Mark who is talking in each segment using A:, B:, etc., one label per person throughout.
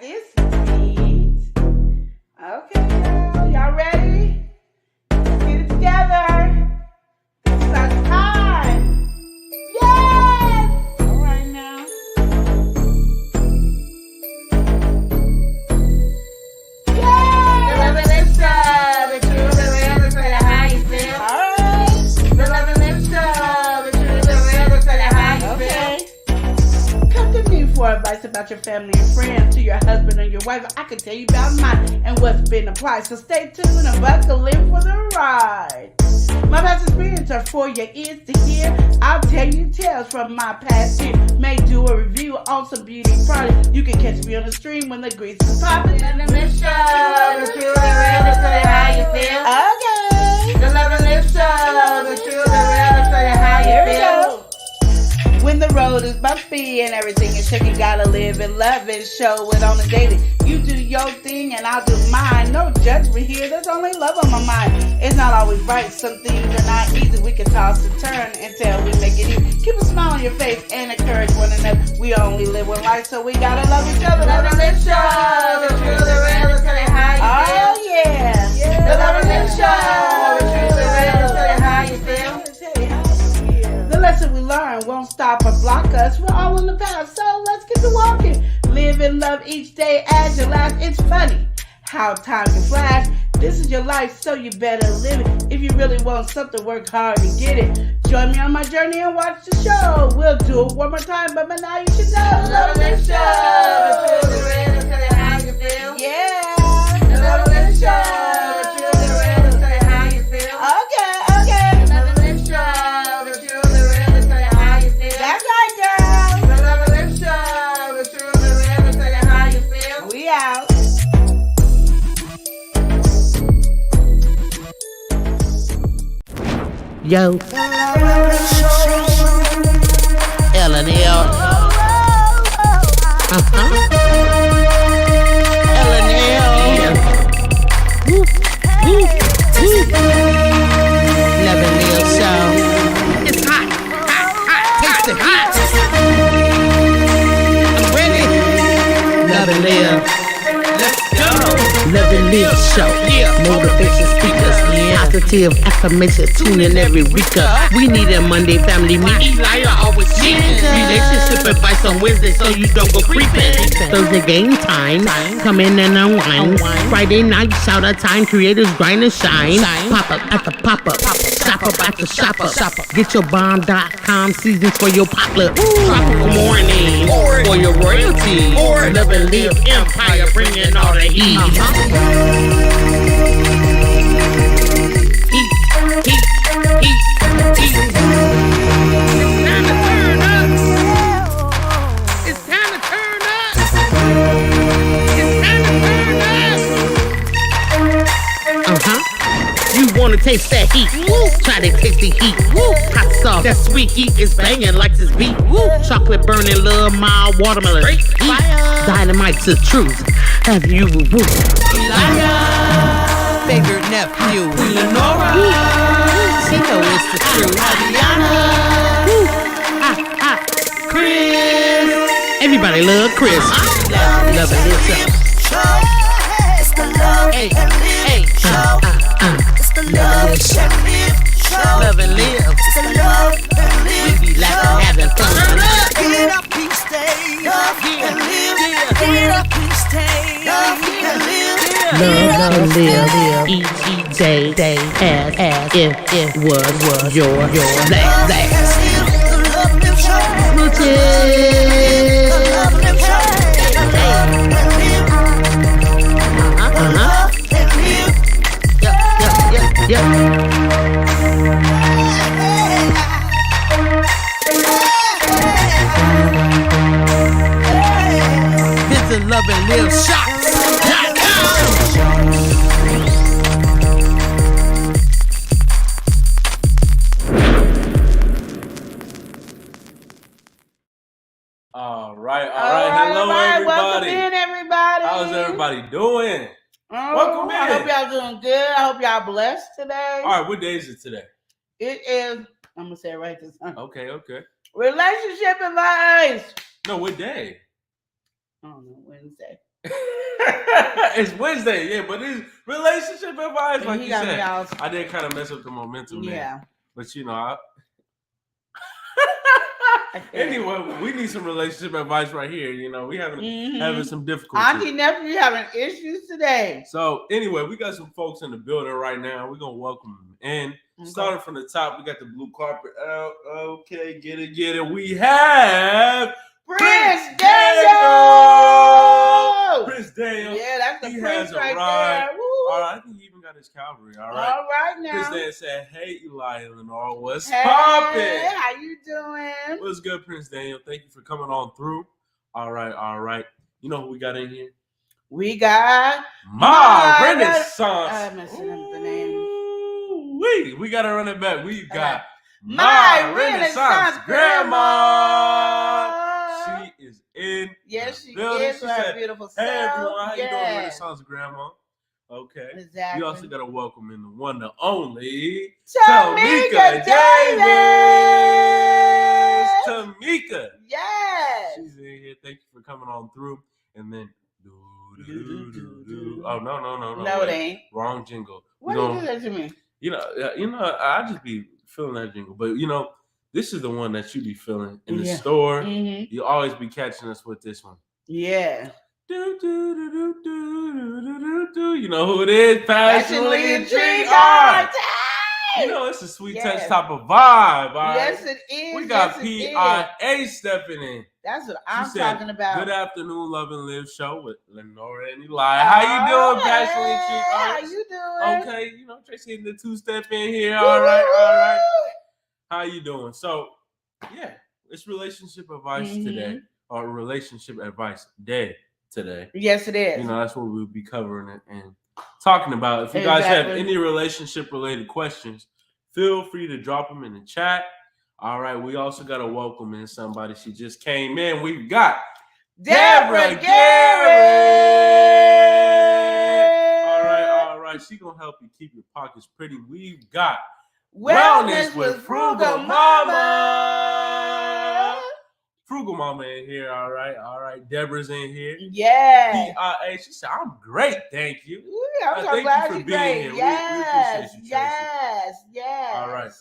A: this beat. Okay, y'all ready? Let's get it together. This is our time. Yes! All right now. Yes! The love and lips show, the truth, the real, to tell you how you feel. All right. The love and lips show, the truth, the real, to tell you how you feel. Come to me for advice about your family and friends, to your husband and your wife. I can tell you about mine and what's been applied. So stay tuned and buckle in for the ride. My past experience are for your ears to hear. I'll tell you tales from my past year. May do a review on some beauty products. You can catch me on the stream when the grease is popping. And the lip show, the truth, the real, to tell you how you feel. Okay. The love and lip show, the truth, the real, to tell you how you feel. When the road is bumpy and everything is shaky, gotta live and love and show it on the daily. You do your thing and I'll do mine. No judgment here, there's only love on my mind. It's not always right, some things are not easy. We can toss and turn until we make it easy. Keep a smile on your face and encourage one another. We only live one life, so we gotta love each other. Love and live show, the truth, the real, to tell you how you feel. Oh yeah, the love and live show, the truth, the real, to tell you how you feel. The lesson we learn won't stop or block us. We're all on the path, so let's get to walking. Live and love each day as your last. It's funny how time can flash. This is your life, so you better live it. If you really want something, work hard to get it. Join me on my journey and watch the show. We'll do it one more time, but by now you should know. Love and live show, the truth, the real, to tell you how you feel. Yeah, the love and live show, the truth, the real, to tell you how you feel. Okay. Love and live show, the truth, the real, to tell you how you feel. That's right, girl. The love and live show, the truth, the real, to tell you how you feel. We out.
B: Yo, L&L. L&L. Woo, woo, woo. L&L show. It's hot, taste it hot. I'm ready. L&L. Let's go. L&L show. Motivation speakers. Positive affirmation, tune in every week. We need a Monday family meeting. Always relationship advice on Wednesday so you don't go creeping. Thursday game time, come in and unwind. Friday night shout out time, creators grind and shine. Pop up at the pop up, shop up at the shop up. Get your bomb.com seasons for your potluck. Tropical morning for your royalty. Love and live empire, bringing all the heat. Wanna taste that heat? Woo. Try to taste the heat. Woo. Hot sauce, that sweet heat is banging like this beat. Woo. Chocolate burning, love, mild watermelon. Heat. Dynamite's the truth. Have you woo? Favorite nephew, Lenora. She know it's the truth. Chris. Everybody love Chris. Love it, listen.
C: It's the love and live show. The love and live show.
B: Love and live.
C: It's the love and live.
B: We be laughing, having fun.
C: Get up each day. Love and live. Get up each day. Love and live.
B: Love and live. Each day as if it was your last.
C: The love and live show. The love and live show.
B: Yep. This is Love and Live Shots.com.
D: All right. Hello, everybody.
A: Welcome in, everybody.
D: How's everybody doing? Welcome in.
A: I hope y'all doing good. I hope y'all blessed today.
D: All right, what day is it today?
A: It is, I'm going to say it right this time.
D: Okay.
A: Relationship advice.
D: No, what day?
A: I don't know, Wednesday.
D: It's Wednesday, yeah, but it's relationship advice, like
A: He
D: you
A: got me
D: said.
A: all-
D: I did kind of mess up the momentum there.
A: Yeah.
D: But you know, anyway, we need some relationship advice right here. You know, we having some difficulties.
A: Auntie nephew having issues today.
D: So anyway, we got some folks in the building right now. We're gonna welcome them in. Starting from the top, we got the blue carpet out. Okay, get it. We have
A: Prince Daniel.
D: Prince Daniel.
A: Yeah, that's the
D: He
A: Prince
D: has
A: right
D: arrived.
A: there. Woo.
D: All right, I think he even got his cavalry. All right.
A: All right now.
D: Prince Daniel said, "Hey, Eli Eleanor, what's
A: Hey,
D: poppin'?
A: how you doing?
D: What's good, Prince Daniel? Thank you for coming on through. All right. You know who we got in here?
A: We got
D: My Renaissance.
A: I'm messing up the name.
D: We got to run it back. We got
A: My
D: Renaissance Grandma. She is in.
A: Yes, she
D: building.
A: is.
D: She
A: Her
D: said,
A: beautiful self.
D: "Hey everyone, how you doing,
A: Yeah.
D: Renaissance Grandma?" Okay.
A: Exactly.
D: We also got to welcome in the one, the only
A: Tamika
D: Davis. Tamika.
A: Yes.
D: She's in here. Thank you for coming on through. And then, oh no,
A: No, it ain't.
D: wrong jingle.
A: Why do you do that to me?
D: You know, I just be feeling that jingle, but you know, this is the one that you be feeling in the store.
A: Mm-hmm.
D: You always be catching us with this one.
A: Yeah.
D: You know who it is? Passionately intrigued art. You know, it's a sweet touch type of vibe. All right?
A: Yes, it is.
D: We got
A: yes,
D: PIA stepping in.
A: That's what
D: She
A: I'm
D: said,
A: talking about.
D: Good afternoon, Love and Live show with Lenora and Eli. How you doing, Passionately Intrigued
A: How
D: Arts?
A: you doing?
D: Okay, you know, Tracy in the two-step in here. All right. How you doing? So, yeah, it's relationship advice today, or relationship advice day today.
A: Yes, it is.
D: You know, that's what we'll be covering it and talking about. If you guys have any relationship-related questions, feel free to drop them in the chat. All right, we also got to welcome in somebody. She just came in. We've got
A: Deborah Garrett.
D: All right. She's going to help you keep your pockets pretty. We've got
A: Wellness with Frugal Mama.
D: Frugal Mama in here. All right. Deborah's in here.
A: Yeah.
D: PIA. She said, I'm great. Thank you.
A: I'm so glad you're great. Yes.
D: We appreciate you, Tracy.
A: Yes.
D: All right.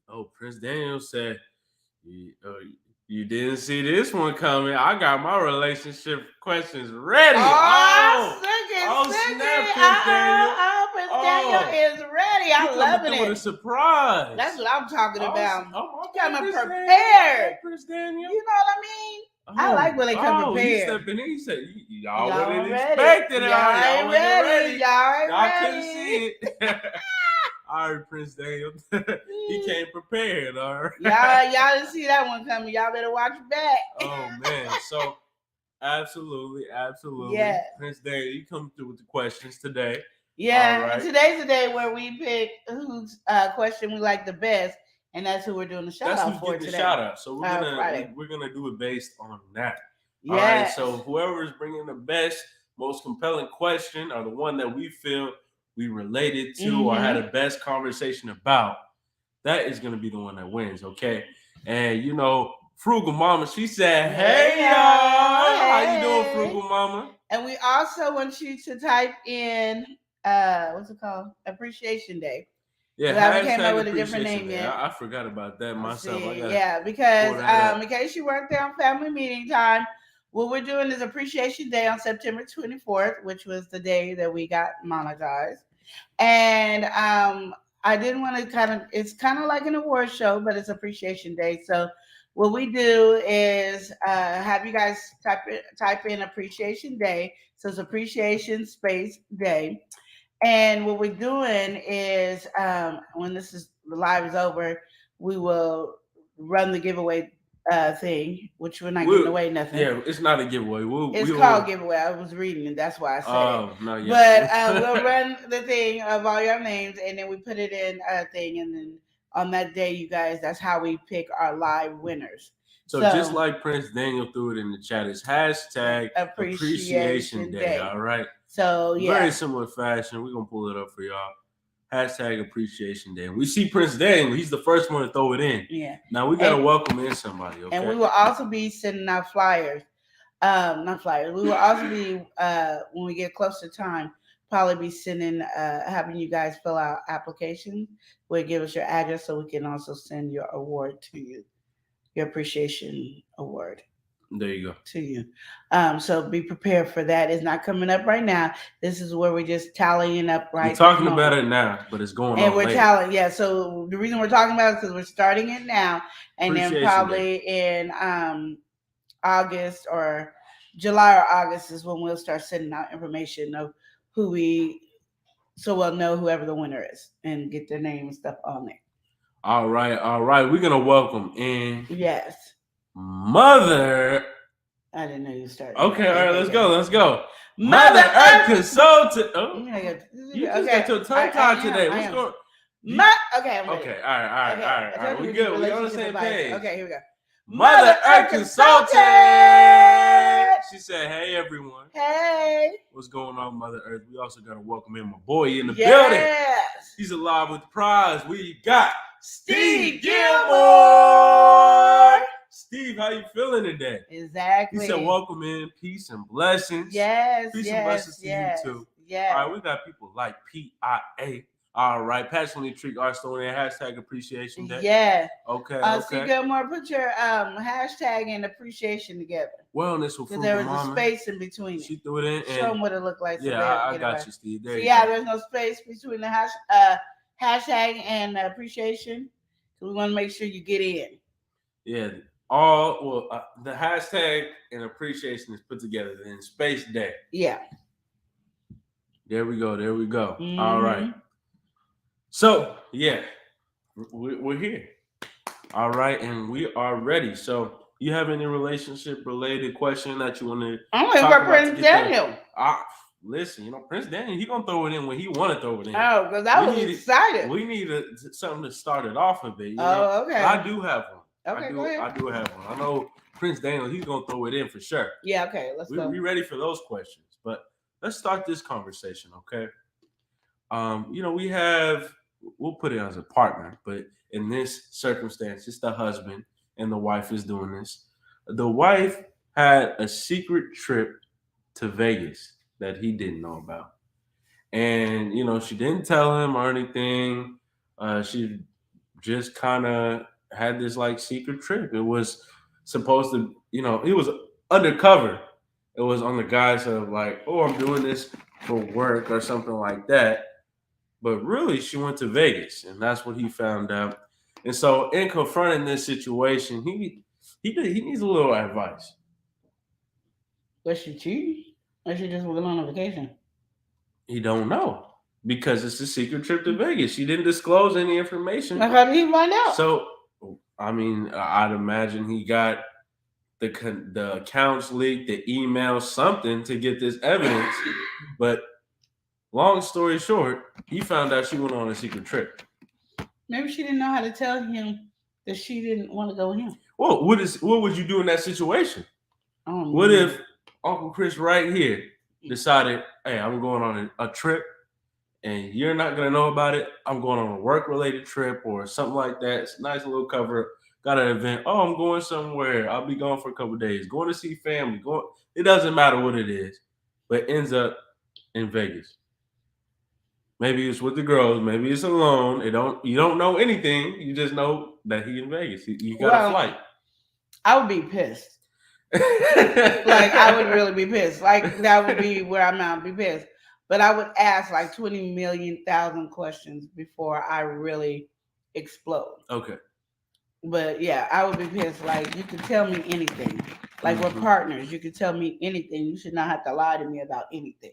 D: Oh, Prince Daniel said, you didn't see this one coming. I got my relationship questions ready.
A: Snap,
D: Prince Daniel.
A: Prince Daniel is ready. I'm loving it.
D: With a surprise.
A: That's what I'm talking about. Coming
D: Prince
A: prepared.
D: Prince Daniel.
A: You know what I mean? I like when they come prepared.
D: He stepping in. He said, y'all wouldn't
A: ready.
D: expect it.
A: Y'all ain't ready.
D: Y'all couldn't see it. All right, Prince Daniel. He came prepared, all right?
A: Y'all didn't see that one coming. Y'all better watch it back.
D: Oh, man. So, absolutely.
A: Yeah.
D: Prince Daniel, you come through with the questions today.
A: Yeah.
D: All right.
A: And today's the day where we pick whose question we like the best, and that's who we're doing the shout out for today.
D: Shout out. So we're gonna do it based on that.
A: Yeah.
D: All right. So whoever is bringing the best, most compelling question, or the one that we feel we related to or had the best conversation about, that is gonna be the one that wins. Okay. And you know, Frugal Mama, she said, "Hey y'all, how you doing, Frugal Mama?"
A: And we also want you to type in what's it called? Appreciation Day.
D: Yeah,
A: we came up with a different name yet.
D: I forgot about that myself.
A: Because in case you weren't there on family meeting time, what we're doing is Appreciation Day on September 24th, which was the day that we got monetized. And I didn't want to it's kind of like an award show, but it's Appreciation Day. So what we do is have you guys type in Appreciation Day. So it's Appreciation Space Day. And what we're doing is when the live is over, we will run the giveaway thing, which we're not giving away nothing.
D: Yeah, it's not a giveaway.
A: It's called giveaway. I was reading it. That's why I said it.
D: No, yeah.
A: But we'll run the thing of all your names, and then we put it in a thing. And then on that day, you guys, that's how we pick our live winners.
D: So just like Prince Daniel threw it in the chat, it's hashtag Appreciation Day. All right.
A: So yeah,
D: very similar fashion. We're gonna pull it up for y'all. Hashtag Appreciation Day. We see Prince Daniel. He's the first one to throw it in.
A: Yeah.
D: Now we gotta welcome in somebody. Okay.
A: And we will also be sending out flyers not flyers. We will also be when we get close to time, probably be sending having you guys fill out applications. We'll give us your address so we can also send your award to you, your appreciation award.
D: There you go.
A: To you. So be prepared for that. It's not coming up right now. This is where we're just tallying up right.
D: We're talking about it now, but it's going on.
A: And we're
D: later.
A: tallying, yeah. So the reason we're talking about it is because we're starting it now, and then probably in August or July or August is when we'll start sending out information of who so we'll know whoever the winner is and get their name and stuff on there.
D: All right. We're gonna welcome in.
A: Yes.
D: Mother.
A: I didn't know you started.
D: Okay, all right, let's go. Mother Earth Consultant. Oh, you just got your tongue tied today. What's going on?
A: Okay, I'm ready.
D: Okay, all right. We good. We on the same page.
A: Okay, here we go.
D: Mother Earth Consultant. She said, "Hey, everyone.
A: Hey.
D: What's going on, Mother Earth? We also got to welcome in my boy in the building. He's alive with the prize. We got Steve Gilmore. Steve, how you feeling today?"
A: Exactly.
D: He said, "Welcome in, peace and blessings."
A: Yes,
D: peace and blessings to you too.
A: Yeah.
D: All right, we got people like PIA. All right, passionately treat our story and hashtag appreciation day.
A: Yeah.
D: Okay.
A: Steve Gilmore, put your hashtag and appreciation together.
D: Wellness with
A: because there was a space in between it.
D: She threw it in.
A: Show them what it looked like.
D: So yeah, I got you, Steve. There you go.
A: There's no space between the hashtag and appreciation. So we want to make sure you get in.
D: Yeah. The hashtag and appreciation is put together in Space Day.
A: Yeah.
D: There we go.
A: Mm-hmm.
D: All right. So, yeah, we're here. All right, and we are ready. So, you have any relationship-related question that you want to
A: I'm waiting for Prince Daniel.
D: Listen, Prince Daniel, he going to throw it in when he want to throw it in.
A: Oh, because I was excited.
D: We need something to start it off a bit.
A: Okay.
D: I do have one.
A: Okay, go ahead.
D: I do have one. I know Prince Daniel, he's going to throw it in for sure.
A: Yeah, okay, let's go.
D: We ready for those questions, but let's start this conversation, okay? We'll put it as a partner, but in this circumstance, it's the husband and the wife is doing this. The wife had a secret trip to Vegas that he didn't know about. And, she didn't tell him or anything. She just kind of had this secret trip. It was supposed to, it was undercover. It was on the guise of I'm doing this for work or something like that. But really, she went to Vegas, and that's what he found out. And so, in confronting this situation, he needs a little advice.
A: Was she cheating, or she just went on a vacation?
D: He don't know because it's a secret trip to Vegas. She didn't disclose any information.
A: How did he find out?
D: So, I'd imagine he got the accounts leaked, the email, something to get this evidence, but. Long story short, he found out she went on a secret trip.
A: Maybe she didn't know how to tell him that she didn't want to go with him.
D: Well, what would you do in that situation? What if Uncle Chris right here decided, hey, I'm going on a trip and you're not going to know about it. I'm going on a work-related trip or something like that. It's a nice little cover. Got an event. Oh, I'm going somewhere. I'll be gone for a couple of days. Going to see family. It doesn't matter what it is, but ends up in Vegas. Maybe it's with the girls. Maybe it's alone. You don't know anything. You just know that he's in Vegas. You got a flight.
A: I would be pissed. I would really be pissed. That would be where I'm at. I'd be pissed. But I would ask 20 million thousand questions before I really explode.
D: Okay.
A: But yeah, I would be pissed. You could tell me anything. We're partners. You could tell me anything. You should not have to lie to me about anything.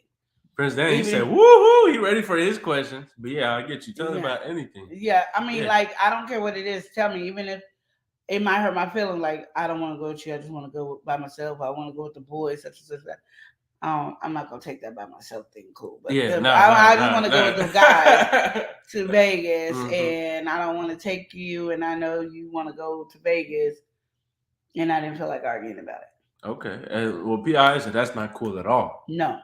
D: Prince Danny said, woohoo, he ready for his questions. But yeah, I get you. Tell me about anything.
A: Yeah, I don't care what it is. Tell me, even if it might hurt my feelings, I don't want to go with you. I just want to go by myself. I want to go with the boys, such and such. I'm not going to take that by myself thing. Cool. But I just want to go with the guys to Vegas, and I don't want to take you, and I know you want to go to Vegas, and I didn't feel like arguing about it.
D: Okay. Well, P.I. said that's not cool at all.
A: No.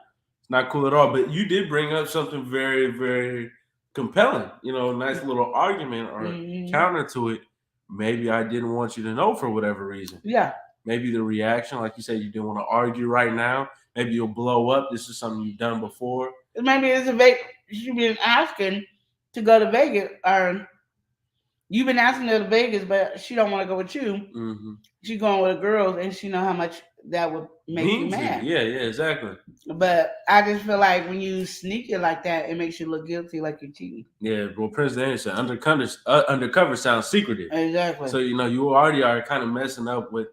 D: Not cool at all, but you did bring up something very, very compelling. Nice little argument or counter to it. Maybe I didn't want you to know for whatever reason.
A: Yeah.
D: maybe the reaction, like you said, you didn't want to argue right now. Maybe you'll blow up. This is something you've done before.
A: Maybe it's you've been asking to go to Vegas, or you've been asking her to Vegas, but she don't want to go with you.
D: Mm-hmm.
A: She's going with the girls, and she know how much that would make you mad.
D: Yeah, exactly.
A: But I just feel like when you sneak it like that, it makes you look guilty, like you're cheating.
D: Yeah, well, Prince Daniel said undercover sounds secretive.
A: Exactly.
D: So you already are kind of messing up with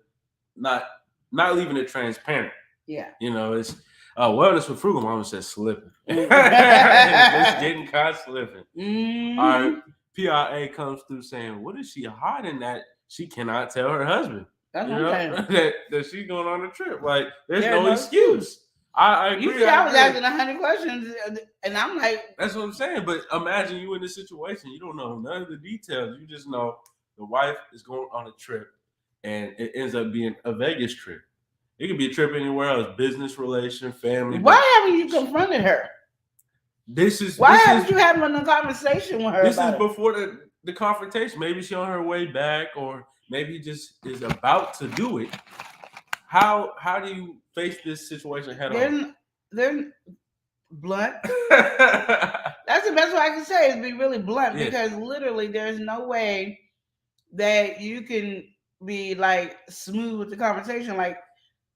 D: not leaving it transparent.
A: Yeah.
D: It's wellness with frugal mama says slipping. Just getting caught slipping.
A: Mm-hmm.
D: All right, PRA comes through saying, what is she hiding that she cannot tell her husband?
A: That's what I'm saying.
D: that she's going on a trip. Like, there's no excuse. I agree.
A: You see, I was asking 100 questions, and I'm like,
D: that's what I'm saying. But imagine you in this situation. You don't know none of the details. You just know the wife is going on a trip, and it ends up being a Vegas trip. It could be a trip anywhere else, business, relation, family.
A: Why haven't you confronted her? Why haven't you having a conversation with her?
D: This is before the confrontation. Maybe she's on her way back, or maybe just is about to do it. How do you face this situation head on?
A: They're blunt. That's the best way I can say is be really blunt, because literally there's no way that you can be like smooth with the conversation. Like,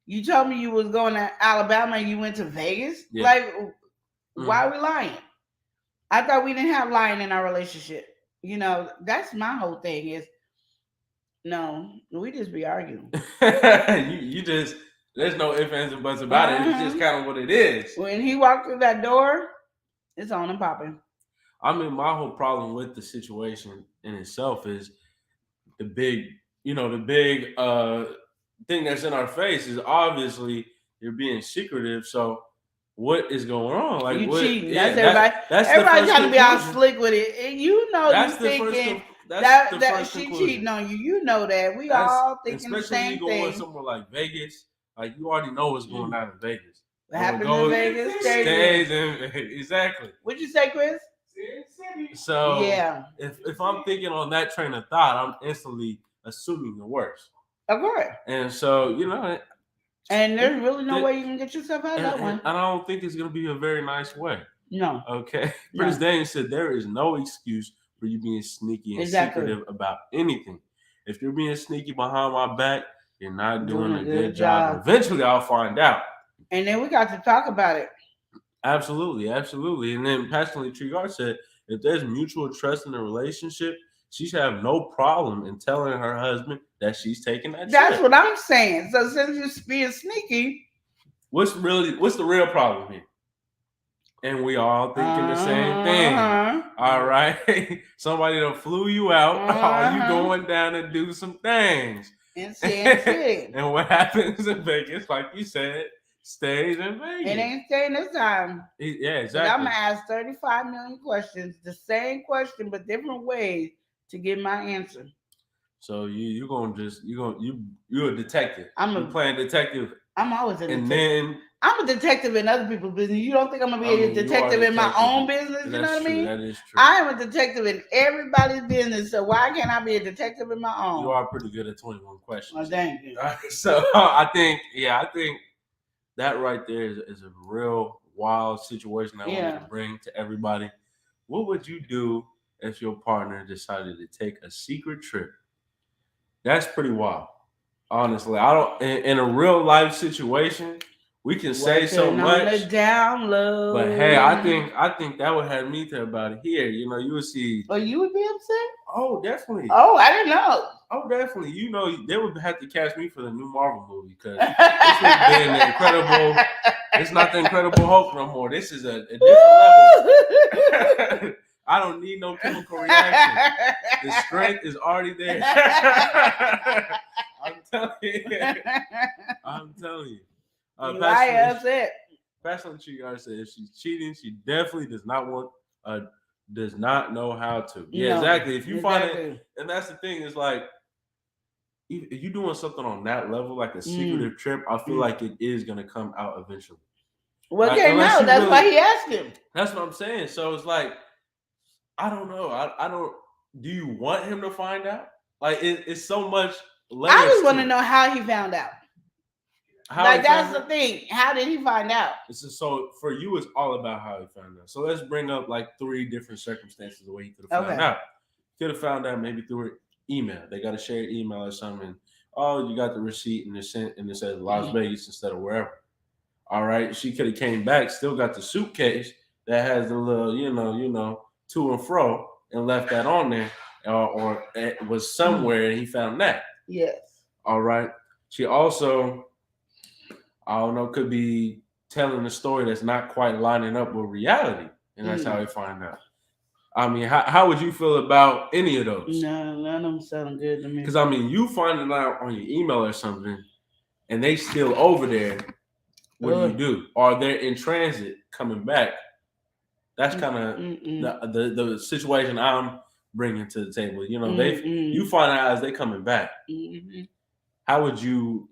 A: you told me you was going to Alabama and you went to Vegas. Yeah. Like, why are we lying? I thought we didn't have lying in our relationship. That's my whole thing is, no, we just be arguing.
D: you just, there's no ifs, ands, and buts about it. It's just kind of what it is.
A: When he walked through that door, it's on and popping.
D: I mean, my whole problem with the situation in itself is the big thing that's in our face is obviously you're being secretive. So what is going on? Like,
A: you
D: what,
A: cheating.
D: Yeah,
A: that's everybody trying to be all slick with it. And
D: that's
A: you thinking that she cheating on you. You know that. We all thinking the same thing. Especially when you go somewhere like Vegas. Like, you already know what's going on in Vegas. What happens in Vegas stays
D: in Exactly.
A: What'd you say, Chris?
D: So if I'm thinking on that train of thought, I'm instantly assuming the worst.
A: Of course.
D: And so,
A: and there's really no way you can get yourself out of that one.
D: And I don't think it's going to be a very nice way.
A: No.
D: Okay. No. Prince Daniel said there is no excuse for you being sneaky and secretive about anything. If you're being sneaky behind my back, you're not doing a good job. Eventually, I'll find out.
A: And then we got to talk about it.
D: Absolutely. And then Passionately Trigard said, if there's mutual trust in the relationship, she should have no problem in telling her husband that she's taking that trip.
A: That's what I'm saying. So since you're being sneaky,
D: what's the real problem here? And we all thinking the same thing. All right. Somebody done flew you out. You going down and do some things. And what happens in Vegas, like you said, stays in Vegas.
A: It ain't staying this time.
D: Yeah, exactly.
A: I'm gonna ask 35 million questions, the same question but different ways to get my answer.
D: So you're a detective. You're playing detective.
A: I'm always a detective.
D: And then
A: I'm a detective in other people's business. You don't think I'm gonna be a detective in my own business? You know what I mean?
D: That is true.
A: I am a detective in everybody's business. So why can't I be a detective in my own?
D: You are pretty good at 21 questions.
A: Oh, thank you.
D: So I think that right there is a real wild situation I wanted to bring to everybody. What would you do if your partner decided to take a secret trip? That's pretty wild. Honestly, I don't. In a real life situation, we can say so much.
A: The down low.
D: But hey, I think that would have me to about here. You would see.
A: Oh, you would be upset?
D: Oh, definitely.
A: Oh, I didn't know.
D: Oh, definitely. They would have to cast me for the new Marvel movie because this would have been the Incredible. It's not the Incredible Hulk no more. This is a different level. I don't need no chemical reaction. The strength is already there. I'm telling you.
A: Upset.
D: Passionately Trigard said if she's cheating, she definitely does not know how to. Yeah, exactly. If you find it, and that's the thing, is like if you're doing something on that level, like a secretive trip, I feel like it is gonna come out eventually.
A: Well, okay, no, that's why he asked him.
D: That's what I'm saying. So it's like, I don't know. I don't. Do you want him to find out? Like it's so much
A: I just want to know how he found out.
D: How
A: that's the thing. How did he find out?
D: So for you, it's all about how he found out. So let's bring up like 3 different circumstances the way he could have found out. Could have found out maybe through an email. They got a shared email or something. Oh, you got the receipt and it's sent and it says Las Vegas instead of wherever. All right. She could have came back, still got the suitcase that has the little, to and fro, and left that on there, or it was somewhere and he found that.
A: Yes.
D: All right. She also, I don't know, could be telling a story that's not quite lining up with reality, and that's how he find out. I mean, how would you feel about any of those?
A: No, none of them sound good to me.
D: Because, I mean, you finding out on your email or something, and they still over there, what do you do? Or they're in transit coming back. That's kind of the situation I'm bringing to the table. You know, you find out as they coming back. How would you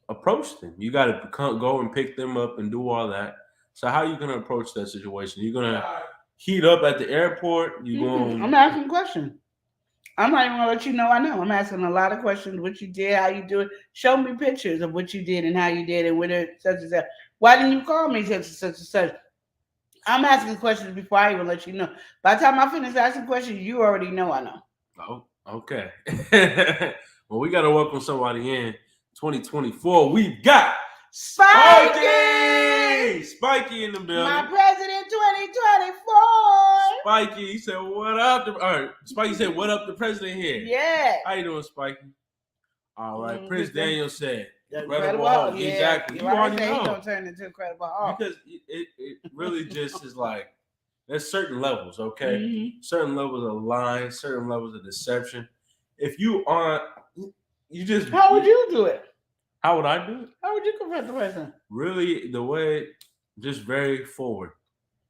D: approach them? You got to go and pick them up and do all that. So how are you going to approach that situation? You're going to heat up at the airport?
A: I'm asking questions. I'm not even going to let you know I know. I'm asking a lot of questions. What you did, how you do it. Show me pictures of what you did and how you did it. With it, such and such. Why didn't you call me such and such and such? I'm asking questions before I even let you know. By the time I finish asking questions, you already know I know.
D: Oh, okay. Well, we got to welcome somebody in. 2024, we've got Spiky in the building.
A: My president 2024.
D: Spiky, he said, what up? Spikey said, what up, the president here?
A: Yeah.
D: How you doing, Spiky? All right. Prince Daniel said,
A: Incredible Hulk. Yeah.
D: Exactly. You already know.
A: He's going to turn into Incredible Hulk.
D: Because it really just is like, there's certain levels, okay? Certain levels of lying, certain levels of deception. If you aren't, you just...
A: How would you do it?
D: How would I do it?
A: How would you confront the president?
D: Really, the way, just very forward.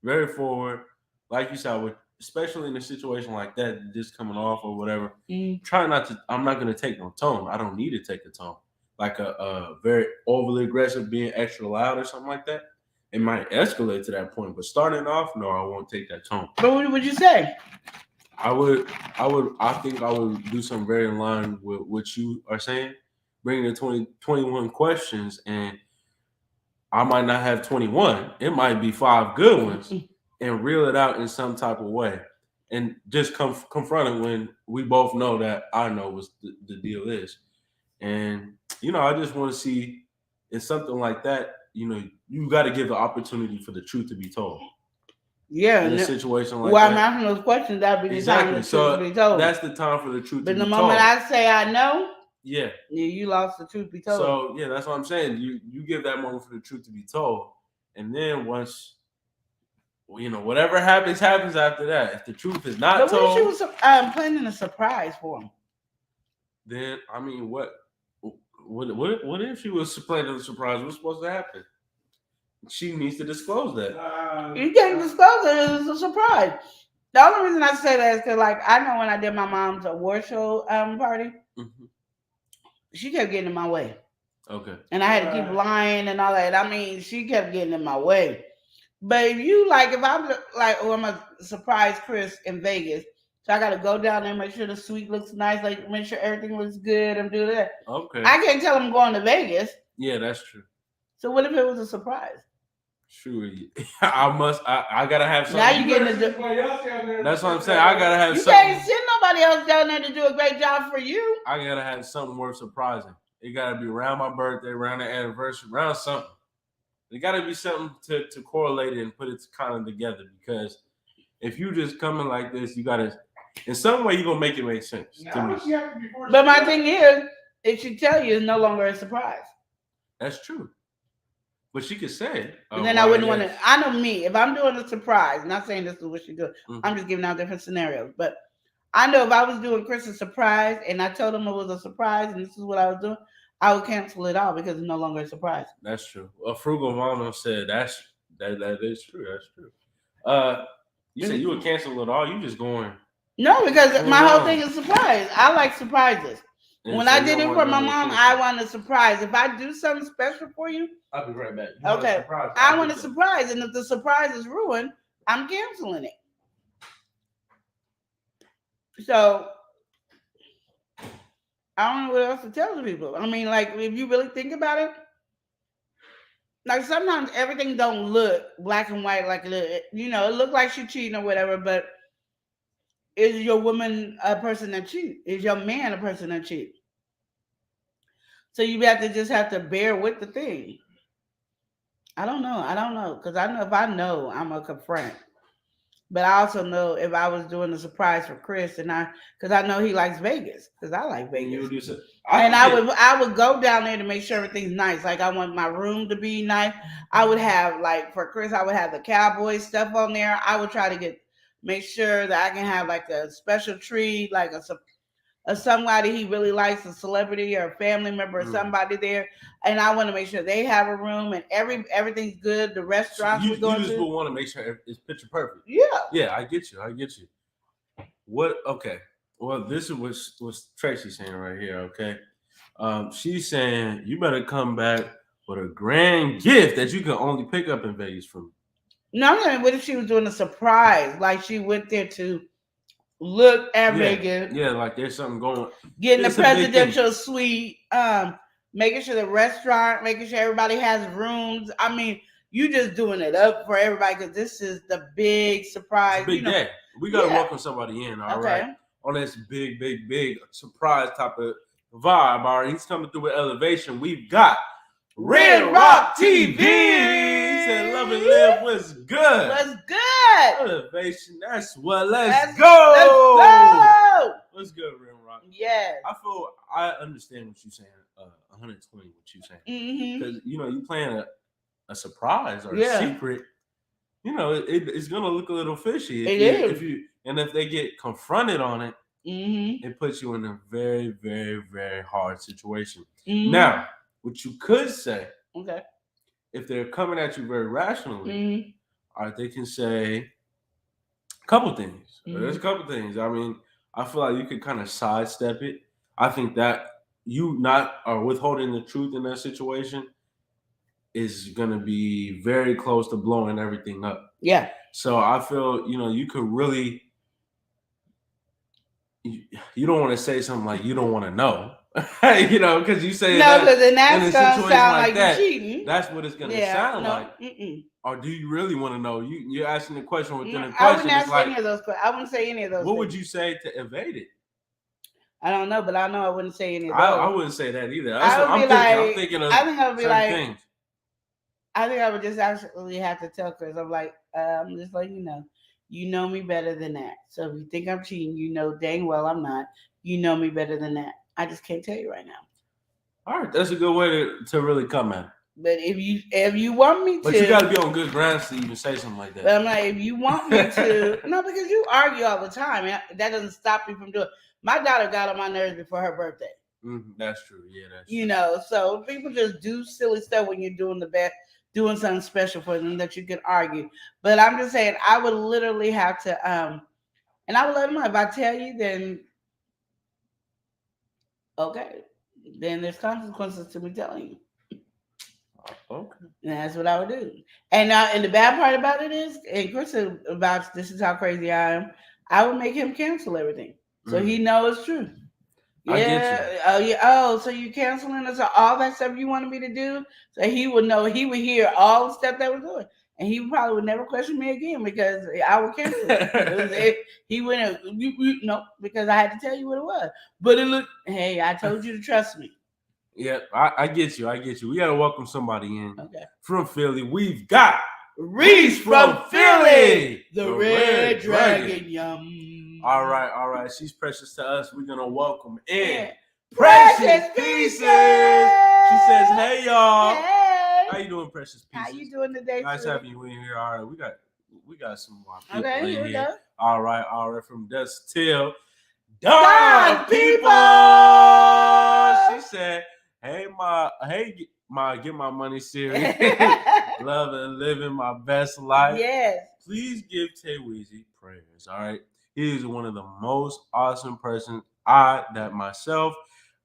D: Very forward. Like you said, especially in a situation like that, just coming off or whatever, try not to, I'm not going to take no tone. I don't need to take a tone. Like a very overly aggressive, being extra loud or something like that. It might escalate to that point. But starting off, no, I won't take that tone.
A: But what would you say?
D: I think I would do something very in line with what you are saying. Bringing the 21 questions, and I might not have 21. It might be 5 good ones, and reel it out in some type of way, and just confront it when we both know that I know what the deal is. And I just want to see in something like that. You got to give the opportunity for the truth to be told.
A: Yeah,
D: in a situation like that.
A: Well, I'm asking those questions. That'd be the time for the truth to be told.
D: That's the time for the truth to be told.
A: But the moment I say I know.
D: Yeah,
A: you lost the truth be told.
D: So yeah, that's what I'm saying. You give that moment for the truth to be told, and then once whatever happens after that. If the truth is not told,
A: what if she was planning a surprise for him?
D: Then I mean, what if she was planning a surprise? What's supposed to happen? She needs to disclose that.
A: You can't disclose it. It's a surprise. The only reason I say that is because, like, I know when I did my mom's award show party. She kept getting in my way. Okay. And I had to keep lying and all that. I mean, she kept getting in my way. But if I'm like, I'm a surprise Chris in Vegas, so I got to go down there, make sure the suite looks nice, like make sure everything looks good and do that. Okay. I can't tell them I'm going to Vegas.
D: Yeah, that's true.
A: So what if it was a surprise?
D: Sure. I gotta have something.
A: Now you getting
D: That's what I'm saying. I gotta have something.
A: You can't send nobody else down there to do a great job for you.
D: I gotta have something more surprising. It gotta be around my birthday, around the anniversary, around something. It gotta be something to correlate it and put it kind of together. Because if you just coming like this, you gotta, in some way, you're gonna make it make sense to me.
A: But my thing is, it should tell you it's no longer a surprise.
D: That's true. But she could say it.
A: And then I wouldn't want to. I know me. If I'm doing a surprise, not saying this is what she do. I'm just giving out different scenarios. But I know if I was doing Chris a surprise and I told him it was a surprise and this is what I was doing, I would cancel it all because it's no longer a surprise.
D: That's true. Frugal Mama said that is true. That's true. You said you would cancel it all. You just going.
A: No, because my whole thing is surprise. I like surprises. When I did it for my mom, I want a surprise. If I do something special for you,
D: I'll be right back.
A: Okay. I want a surprise. And if the surprise is ruined, I'm canceling it. So I don't know what else to tell the people. I mean, like, if you really think about it, like sometimes everything don't look black and white. Like, you know, it look like she cheating or whatever, but is your woman a person that cheat? Is your man a person that cheat? So you have to bear with the thing. I don't know, because I know if I know, I'm gonna confront. But I also know if I was doing a surprise for Chris, and because I know he likes Vegas, because I like Vegas.
D: You would do so.
A: I would go down there to make sure everything's nice. Like I want my room to be nice. I would have, like, for Chris, I would have the cowboy stuff on there. I would try to make sure that I can have like a special tree, like somebody he really likes, a celebrity or a family member or somebody there, and I want to make sure they have a room and everything's good. The restaurants
D: you,
A: we're going
D: you just
A: to
D: want to make sure it's picture perfect.
A: Yeah,
D: I get you. What? Okay. Well, this is what Tracy's saying right here. Okay, she's saying you better come back with a grand gift that you can only pick up in Vegas from.
A: No, what if she was doing a surprise, like she went there to look at Vegas.
D: Yeah, like there's something going.
A: Getting the presidential suite, making sure the restaurant, making sure everybody has rooms. I mean, you just doing it up for everybody because this is the big surprise.
D: Big day. We gotta welcome somebody in, all right? On this big surprise type of vibe. All right, he's coming through with elevation. We've got Red Rock TV. He said, "Love and live was good.
A: What's good?
D: Elevation. That's what. Let's go.
A: Let's go.
D: What's good, Red Rock?
A: Yeah.
D: I understand what you're saying. 120. What you're saying because you playing a surprise or a secret. It's gonna look a little fishy. If they get confronted on it, it puts you in a very, very, very hard situation. Now, what you could say, if they're coming at you very rationally, they can say a couple things. There's a couple things. I mean, I feel like you could kind of sidestep it. I think that you not are withholding the truth in that situation is going to be very close to blowing everything up.
A: Yeah.
D: So I feel, you could really, you don't want to say something like you don't want to know, because you say
A: no, because then that's going to sound like
D: that,
A: you're cheating.
D: That's what it's going to sound like. Or do you really want to know? You're asking the question within a question.
A: I wouldn't ask any of those questions. I wouldn't say any of those.
D: What would you say to evade it?
A: I don't know, but I know I wouldn't say any of those.
D: I wouldn't say that either.
A: I'm
D: thinking of things.
A: I think I would just actually have to tell Chris. I'm like, I'm just letting you know me better than that. So if you think I'm cheating, you know dang well I'm not. You know me better than that. I just can't tell you right now.
D: All right, that's a good way to really come at it.
A: But if you want me to,
D: but you got to be on good grounds to even say something like that.
A: But I'm like, if you want me to, no, because you argue all the time. That doesn't stop you from doing it. My daughter got on my nerves before her birthday.
D: That's true. Yeah, that's true.
A: So people just do silly stuff when you're doing something special for them that you can argue. But I'm just saying, I would literally have to, and I would let them know. If I tell you, then okay, then there's consequences to me telling you.
D: Okay.
A: And that's what I would do. And the bad part about it is, and Chris about this is how crazy I am. I would make him cancel everything, so he knows it's true. Yeah. Oh, yeah. Oh, so you canceling us all that stuff you wanted me to do? So he would know. He would hear all the stuff that we're doing, and he probably would never question me again because I would cancel it. He wouldn't. No, because I had to tell you what it was. But it looked. Hey, I told you to trust me.
D: Yeah, I get you. We got to welcome somebody in from Philly. We've got
A: Reese from Philly, the Red Dragon. Yum.
D: All right. She's precious to us. We're going to welcome in
A: Precious Pieces.
D: She says, hey, y'all.
A: Hey.
D: How you doing, Precious Pieces?
A: How you doing today?
D: Nice having you in here. All right, we got some more people
A: in
D: here.
A: Go.
D: All right. From Dust Till Dawn people. She said, hey, get my money serious. Love and living my best life.
A: Yes.
D: Please give 𝒮𝑗 prayers. All right. He is one of the most awesome persons that myself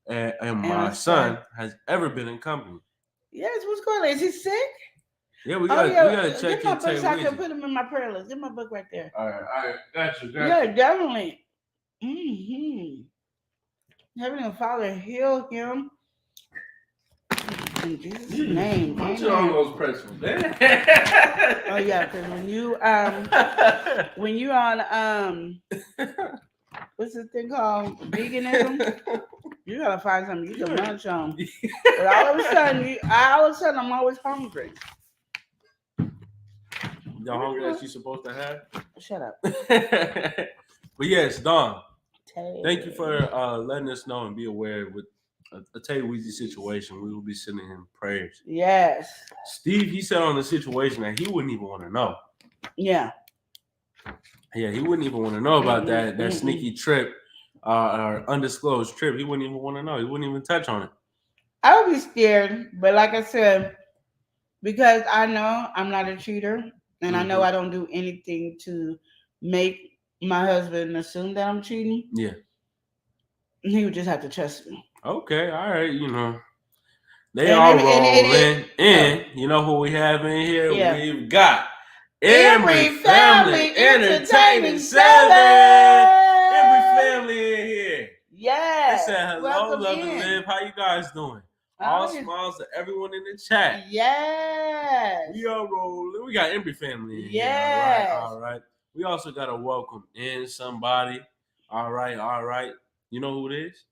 D: and my son has ever been in company.
A: Yes. What's going on? Is he sick?
D: Yeah, we gotta check
A: Get my book so I
D: 𝒮𝑗.
A: can put him in my prayer list. Get my book right there.
D: All right. Got you.
A: Yeah, definitely. Mm-hmm. Heavenly Father, heal him in Jesus' name.
D: Put you on those pretzels, man.
A: Oh yeah, because when you on what's this thing called veganism, you gotta find something you can munch on. But all of a sudden, I'm always hungry.
D: The hunger that you're supposed to have.
A: Shut up.
D: But yes, Don. Thank you for letting us know and be aware with a 𝒮𝑜𝒶𝓁𝓈s situation. We will be sending him prayers.
A: Yes.
D: Steve, he said on the situation that he wouldn't even want to know.
A: Yeah.
D: Yeah, he wouldn't even want to know about that sneaky trip or undisclosed trip. He wouldn't even want to know. He wouldn't even touch on it.
A: I would be scared, but like I said, because I know I'm not a cheater, and I know I don't do anything to make my husband assume that I'm cheating.
D: Yeah.
A: He would just have to trust me.
D: Okay, all right, you know. They are rolling. And you know who we have in here? Yeah. We've got Every Family Entertaining 7. Every family in here.
A: Yes.
D: They said hello, love and live. How you guys doing? All smiles to everyone in the chat.
A: Yes.
D: We are rolling. We got every family in here. All right. We also got to welcome in somebody. All right. You know who it is?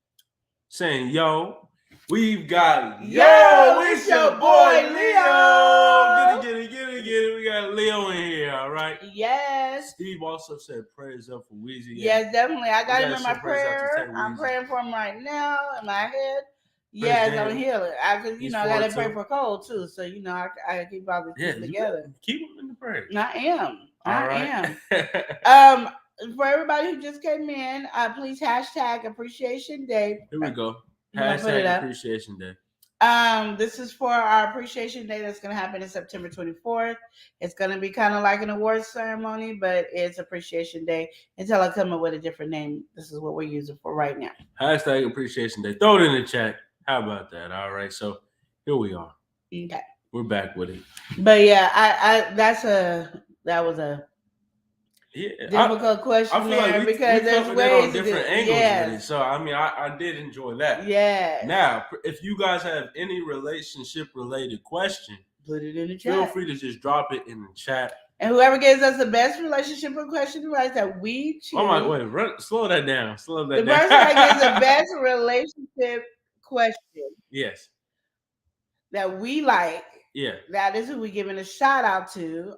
D: Saying, yo, we've got, it's your boy, Leo. Get it. We got Leo in here, all right?
A: Yes.
D: Steve also said prayers up for Weezy.
A: Yes, definitely. I got him in my prayer. I'm praying for him right now in my head. Yes, I'm healing. I got to pray for Cole too. So, I keep all this together.
D: Keep him in the prayer.
A: I am. For everybody who just came in, please hashtag Appreciation Day.
D: Here we go. Hashtag Appreciation Day.
A: This is for our Appreciation Day that's going to happen in September 24th. It's going to be kind of like an awards ceremony, but it's Appreciation Day. Until I come up with a different name, this is what we're using for right now.
D: Hashtag Appreciation Day. Throw it in the chat. How about that? All right. So here we are.
A: Okay.
D: We're back with it.
A: But yeah, that was a difficult question. I feel like
D: because there's ways on different angles with it. So I did enjoy that.
A: Yeah.
D: Now, if you guys have any relationship related question,
A: put it in the chat.
D: Feel free to just drop it in the chat.
A: And whoever gives us the best relationship question advice that we choose.
D: Oh my wait, slow that down.
A: The person that gives the best relationship question.
D: Yes.
A: That we like.
D: Yeah.
A: That is who we're giving a shout out to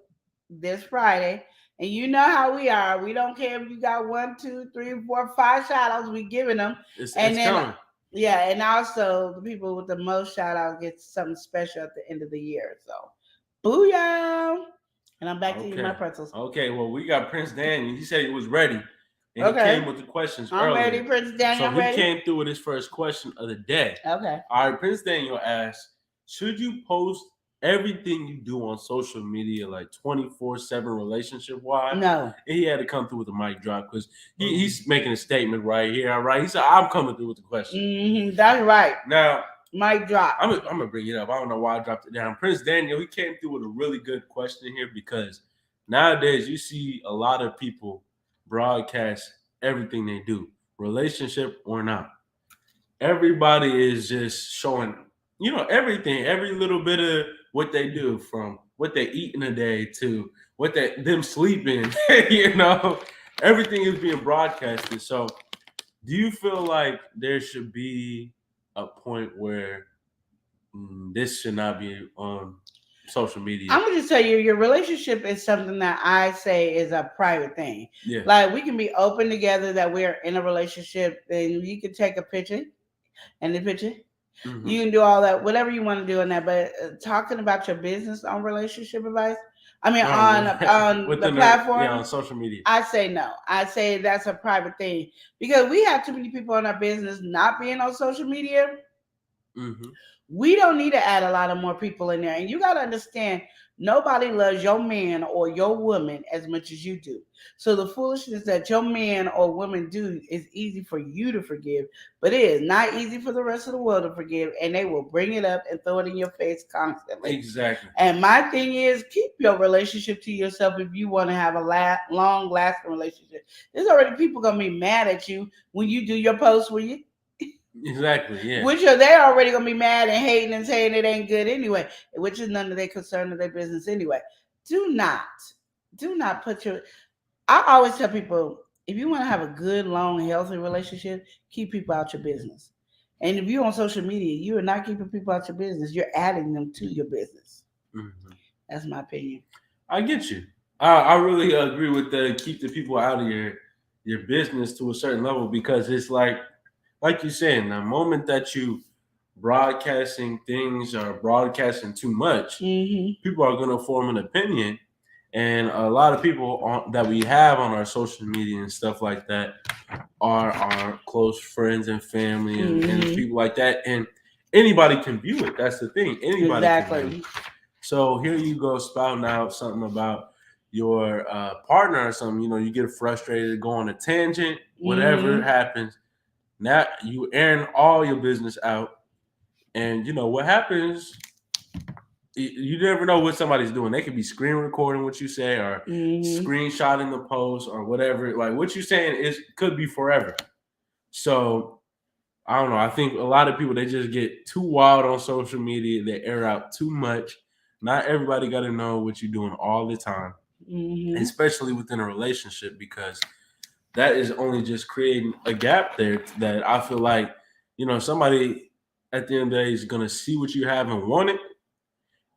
A: this Friday. And you know how we are. We don't care if you got 1, 2, 3, 4, 5 shout outs, we giving them.
D: It's coming.
A: Yeah, and also the people with the most shout outs get something special at the end of the year. So booyah. And I'm back to eating my pretzels.
D: Okay, well, we got Prince Daniel. He said he was ready. And he came with the questions earlier.
A: I'm ready, Prince Daniel.
D: So he came through with his first question of the day.
A: Okay.
D: All right, Prince Daniel asked, should you post everything you do on social media like 24/7 relationship-wise?
A: No.
D: And he had to come through with a mic drop because he's making a statement right here, all right? He said, I'm coming through with the question.
A: Mm-hmm, that's right.
D: Now,
A: mic drop.
D: I'm going to bring it up. I don't know why I dropped it down. Prince Daniel, he came through with a really good question here because nowadays you see a lot of people broadcast everything they do, relationship or not. Everybody is just showing, everything, every little bit of what they do, from what they eat in a day to what them sleeping, everything is being broadcasted. So do you feel like there should be a point where this should not be on social media?
A: I'm gonna just tell you, your relationship is something that I say is a private thing.
D: Yeah.
A: Like we can be open together that we're in a relationship, and you can take a picture and the picture. Mm-hmm. You can do all that, whatever you want to do on that. But talking about your business on relationship advice, on the platform,
D: on social media,
A: I say no. I say that's a private thing because we have too many people in our business not being on social media.
D: Mm-hmm.
A: We don't need to add a lot of more people in there. And you got to understand, nobody loves your man or your woman as much as you do. So the foolishness that your man or woman do is easy for you to forgive, but it is not easy for the rest of the world to forgive. And they will bring it up and throw it in your face constantly.
D: Exactly.
A: And my thing is, keep your relationship to yourself if you want to have a long-lasting relationship. There's already people going to be mad at you when you do your post where you
D: Exactly. Yeah.
A: Which are they already gonna be mad and hating and saying it ain't good anyway, which is none of their concern of their business anyway. Do not put your. I always tell people, if you want to have a good, long, healthy relationship, keep people out your business. And if you're on social media, you are not keeping people out your business. You're adding them to your business.
D: Mm-hmm.
A: That's my opinion.
D: I get you. I really agree with the keep the people out of your business to a certain level, because it's like you're saying, the moment that you broadcasting things or broadcasting too much, people are going to form an opinion. And a lot of people that we have on our social media and stuff like that are our close friends and family and people like that. And anybody can view it. That's the thing. Anybody can view it. So here you go spouting out something about your partner or something. You know, you get frustrated, go on a tangent, whatever happens. Now you airing all your business out. And you know what happens? You never know what somebody's doing. They could be screen recording what you say, or screenshotting the post, or whatever. Like what you're saying could be forever. So I don't know. I think a lot of people, they just get too wild on social media. They air out too much. Not everybody got to know what you're doing all the time, especially within a relationship, because that is only just creating a gap there that I feel like, you know, somebody at the end of the day is going to see what you have and want it.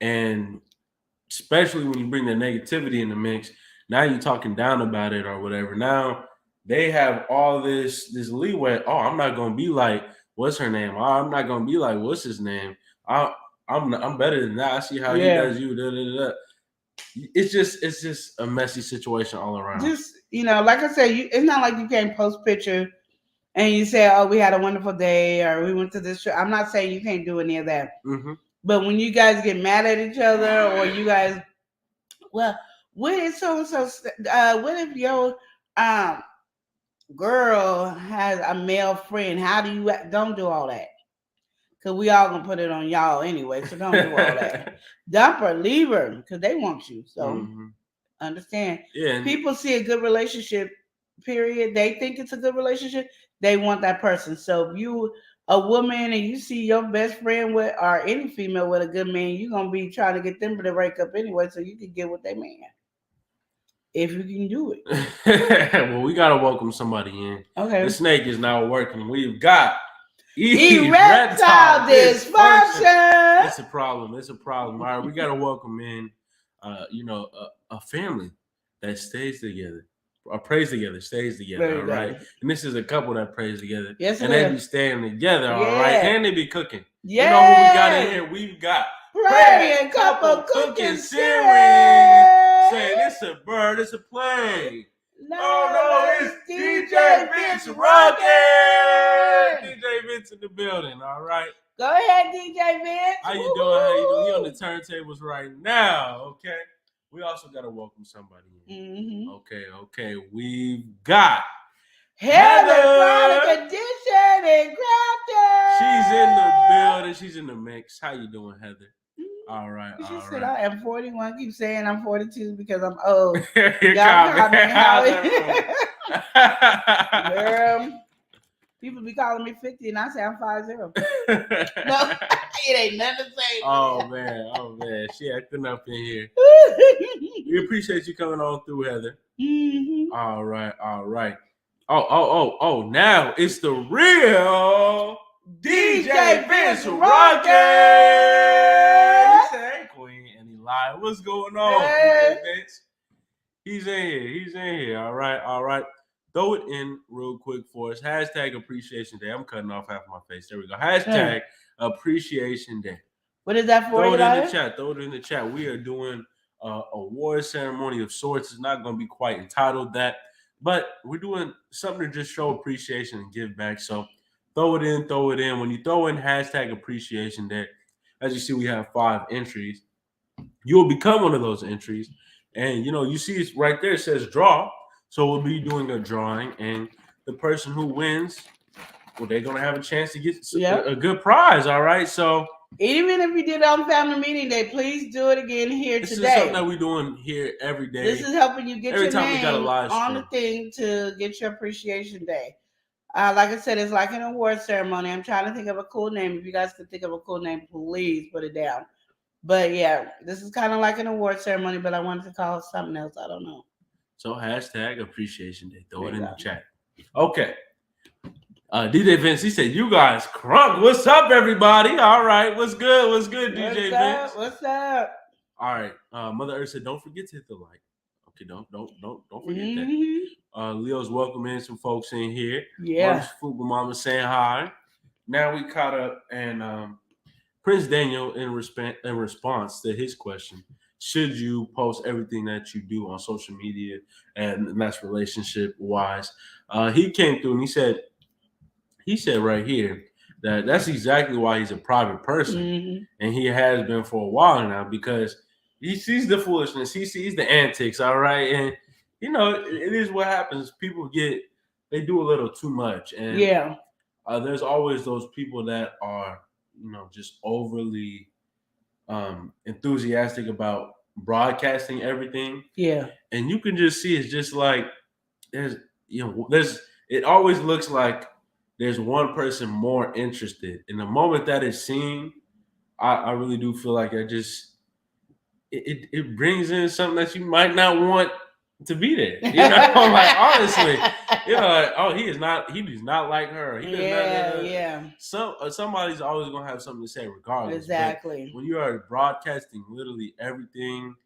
D: And especially when you bring the negativity in the mix, now you're talking down about it or whatever. Now they have all this leeway. Oh, I'm not going to be like, what's her name? Oh, I'm not going to be like, what's his name? I'm better than that. I see how he does you. Da, da, da. It's just a messy situation all around.
A: Just, you know, like I said, it's not like you can't post picture and you say, oh, we had a wonderful day, or we went to this trip. I'm not saying you can't do any of that. But when you guys get mad at each other, or you guys, well, what if so-and-so, what if your girl has a male friend? How do you, don't do all that. Because we all going to put it on y'all anyway, so don't do all that. Dump her, leave her, because they want you. So understand. Yeah. People see a good relationship, period. They think it's a good relationship. They want that person. So if you a woman and you see your best friend with, or any female with a good man, you're going to be trying to get them to break up anyway, so you can get with that man. If you can do
D: it. Well, we got to welcome somebody in.
A: Okay.
D: The snake is now working. We've got
A: erectile dysfunction.
D: It's a problem. All right, we got to welcome in, a family that stays together. Or prays together, stays together, all right? And this is a couple that prays together. Yes, and they be staying together, all right? And they be cooking. Yeah. You know what we got in here? We've got
A: Praying Couple Cooking Series.
D: Saying it's a bird, it's a plane. No, it's DJ Vince rocking. DJ Vince in the building, all right?
A: Go ahead, DJ Vince.
D: How you doing? He on the turntables right now, okay? We also got to welcome somebody in. Okay. We've got
A: Heather Edition and Crafton.
D: She's in the building. She's in the mix. How you doing, Heather? All right.
A: She said I am 41. Keep saying I'm 42 because I'm old. Girl, people be calling me 50 and I say I'm 50. No, it ain't nothing to say.
D: Oh man. She acting up in here. We appreciate you coming on through, Heather. All right. Oh, now it's the real DJ Vince rocking. He said, Queen, and he lied. What's going on, DJ Vince? He's in here. All right. Throw it in real quick for us. Hashtag Appreciation Day. I'm cutting off half my face. There we go. Hashtag Appreciation Day.
A: What is that for?
D: Throw it in the chat. We are doing a award ceremony of sorts. It's not going to be quite entitled that, but we're doing something to just show appreciation and give back. So throw it in. When you throw in hashtag Appreciation Day, as you see, we have 5 entries. You'll become one of those entries. And, you see it's right there. It says draw. So we'll be doing a drawing. And the person who wins, well, they're going to have a chance to get a good prize. All right. So
A: even if you did it on Family Meeting Day, please do it again here today.
D: This is something that we're doing here every day.
A: This is helping you get your name on the thing to get your Appreciation Day. Like I said, it's like an award ceremony. I'm trying to think of a cool name. If you guys could think of a cool name, please put it down. But yeah, this is kind of like an award ceremony, but I wanted to call it something else. I don't know.
D: So hashtag appreciation day. Throw
A: There
D: it
A: you
D: in
A: go.
D: the chat. Okay. DJ Vince, he said, "You guys crunk. What's up, everybody? All right, what's good? What's good, DJ Vince?
A: What's up?
D: All right. Mother Earth said, "Don't forget to hit the like. Okay, don't forget that."
A: Mm-hmm.
D: Leo's welcoming some folks in here.
A: Yeah.
D: Fubu Mama saying hi. Now we caught up, and Prince Daniel, in response to his question, should you post everything that you do on social media, and that's relationship wise? He came through and he said right here that that's exactly why he's a private person,
A: Mm-hmm.
D: and he has been for a while now, because he sees the foolishness, he sees the antics, all right, and you know it is what happens. People they do a little too much, and
A: Yeah.
D: there's always those people that are just overly enthusiastic about broadcasting everything,
A: Yeah.
D: and you can just see it's just like there's it always looks like there's one person more interested. In the moment that it's seen, I really do feel like it brings in something that you might not want to be there. Like honestly, like, oh, he does not like her. He does not.
A: Yeah.
D: Somebody's always gonna have something to say regardless.
A: Exactly.
D: But when you are broadcasting literally everything,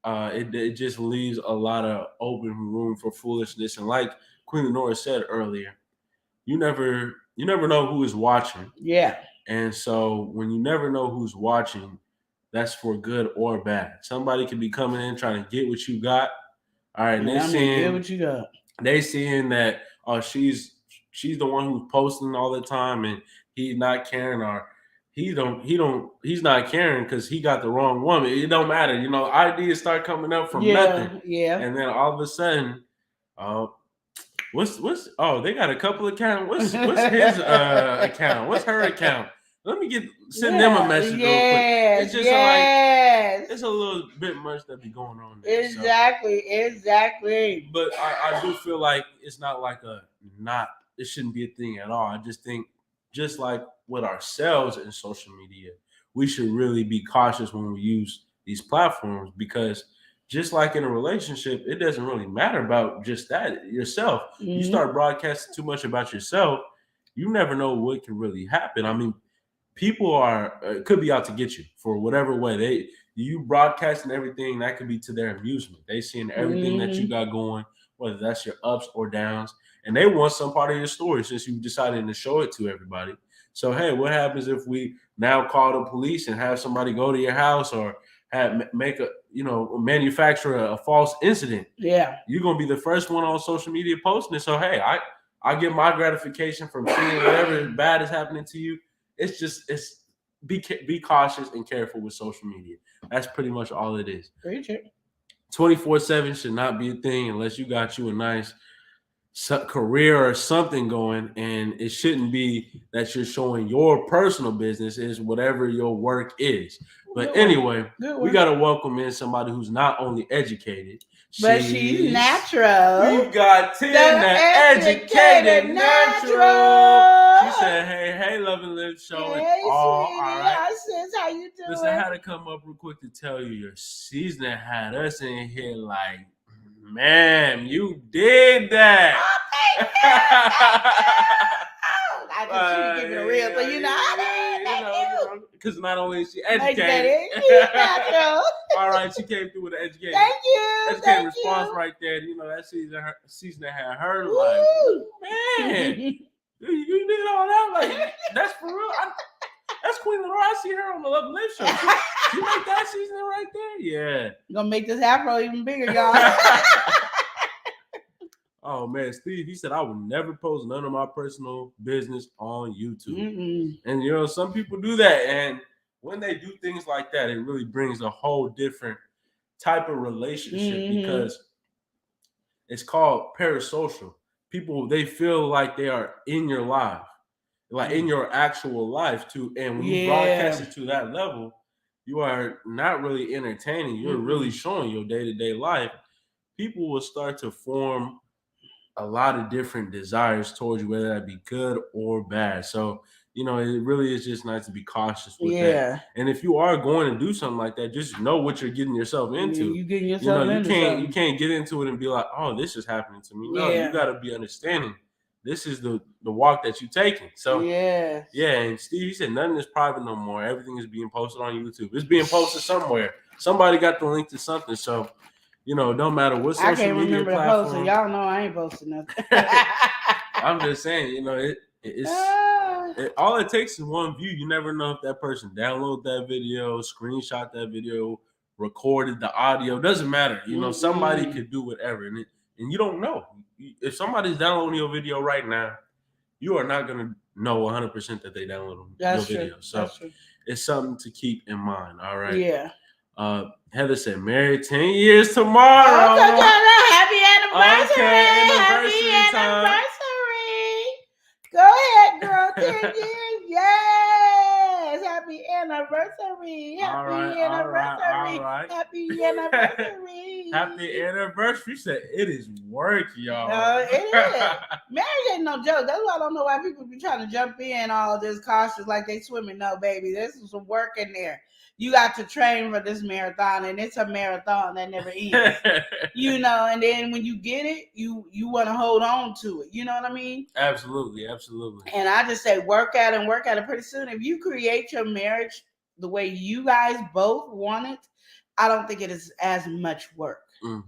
D: it just leaves a lot of open room for foolishness. And like Queen Lenora said earlier, you never know who is watching.
A: Yeah.
D: And so when you never know who's watching, that's for good or bad. Somebody could be coming in trying to get what you got. All right, and
A: get what you got.
D: They seeing that she's the one who's posting all the time, and he's not caring, or he's not caring because he got the wrong woman. It don't matter, ideas start coming up from nothing.
A: Yeah.
D: And then all of a sudden, what's they got a couple accounts. What's his account? What's her account? Let me send them a message real quick. It's just like it's a little bit much that be going on there.
A: Exactly.
D: But I do feel like it's not like it shouldn't be a thing at all. I just think, just like with ourselves in social media, we should really be cautious when we use these platforms, because just like in a relationship, it doesn't really matter about just that yourself. Mm-hmm. You start broadcasting too much about yourself, you never know what can really happen. I mean, people could be out to get you for whatever way. You broadcasting everything, that could be to their amusement. They seeing everything that you got going, whether that's your ups or downs, and they want some part of your story since you decided to show it to everybody. So hey, what happens if we now call the police and have somebody go to your house, or manufacture a false incident? Yeah, you're gonna be the first one on social media posting it. So hey, I get my gratification from seeing whatever bad is happening to you. It's be cautious and careful with social media. That's pretty much all it is. 24/7 should not be a thing unless you got you a nice career or something going, and it shouldn't be that you're showing your personal business. Is whatever your work is. But anyway, we got to welcome in somebody who's not only educated,
A: but she's natural.
D: We got Tina, educated natural. She said, hey, Love and Live show.
A: Hey,
D: all
A: sweetie.
D: Right.
A: Hi, sis. How you doing?
D: Listen, I had to come up real quick to tell you your season had us in here like, man, you did that.
A: Oh, thank you. I just keep it real, so you know.
D: Because not only is she educated, all right, she came through with an educated.
A: Thank you.
D: Educated response right there. That season that had her like, man, you did all that, like that's for real. That's Queen Lenora. I see her on the Love and Live show. She made that season right there. Yeah.
A: You're gonna make this afro even bigger, y'all.
D: Oh man, Steve, he said I would never post none of my personal business on YouTube. Mm-mm. And some people do that, and when they do things like that, it really brings a whole different type of relationship, because it's called parasocial. People, they feel like they are in your life, like in your actual life too. And when you broadcast it to that level, you are not really entertaining. You're really showing your day-to-day life. People will start to form a lot of different desires towards you, whether that be good or bad. So, you know, it really is just nice to be cautious with that. And if you are going to do something like that, just know what you're getting yourself into.
A: You getting
D: You
A: yourself
D: know,
A: into something.
D: you can't get into it and be like, oh, this is happening to me. No, you got to be understanding. This is the walk that you're taking. So
A: Yeah.
D: and Steve, he said nothing is private no more. Everything is being posted on YouTube. It's being posted somewhere. Somebody got the link to something. So, you know, don't matter what social
A: I can't
D: media
A: remember
D: platform.
A: the post, so y'all know I ain't posting nothing.
D: I'm just saying, you know, all it takes is one view. You never know if that person downloaded that video, screenshot that video, recorded the audio. Doesn't matter. You know, somebody could do whatever, and you don't know. If somebody's downloading your video right now, you are not gonna know 100% that they downloaded your video. So it's something to keep in mind. All right.
A: Yeah.
D: Heather said, married 10 years tomorrow.
A: Happy anniversary.
D: Okay,
A: Happy
D: time.
A: anniversary. Go ahead, girl. 10 years. Yes. Happy anniversary. Happy anniversary. Happy anniversary.
D: Happy anniversary. Said it is work, y'all.
A: No, it is. Marriage ain't no joke. That's why I don't know why people be trying to jump in all this cautious like they swimming. No, baby. There's some work in there. You got to train for this marathon, and it's a marathon that never ends. You know, and then when you get it, you want to hold on to it. You know what I mean?
D: Absolutely, absolutely.
A: And I just say work at it. Pretty soon, if you create your marriage the way you guys both want it, I don't think it is as much work. Mm-hmm.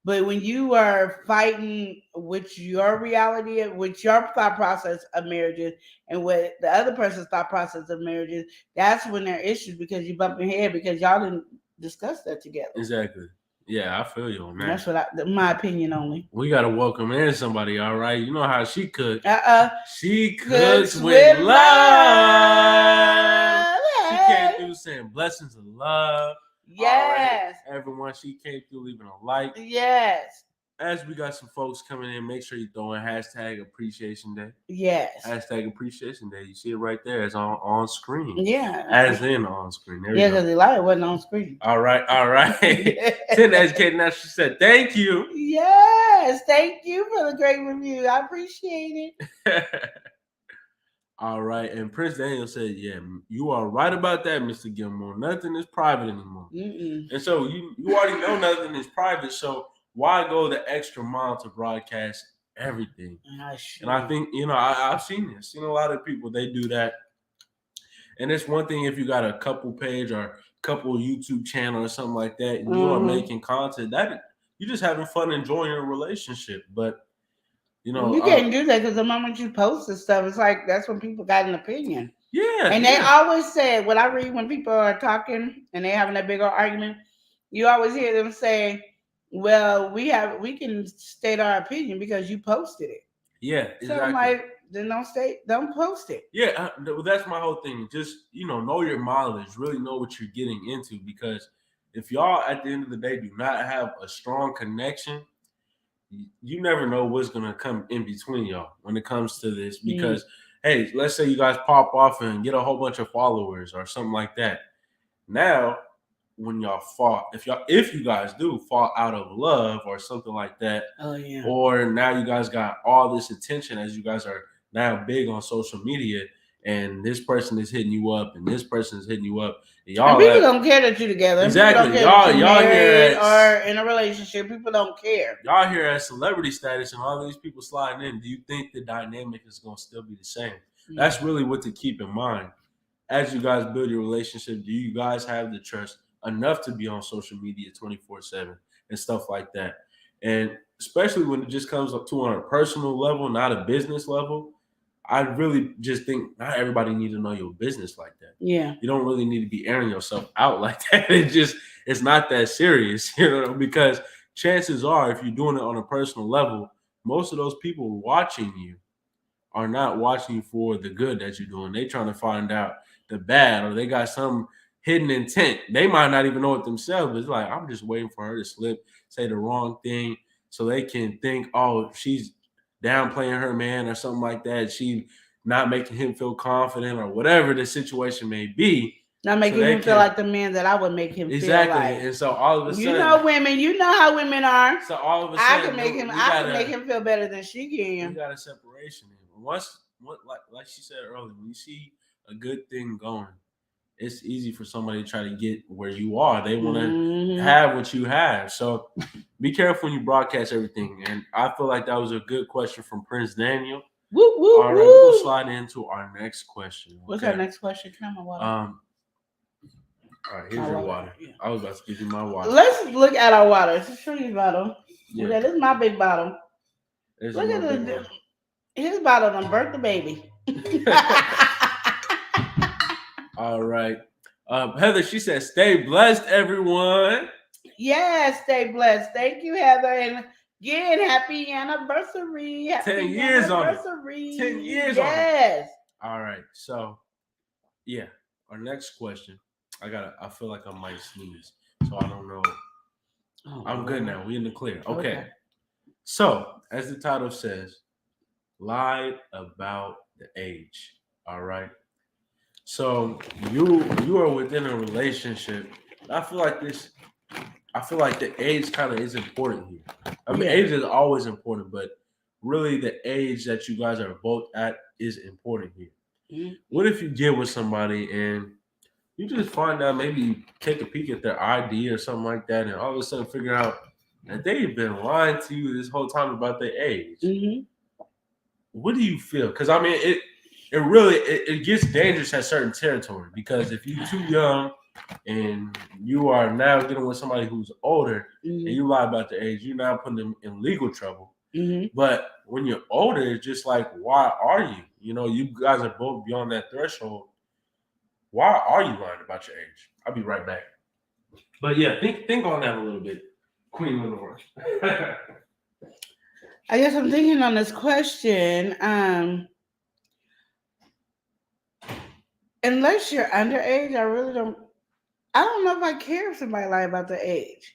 A: But when you are fighting with your reality, with your thought process of marriages, and with the other person's thought process of marriages, that's when there are issues because you bump your head because y'all didn't discuss that together.
D: Exactly. Yeah, I feel you on that.
A: That's what my opinion only.
D: We gotta welcome in somebody, all right? You know how she cooks. She cooks with love. She came through saying blessings of love.
A: Yes.
D: Right. Everyone, she came through leaving a like.
A: Yes.
D: As we got some folks coming in, make sure you throw in hashtag appreciation day.
A: Yes.
D: Hashtag appreciation day. You see it right there. It's on screen.
A: Yeah.
D: As in on screen. There
A: because the light wasn't on screen.
D: All right. 10 educated now. She said, thank you.
A: Yes. Thank you for the great review. I appreciate it.
D: All right, and Prince Daniel said, yeah, you are right about that, Mr. Gilmore. Nothing is private anymore. And so you already know nothing is private, so why go the extra mile to broadcast everything? And I think, you know, I've seen this. Seen a lot of people, they do that. And it's one thing if you got a couple page or couple YouTube channel or something like that, and you are making content, that you're just having fun enjoying your relationship. But you know,
A: you can't do that because the moment you post this stuff, it's like that's when people got an opinion.
D: Yeah.
A: And they always say, what I read when people are talking and they're having that big old argument, you always hear them say, well, we can state our opinion because you posted it.
D: Yeah, exactly.
A: So I'm like, then don't post it.
D: Yeah, that's my whole thing. Just, you know your mileage, really know what you're getting into, because if y'all at the end of the day do not have a strong connection, you never know what's going to come in between y'all when it comes to this. Because, hey, let's say you guys pop off and get a whole bunch of followers or something like that. Now, when y'all fall, if you guys do fall out of love or something like that, or now you guys got all this attention as you guys are now big on social media, and this person is hitting you up, and this person is hitting you up. And
A: people don't care that you're together.
D: Exactly. Y'all here
A: or in a relationship. People don't care.
D: Y'all here at celebrity status, and all these people sliding in. Do you think the dynamic is going to still be the same? That's really what to keep in mind as you guys build your relationship. Do you guys have the trust enough to be on social media 24/7 and stuff like that? And especially when it just comes up to on a personal level, not a business level. I really just think not everybody needs to know your business like that.
A: Yeah.
D: You don't really need to be airing yourself out like that. It's not that serious, because chances are if you're doing it on a personal level, most of those people watching you are not watching you for the good that you're doing. They trying to find out the bad, or they got some hidden intent. They might not even know it themselves, but it's like, I'm just waiting for her to slip, say the wrong thing so they can think, oh, she's downplaying her man or something like that. She not making him feel confident or whatever the situation may be.
B: Not making him feel like the man that I would make him feel like.
D: And so all of a sudden,
B: you know women, you know how women are.
D: So all of a sudden,
B: I can make him feel better than she can.
D: We got a separation. Like she said earlier, when you see a good thing going, it's easy for somebody to try to get where you are. They want to have what you have. So be careful when you broadcast everything. And I feel like that was a good question from Prince Daniel.
B: Woo, woo,
D: all right, we're gonna slide into our next question. Okay?
B: What's our next question? Can I have my water?
D: All right, here's your water. Yeah. I was about to give you my water.
B: Let's look at our water. It's a Shree's bottle. Yeah, this is my big bottle. Look at his bottle done birth the baby.
D: All right. Heather, she said, stay blessed, everyone.
B: Yes, stay blessed. Thank you, Heather. And again, happy anniversary. Happy
D: 10 years
B: anniversary.
D: On it. 10 years
B: yes.
D: on it. All right. So, yeah. Our next question. I feel like I might sneeze. So I don't know. I'm good now. We in the clear. Okay. So, as the title says, lied about the age. All right. So you are within a relationship. I feel like the age kind of is important here. I mean, age is always important, but really the age that you guys are both at is important here. Mm-hmm. What if you get with somebody and you just find out, maybe you take a peek at their ID or something like that, and all of a sudden figure out that they've been lying to you this whole time about their age? Mm-hmm. What do you feel? Because I mean, it really gets dangerous at certain territory, because if you're too young and you are now dealing with somebody who's older, and you lie about the age, you're now putting them in legal trouble. Mm-hmm. But when you're older, it's just like, why are you? You know, you guys are both beyond that threshold. Why are you lying about your age? I'll be right back. But yeah, think on that a little bit, Queen Lenore.
B: I guess I'm thinking on this question. Unless you're underage, I don't know if I care if somebody lie about their age.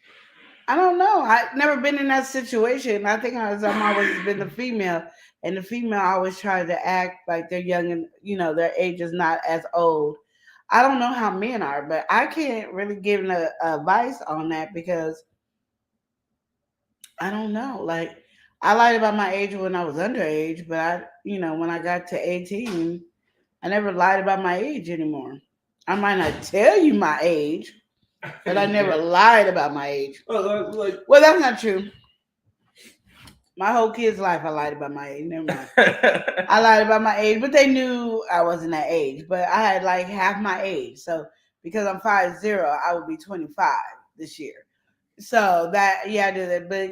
B: I don't know. I've never been in that situation. I think I've always been the female, and the female always tries to act like they're young and, you know, their age is not as old. I don't know how men are, but I can't really give an advice on that, because I don't know. Like, I lied about my age when I was underage, but when I got to 18, I never lied about my age anymore. I might not tell you my age, but I never lied about my age. Well, that's not true. My whole kid's life, I lied about my age. Never mind. I lied about my age, but they knew I wasn't that age. But I had like half my age. So because I'm 5'0", I would be 25 this year. So that, I did it. But,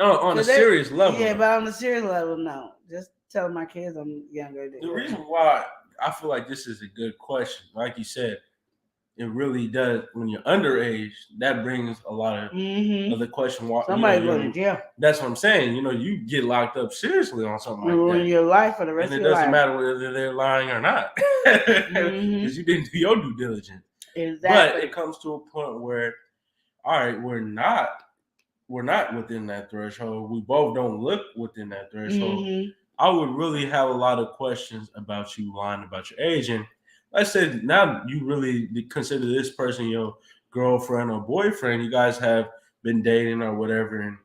D: on a serious level.
B: Yeah, but on a serious level, no. Just tell my kids I'm younger.
D: The reason why I feel like this is a good question, like you said, it really does. When you're underage, that brings a lot of other question.
B: Somebody go to jail.
D: That's what I'm saying. You get locked up seriously on something like that.
B: Ruin your life for the rest of your life.
D: And it doesn't matter whether they're lying or not, because you didn't do your due diligence.
B: Exactly.
D: But it comes to a point where, all right, we're not within that threshold. We both don't look within that threshold. I would really have a lot of questions about you lying about your age. And like I said, now you really consider this person your girlfriend or boyfriend. You guys have been dating or whatever. And,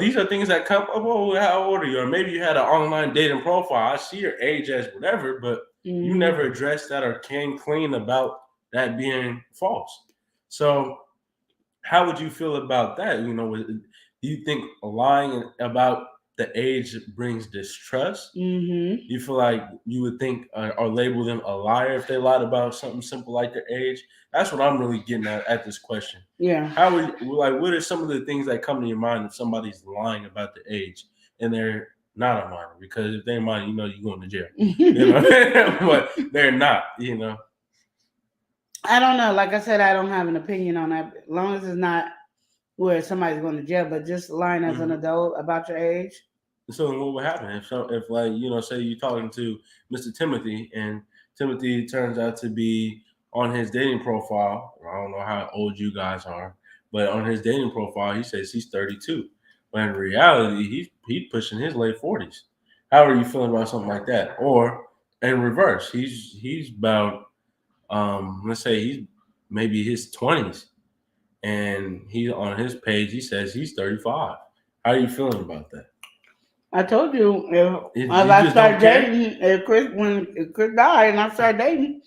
D: these are things that come up. Oh, how old are you? Or maybe you had an online dating profile. I see your age as whatever, but you never addressed that or came clean about that being false. So how would you feel about that? Do you think lying about the age brings distrust? You feel like you would think or label them a liar if they lied about something simple like their age? That's what I'm really getting at this question.
B: Yeah.
D: How would what are some of the things that come to your mind if somebody's lying about the age and they're not a minor? Because if they're a minor, you're going to jail. But they're not.
B: I don't know. Like I said, I don't have an opinion on that. As long as it's not where somebody's going to jail, but just lying as an adult about your age.
D: So what would happen if say you're talking to Mr. Timothy, and Timothy turns out to be on his dating profile, I don't know how old you guys are, but on his dating profile, he says he's 32. But in reality, he's pushing his late 40s. How are you feeling about something like that? Or in reverse, he's about let's say he's maybe his 20s, and he on his page he says he's 35. How are you feeling about that?
A: I told you if
D: You
A: I
D: just
A: start
D: don't care?
A: dating, if Chris died and I start dating,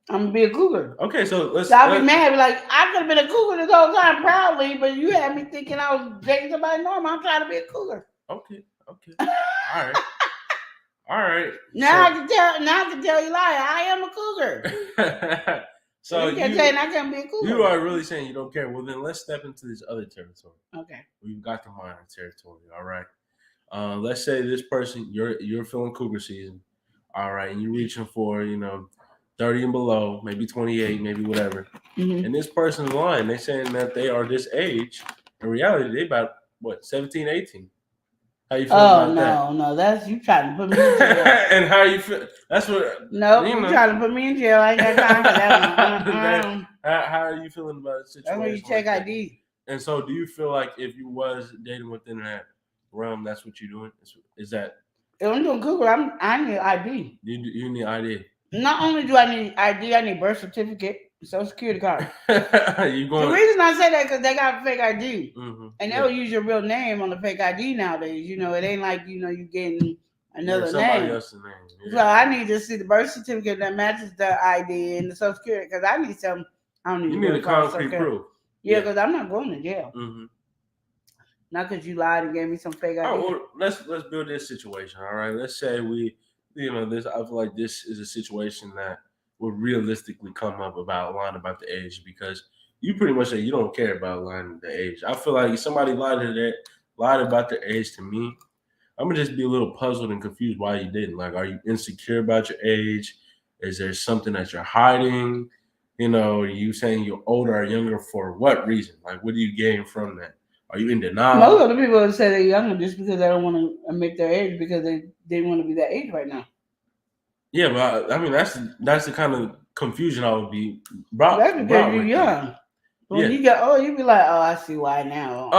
A: I'm gonna be a cougar.
D: Okay, so
A: So I'll be mad, be like, I could have been a cougar this whole time proudly, but you had me thinking I was dating somebody normal. I'm trying to be a cougar.
D: Okay, all right, all right.
A: Now I can tell you lie. I am a cougar.
D: So
A: you can't say I can't be a cougar.
D: You are really saying you don't care. Well, then let's step into this other territory.
A: Okay.
D: We've got the minor territory. All right. Let's say this person you're feeling cougar season. All right, and you're reaching for 30 and below, maybe 28, maybe whatever.
A: Mm-hmm.
D: And this person's lying. They're saying that they are this age. In reality, they about what 17, 18. How you feel about that?
A: No, that's you trying to put me in jail.
D: And how you feel? That's what.
A: No, you trying to put me in jail. I ain't got time for that one.
D: How are you feeling about the situation?
A: That's when you check ID.
D: And so, do you feel like if you was dating within that realm, that's what you're doing? Is that?
A: If I'm doing cougar, I need ID.
D: You need ID.
A: Not only do I need ID, I need birth certificate, Social Security card.
D: You going?
A: The reason I say that because they got fake ID,
D: mm-hmm.
A: and they'll use your real name on the fake ID nowadays. It ain't like you getting another
D: somebody
A: name.
D: else's name. Yeah.
A: So I need to see the birth certificate that matches the ID and the Social Security because I need some. I don't need.
D: You need a concrete proof.
A: Yeah, because I'm not going to jail.
D: Mm-hmm.
A: Not because you lied and gave me some fake ID.
D: All right, well, let's build this situation. All right, let's say we, this. I feel like this is a situation that would realistically come up about lying about the age because you pretty much say you don't care about lying the age. I feel like if somebody lied about their age to me, I'm gonna just be a little puzzled and confused why you didn't. Like, are you insecure about your age? Is there something that you're hiding? Are you saying you're older or younger for what reason? Like, what do you gain from that? Are you in denial?
A: Most of the people would say they're younger just because they don't want to admit their age because they want to be that age right now.
D: Yeah, but I mean that's the kind of confusion I would be brought.
A: That's because you're young. When you get old, you be like, "Oh, I see why now."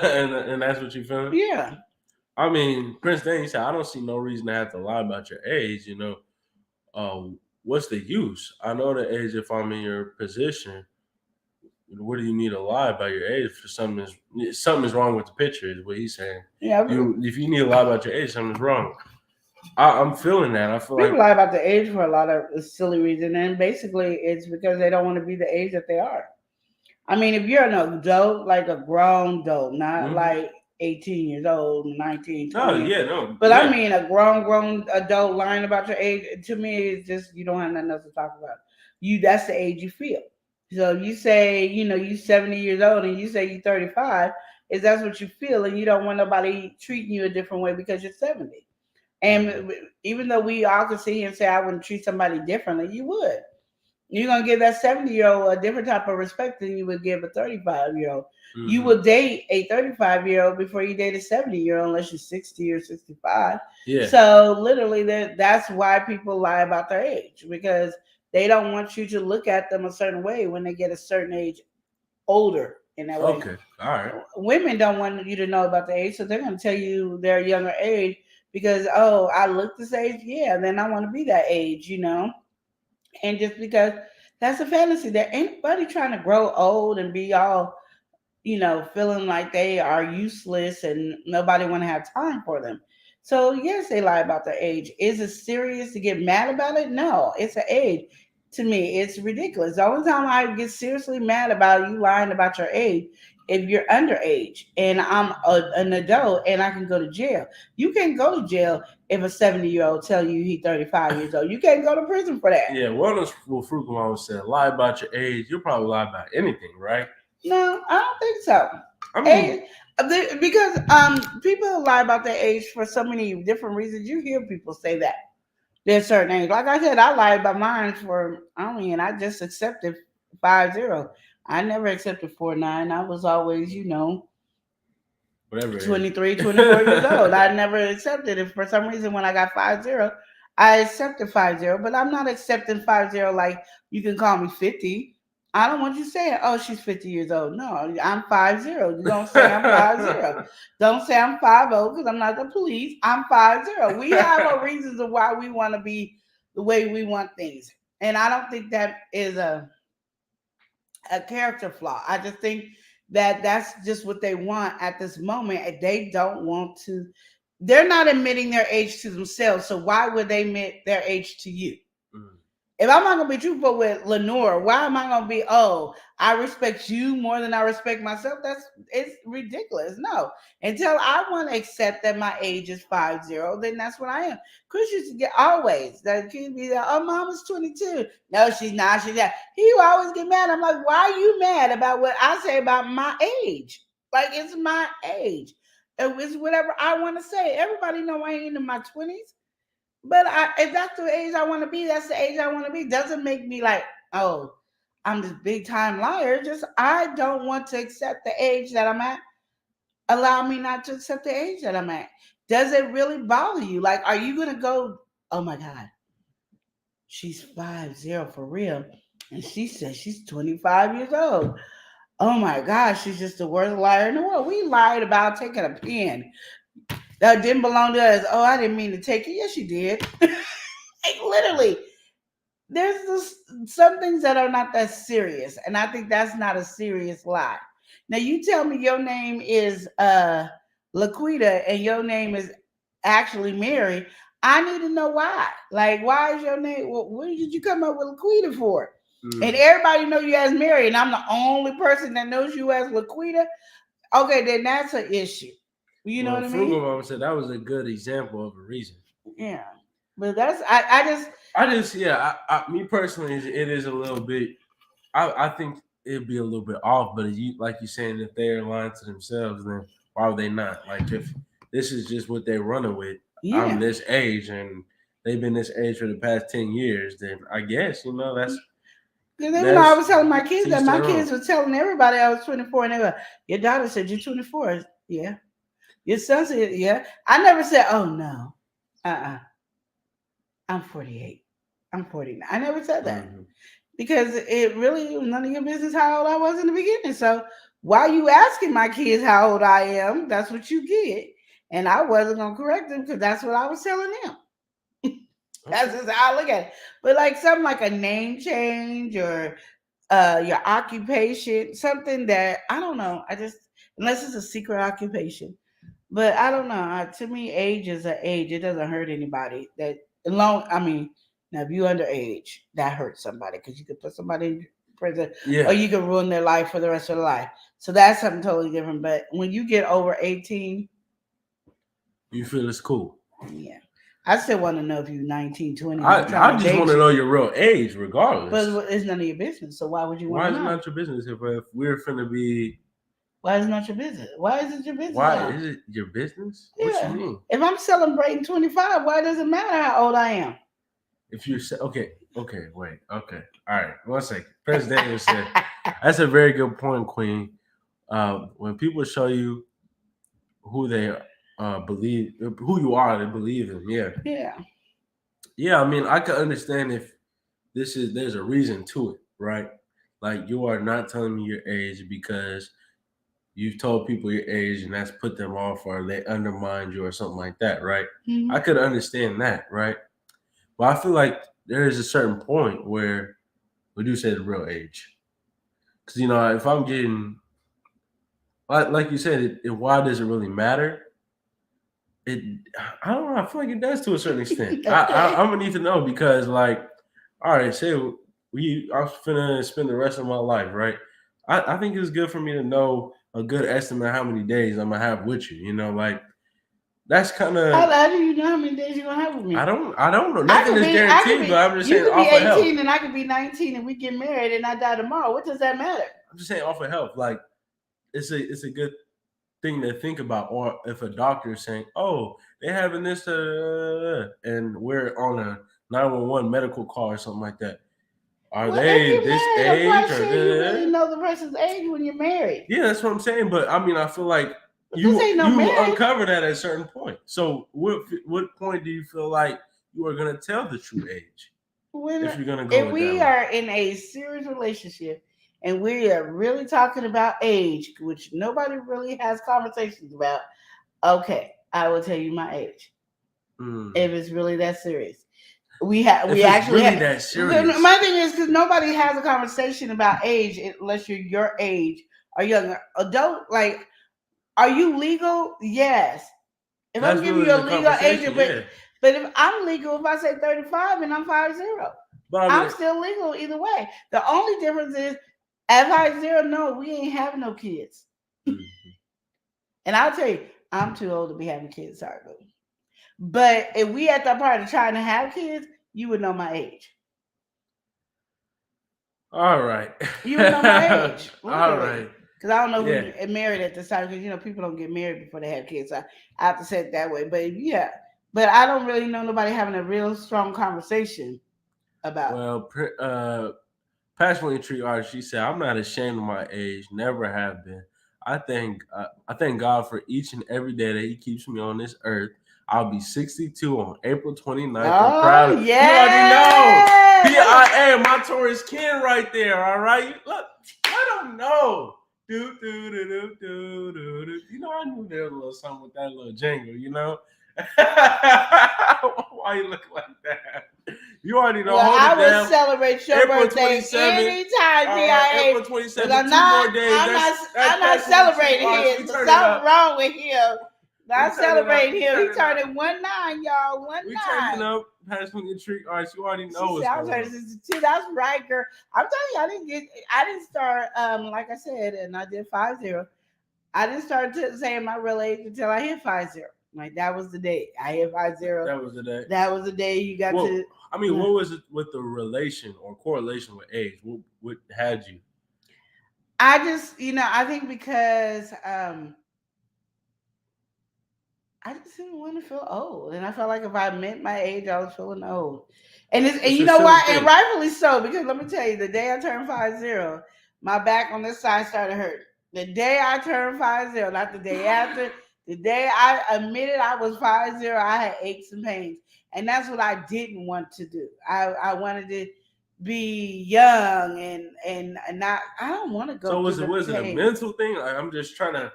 D: and that's what you feeling?
A: Yeah.
D: I mean, Prince Dane said, "I don't see no reason to have to lie about your age." What's the use? I know the age if I'm in your position. What do you need to lie about your age for something is wrong with the picture is what he's saying.
A: Yeah.
D: If you need to lie about your age, something's wrong. I'm feeling that. I feel
A: people lie about the age for a lot of silly reasons, and basically it's because they don't want to be the age that they are. I mean, if you're an adult, like a grown adult, not like 18 years old, 19, 20.
D: No.
A: But I mean, a grown adult lying about your age, to me, it's just you don't have nothing else to talk about. That's the age you feel. So you say, you're 70 years old and you say you're 35, is that's what you feel, and you don't want nobody treating you a different way because you're 70. And even though we all can see and say I wouldn't treat somebody differently, you would. You're going to give that 70-year-old a different type of respect than you would give a 35-year-old. Mm-hmm. You would date a 35-year-old before you date a 70-year-old unless you're 60 or 65. Yeah. So literally that's why people lie about their age, because they don't want you to look at them a certain way when they get a certain age older in that way.
D: Okay. All right.
A: Women don't want you to know about the age, so they're going to tell you their younger age because, I look this age, then I want to be that age, And just because that's a fantasy. There ain't nobody trying to grow old and be all, feeling like they are useless and nobody want to have time for them. So yes, they lie about their age. Is it serious to get mad about it? No, it's an age. To me, it's ridiculous. The only time I get seriously mad about you lying about your age, if you're underage and I'm an adult and I can go to jail. You can't go to jail if a 70-year-old tell you he's 35 years old. You can't go to prison for that.
D: Yeah, one of what Fruit always said, lie about your age. You'll probably lie about anything, right?
A: No, I don't think so. I mean, because people lie about their age for so many different reasons. You hear people say that. There's certain age. Like I said, I lied about mine I just accepted 50. I never accepted 49. I was always,
D: whatever
A: 23, 24 years old. I never accepted it. For some reason, when I got 50, I accepted 50, but I'm not accepting 50 like you can call me 50. I don't want you saying, oh, she's 50 years old. No, I'm 50. You don't say I'm 50. Don't say I'm 50 because I'm not the police. I'm 50. We have our reasons of why we want to be the way we want things. And I don't think that is a character flaw. I just think that that's just what they want at this moment. And they don't want to, they're not admitting their age to themselves. So why would they admit their age to you?
D: Mm.
A: If I'm not gonna be truthful with Lenore, why am I gonna be, oh, I respect you more than I respect myself? It's ridiculous. No. Until I want to accept that my age is 50, then that's what I am. Chris used to get always that kid be like, oh, mama's 22. No, she's not, she's not. He would always get mad. I'm like, why are you mad about what I say about my age? Like, it's my age. It's whatever I want to say. Everybody know I ain't in my 20s. But if that's the age I want to be, that's the age I want to be. Doesn't make me like, oh, I'm this big time liar. Just I don't want to accept the age that I'm at. Allow me not to accept the age that I'm at. Does it really bother you? Like, are you gonna go, oh my God, she's 50 for real. And she says she's 25 years old. Oh my gosh, she's just the worst liar in the world. We lied about taking a pen that didn't belong to us. Oh, I didn't mean to take it. Yes, you did. Like, literally, there's some things that are not that serious, and I think that's not a serious lie. Now, you tell me your name is Laquita and your name is actually Mary. I need to know why. Like, why is your name? Well, what did you come up with Laquita for? And everybody know you as Mary, and I'm the only person that knows you as Laquita. Okay, then that's an issue. You know what I mean?
D: Frugal Mama said that was a good example of a reason.
A: Yeah, but that's I just
D: me personally, it is a little bit. I think it'd be a little bit off, but you like you saying, if they're lying to themselves, then why would they not? Like, if this is just what they're running with, I'm this age and they've been this age for the past 10 years, then I guess that's.
A: Then I was telling my kids that my kids were telling everybody I was 24, and they were, your daughter said you're 24. Yeah. Your son said, yeah. I never said, oh no. I'm 48. I'm 49. I never said that. Because it really was none of your business how old I was in the beginning. So why you asking my kids how old I am? That's what you get. And I wasn't gonna correct them because that's what I was telling them. That's just how I look at it. But like something like a name change or your occupation, something that I don't know. I just, unless it's a secret occupation. But I don't know. To me, age is an age. It doesn't hurt anybody. That now if you underage, that hurts somebody because you could put somebody in prison, or you could ruin their life for the rest of their life. So that's something totally different. But when you get over 18,
D: you feel it's cool.
A: Yeah. I still want to know if you're 19, 20.
D: I just want to know your real age, regardless.
A: But it's none of your business. So why would you want to know?
D: Why is it not your business if we're finna be...
A: Why is it not your business? Why is it your business?
D: Why is it your business?
A: Yeah.
D: What you mean?
A: If I'm celebrating 25, why does it matter how old I am?
D: If you're... Okay, wait. Okay. All right. 1 second. President said, that's a very good point, Queen. When people show you who they believe, who you are, they believe in. Yeah. I mean, I can understand if there's a reason to it, right? Like, you are not telling me your age because you've told people your age and that's put them off, or they undermined you or something like that, right?
A: Mm-hmm.
D: I could understand that, right? But I feel like there is a certain point where we do say the real age. Because, if I'm getting, like you said, why does it really matter? I don't know. I feel like it does to a certain extent. I'm going to need to know because, like, all right, say I'm finna spend the rest of my life, right? I think it's good for me to know a good estimate of how many days I'm going to have with you, like, that's kind of...
A: How do you know how many days you're going to have with me?
D: I don't know. Nothing is guaranteed, but I'm just saying off of health.
A: You could be 18 and I could be 19 and we get married and I die tomorrow. What does that matter?
D: I'm just saying off of health. Like, it's a good thing to think about. Or if a doctor is saying, oh, they're having this, and we're on a 911 medical call or something like that. Are they this age?
A: You really know the person's age when you're married.
D: Yeah, that's what I'm saying. But I mean, I feel like you uncover that at a certain point. So what point do you feel like you are going to tell the true age? If you're going to go
A: if we are in a serious relationship and we are really talking about age, which nobody really has conversations about, okay, I will tell you my age. If it's really that serious. We
D: If
A: actually
D: really that serious.
A: My thing is because nobody has a conversation about age unless you're your age or younger. Adult, like, are you legal? Yes. If
D: That's
A: I'm giving
D: really
A: you a
D: the
A: legal age,
D: conversation,
A: but if I'm legal, if I say 35 and I'm 50,
D: But I mean,
A: I'm still legal either way. The only difference is at 50, no, we ain't having no kids. And I'll tell you, I'm too old to be having kids. Sorry, but if we at that part of trying to have kids, you would know my age.
D: all right.
A: You would know my age.
D: All right.
A: Because I don't know who married at this time. Because people don't get married before they have kids. So I have to say it that way. But yeah, but I don't really know nobody having a real strong conversation about.
D: Well, Passionately Treat Art, she said, "I'm not ashamed of my age. Never have been. I thank God for each and every day that He keeps me on this earth. I'll be 62 on April 29th. I'm proud of
A: yeah.
D: You already know. PIA, my Taurus kin right there. All right, look, let them know. Do do do do do do do. You know, I knew there was a little something with that little jingle. You know, why you look like that? You already know.
A: Well, I will
D: down.
A: celebrate your
D: April
A: birthday
D: 27th.
A: anytime, PIA.
D: April 27th.
A: I'm not celebrating him. There's something wrong with him. Not celebrating him. He turning 19, y'all. 19.
D: We turning up. Passionately Treat Arts. You already know what's
A: going on. I was 62. That's right, girl. I'm telling you, I didn't start, like I said, and I did 50. I didn't start saying my real age until I hit 50. Like, that was the day. I hit 50.
D: That was the day.
A: That was the day you got to.
D: I mean, what was it with the relation or correlation with age? What had you?
A: I just, I think because I just didn't want to feel old, and I felt like if I meant my age, I was feeling old. And you know why? And rightfully so, because let me tell you, the day I turned 50, my back on this side started hurting. The day I turned 50, not the day after, the day I admitted I was 50, I had aches and pains, and that's what I didn't want to do. I wanted to be young and not. I don't want to go.
D: So was it a mental thing? Like, I'm just trying to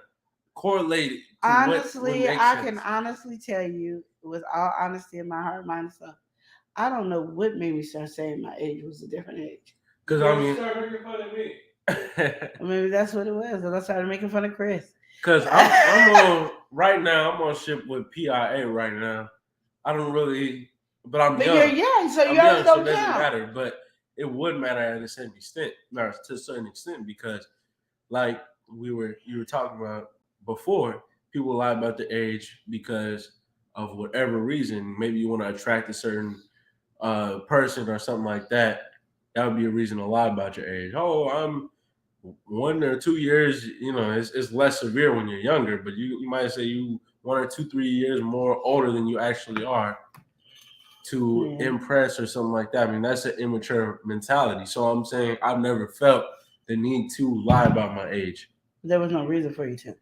D: correlate it.
A: Honestly, I can honestly tell you, with all honesty in my heart, mind, and stuff, I don't know what made me start saying my age was a different age.
D: Because I mean,
A: start making fun of me. Maybe that's what it was. I started making fun of Chris.
D: Because I'm on right now. I'm on ship with PIA right now. I don't really, but I'm young.
A: You're young, so you already don't count.
D: It doesn't matter, but it would matter at a certain extent, to a certain extent, because like you were talking about before. People lie about the age because of whatever reason. Maybe you want to attract a certain person or something like that. That would be a reason to lie about your age. Oh, I'm 1 or 2 years. It's less severe when you're younger, but you might say you 1 or 2, 3 years more older than you actually are to impress or something like that. I mean, that's an immature mentality. So I'm saying I've never felt the need to lie about my age.
A: There was no reason for you to.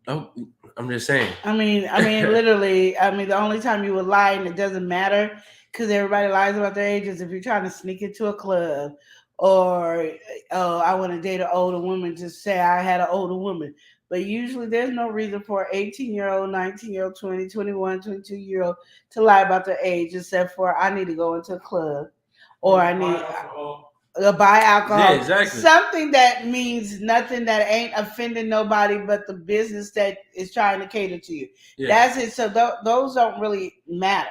D: Oh, I'm just saying. I mean,
A: literally. The only time you would lie and it doesn't matter because everybody lies about their age is if you're trying to sneak into a club or, I want to date an older woman. Just say I had an older woman. But usually there's no reason for an 18-year-old, 19-year-old, 20, 21, 22-year-old to lie about their age except for I need to go into a club or I need buy alcohol.
D: Yeah, exactly.
A: Something that means nothing, that ain't offending nobody but the business that is trying to cater to you. Yeah. That's it. So those don't really matter.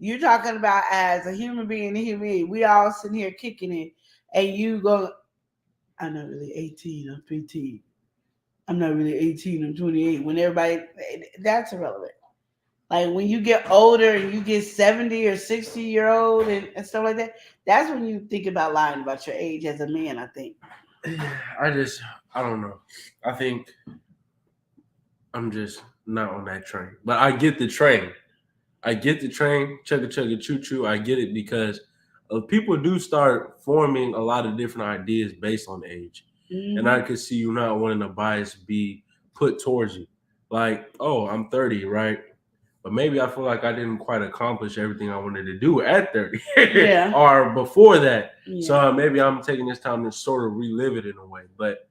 A: You're talking about as a human being, we all sitting here kicking it, and you go, I'm not really 18, I'm 15. I'm not really 18, I'm 28. When everybody, that's irrelevant. Like when you get older and you get 70 or 60-year-old and stuff like that, that's when you think about lying about your age as a man, I think.
D: I don't know. I think I'm just not on that train. But I get the train. Chugga choo choo. I get it because people do start forming a lot of different ideas based on age. Mm-hmm. And I could see you not wanting a bias be put towards you. Like, oh, I'm 30, right? But maybe I feel like I didn't quite accomplish everything I wanted to do at 30 or before that. Yeah. So maybe I'm taking this time to sort of relive it in a way. But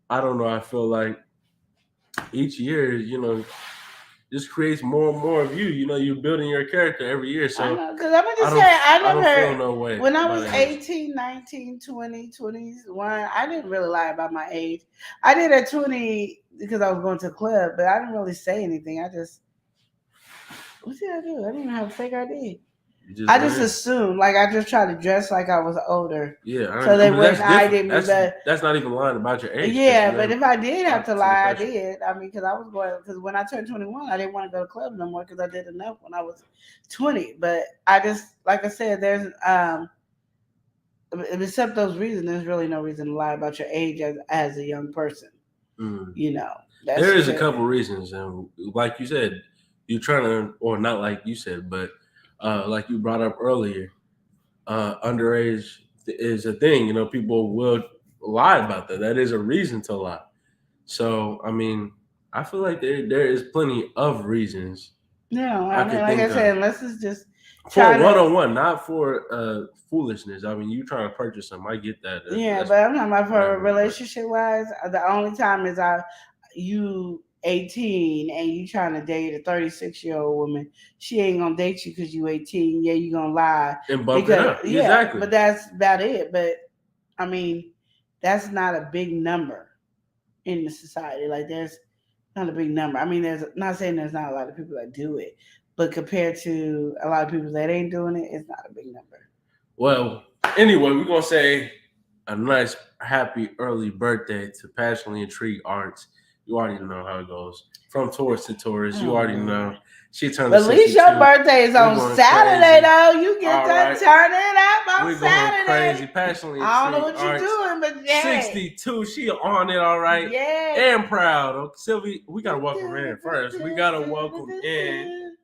D: I don't know. I feel like each year, just creates more and more of you. You know, you're building your character every year. So
A: because I'm going to
D: I
A: say, I
D: don't
A: never,
D: feel no way.
A: when I
D: about
A: was
D: that age.
A: 18, 19, 20, 21, I didn't really lie about my age. I did at 20 because I was going to a club, but I didn't really say anything. What did I do? I didn't even have a fake ID. I just assumed, like I just tried to dress like I was older.
D: Yeah,
A: so they
D: wouldn't
A: ID me.
D: That's not even lying about your age.
A: Yeah, but if I did have to lie, I did. I mean, because when I turned 21, I didn't want to go to clubs no more because I did enough when I was 20. But I just, like I said, there's except those reasons, there's really no reason to lie about your age as a young person. You know,
D: there is a couple reasons, and like you said, you're trying to, or not like you said, but like you brought up earlier, underage is a thing. You know, people will lie about that. That is a reason to lie. So, I mean, I feel like there is plenty of reasons.
A: No, I mean, like I said, unless it's just
D: for one-on-one, not for foolishness. I mean, you trying to purchase something, I get that.
A: But I'm talking about for relationship-wise. The only time is you 18 and you trying to date a 36-year-old woman, she ain't gonna date you because you 18. Yeah, you gonna lie
D: and bump it up.
A: Yeah,
D: exactly.
A: But that's about it. But I mean, that's not a big number in the society. Like there's not a big number. I mean, not saying there's not a lot of people that do it, but compared to a lot of people that ain't doing it, it's not a big number.
D: Well, anyway, we're gonna say a nice, happy early birthday to Passionately Intrigued Arts. You already know how it goes. From tourist to tourist, you already know. She turned.
A: But at least your birthday is on Saturday, though. You get to turn it up on Saturday.
D: Going crazy. Passionately Intrigued.
A: I don't know what you're doing, but yeah.
D: 62. She on it, all right.
A: Yeah.
D: And proud. Okay, Sylvie, we gotta welcome her in first. We gotta welcome in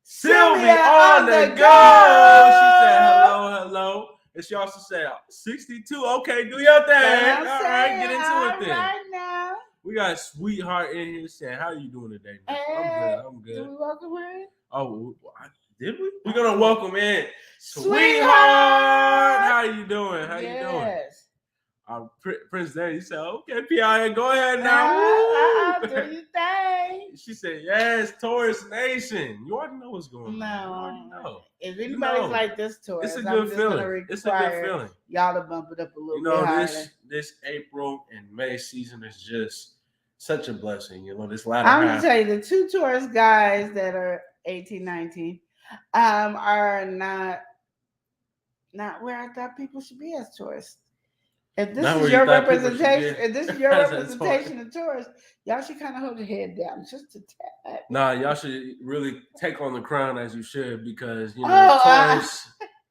D: Sylvie on the go. She said hello. And she also said 62. Okay, do your thing. All right, get into it then.
A: Right now.
D: We got Sweetheart in here saying, "How you doing today?" I'm good.
A: Did we welcome her?
D: Oh, did we? We're gonna welcome in
A: Sweetheart.
D: How you doing? How you doing? Prince Danny said, "Okay, PIA, go ahead now."
A: Do your thing.
D: She said, "Yes, Taurus Nation. You already know what's going on.
A: No,
D: you already know.
A: If anybody's like this Taurus,
D: it's a good feeling. It's a good feeling.
A: Y'all to bump it up a little bit higher.
D: This April and May season is just such a blessing. You know, this latter
A: I'm
D: half.
A: Gonna tell you, the two Taurus guys that are 18, 19, are not where I thought people should be as Taurus. If this is your representation, of Taurus, y'all should kind of hold your head down just a tad.
D: Nah, y'all should really take on the crown as you should, because you know Taurus,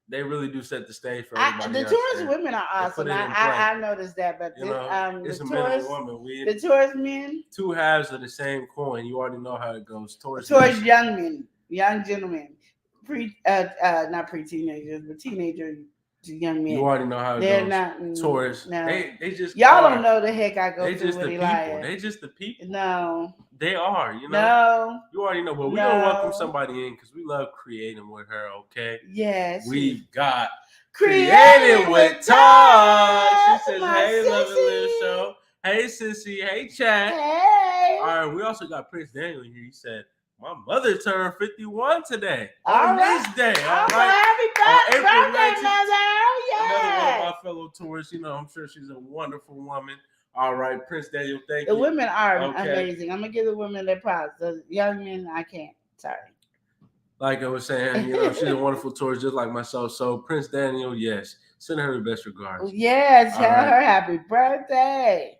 D: they really do set the stage for everybody.
A: The Taurus women are awesome. I noticed that, but
D: it's a man and woman.
A: The Taurus men,
D: two halves of the same coin. You already know how it goes. Taurus
A: young men, young gentlemen, not pre-teenagers, but teenagers. Young men.
D: You already know how it
A: They're
D: goes.
A: not
D: Taurus.
A: No.
D: They just
A: y'all don't know the heck I go
D: they
A: through
D: just
A: with
D: the
A: Elijah.
D: people. They just the people.
A: No.
D: They are, you know.
A: No.
D: You already know, but we're gonna welcome somebody in because we love creating with her, okay?
A: Yes.
D: We've got Creating with Todd. She says, "Hey, Love and Live Show. Hey, Sissy. Hey, chat.
A: Hey.
D: All right, we also got Prince Daniel here. He said, "My mother turned 51 today
A: on
D: this day."
A: All right. Happy birthday, mother.
D: Another one of my fellow tourists. You know, I'm sure she's a wonderful woman. All right, Prince Daniel, thank you.
A: The women are amazing. I'm going to give the women their props. The young men, I can't. Sorry.
D: Like I was saying, you know, she's a wonderful tourist just like myself. So, Prince Daniel, yes, send her the best regards.
A: Yes, tell her happy birthday.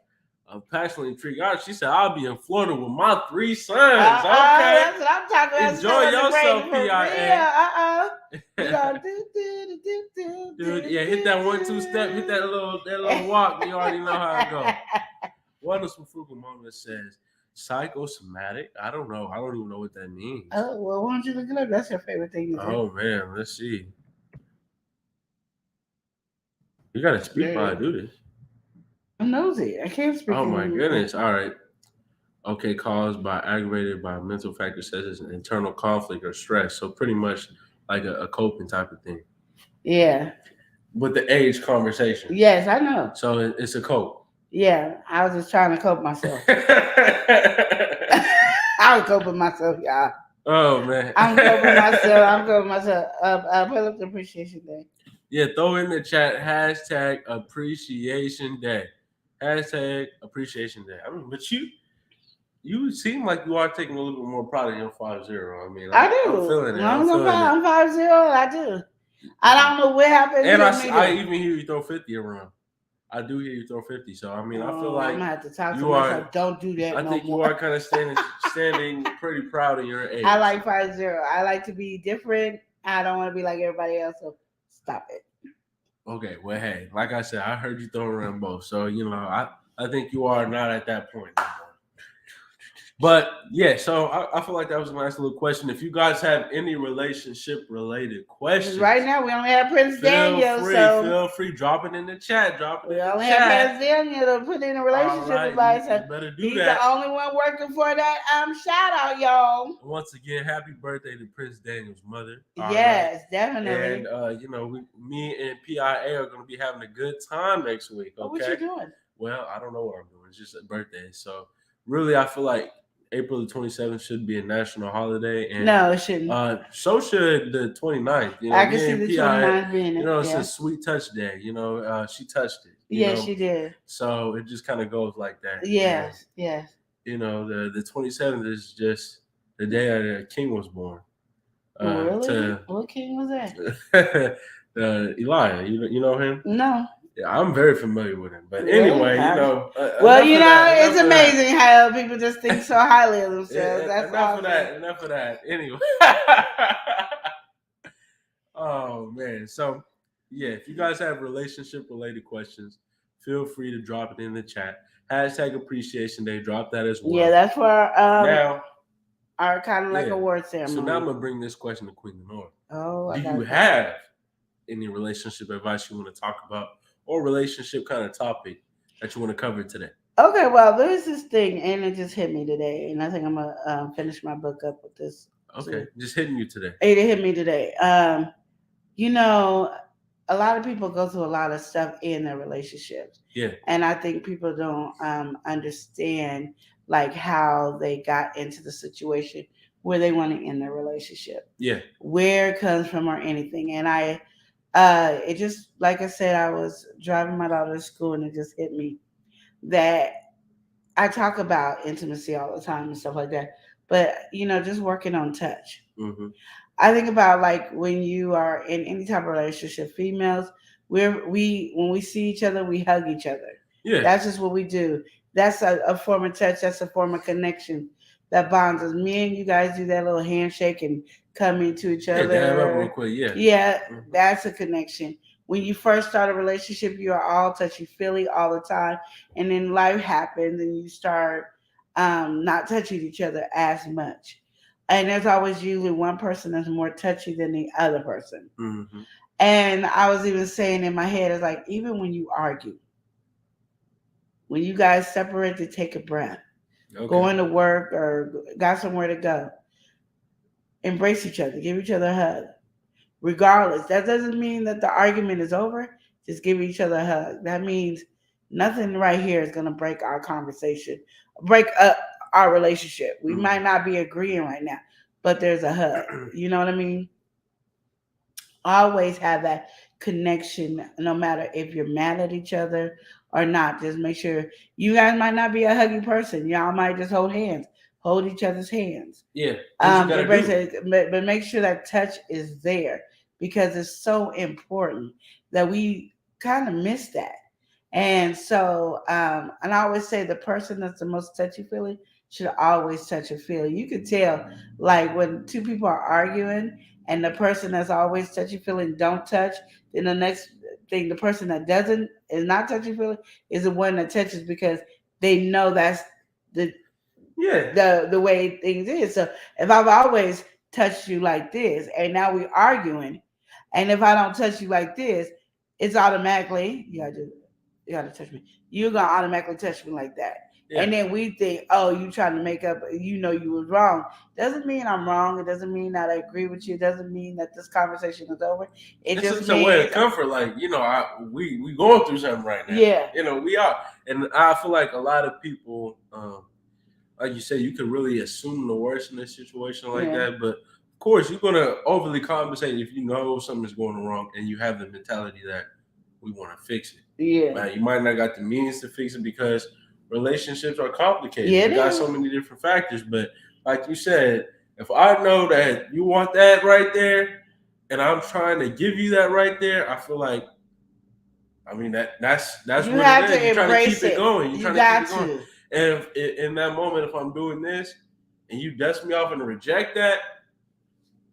D: I'm passionately intrigued. She said, "I'll be in Florida with my 3 sons." Okay,
A: that's what I'm talking about.
D: Enjoy yourself,
A: PIA.
D: Dude, yeah, hit that 1-2 step, hit that little walk. You already know how it goes. Wonderful Frugal Mama says, "Psychosomatic." I don't know. I don't even know what that means.
A: Oh, well, why don't you look it up? That's your favorite thing to do.
D: Oh man, let's see. You gotta speak while I do this.
A: I'm nosy. I can't speak.
D: Oh my goodness. All right. Okay, caused by aggravated by mental factors such as an internal conflict or stress. So pretty much like a coping type of thing.
A: Yeah.
D: With the age conversation.
A: Yes, I know.
D: So it's a cope.
A: Yeah, I was just trying to cope myself. I'm coping myself, y'all.
D: Oh man.
A: I'm coping myself. Put up the appreciation day.
D: Yeah, throw in the chat hashtag appreciation day. Hashtag appreciation day. I mean, but you seem like you are taking a little bit more pride in your 5-0. I mean,
A: I do.
D: I'm feeling it.
A: I'm 5-0. I do. I don't know what happened.
D: And I even hear you throw 50 around. I do hear you throw 50. So I mean, I feel like
A: I'm gonna have to talk to myself. Don't do that.
D: I think you are kind of standing pretty proud of your age.
A: I like 5-0. I like to be different. I don't want to be like everybody else. So stop it.
D: Okay, well, hey, like I said, I heard you throw around both. So, I think you are not at that point anymore. But, yeah, so I feel like that was a nice little question. If you guys have any relationship-related questions.
A: Right now, we only have Prince Daniel.
D: Feel free. Drop it in the chat.
A: We only have Prince Daniel to put in a relationship advice.
D: You better do
A: He's
D: that.
A: the only one working for that shout out, y'all.
D: Once again, happy birthday to Prince Daniel's mother.
A: Yes, definitely.
D: And, me and PIA are going to be having a good time next week. Okay?
A: What you doing?
D: Well, I don't know what I'm doing. It's just a birthday. So, really, I feel like April the 27th should be a national holiday. And,
A: no, it shouldn't.
D: So should the 29th.
A: I can see the 29th being it.
D: It's a sweet touch day. She touched it.
A: Yes, she did.
D: So it just kind of goes like that.
A: Yes.
D: The 27th is just the day the king was born.
A: Really? What king was that?
D: Elijah. You know him?
A: No.
D: Yeah, I'm very familiar with him. But anyway,
A: it's amazing how people just think so highly of themselves. That's
D: enough of that. Anyway. Oh, man. So, yeah, if you guys have relationship-related questions, feel free to drop it in the chat. Hashtag appreciation day. Drop that as well.
A: Yeah, that's for our kind of like award ceremony.
D: So now I'm going to bring this question to Queen Lenore.
A: Oh,
D: do you have any relationship advice you want to talk about or relationship kind of topic that you want to cover today?
A: Okay, well, there's this thing, and it just hit me today, and I think I'm going to finish my book up with this.
D: Okay, just hitting you today.
A: It hit me today. A lot of people go through a lot of stuff in their relationships.
D: Yeah.
A: And I think people don't understand like how they got into the situation where they want to end their relationship.
D: Yeah.
A: Where it comes from or anything. And it just, like I said, I was driving my daughter to school and it just hit me that I talk about intimacy all the time and stuff like that. But, just working on touch.
D: Mm-hmm.
A: I think about like when you are in any type of relationship, females, when we see each other, we hug each other.
D: Yeah.
A: That's just what we do. That's a form of touch. That's a form of connection that bonds us. Me and you guys do that little handshake and come into each other.
D: Yeah, that real quick. Yeah.
A: Yeah, that's a connection. When you first start a relationship, you are all touchy-feely all the time. And then life happens and you start not touching each other as much. And there's always usually one person that's more touchy than the other person.
D: Mm-hmm.
A: And I was even saying in my head, it's like, even when you argue, when you guys separate to take a breath, going to work or got somewhere to go, embrace each other, give each other a hug. Regardless, that doesn't mean that the argument is over. Just give each other a hug. That means nothing right here is going to break our conversation, break up our relationship. We might not be agreeing right now, but there's a hug. You know what I mean? Always have that connection, no matter if you're mad at each other or not. Just make sure you guys might not be a huggy person. Y'all might just hold each other's hands.
D: Yeah.
A: But make sure that touch is there because it's so important that we kind of miss that. And so, and I always say the person that's the most touchy-feely should always touch a feel. You could tell, like when two people are arguing and the person that's always touchy-feely don't touch, then the next thing, the person that is not touchy-feely is the one that touches because they know that's the way things is. So if I've always touched you like this and now we're arguing, and if I don't touch you like this, it's automatically, you gotta touch me. You're gonna automatically touch me like that. Yeah. And then we think, oh, you trying to make up, you was wrong. Doesn't mean I'm wrong. It doesn't mean that I agree with you. It doesn't mean that this conversation is over.
D: It's just a way of comfort. Like, we going through something right now.
A: Yeah.
D: We are. And I feel like a lot of people, like you said, you can really assume the worst in a situation like
A: Yeah.
D: that. But of course, you're gonna overly compensate if you know something's going wrong and you have the mentality that we want to fix it.
A: Yeah.
D: Man, you might not got the means to fix it because relationships are complicated.
A: Yeah,
D: You got so many different factors. But like you said, if I know that you want that right there, and I'm trying to give you that right there, I feel like, I mean, that's
A: you
D: what
A: have
D: it is.
A: to
D: You're trying to
A: embrace
D: keep it going.
A: You
D: You're trying
A: got
D: to keep it going.
A: to.
D: And if in that moment, if I'm doing this and you dust me off and reject that,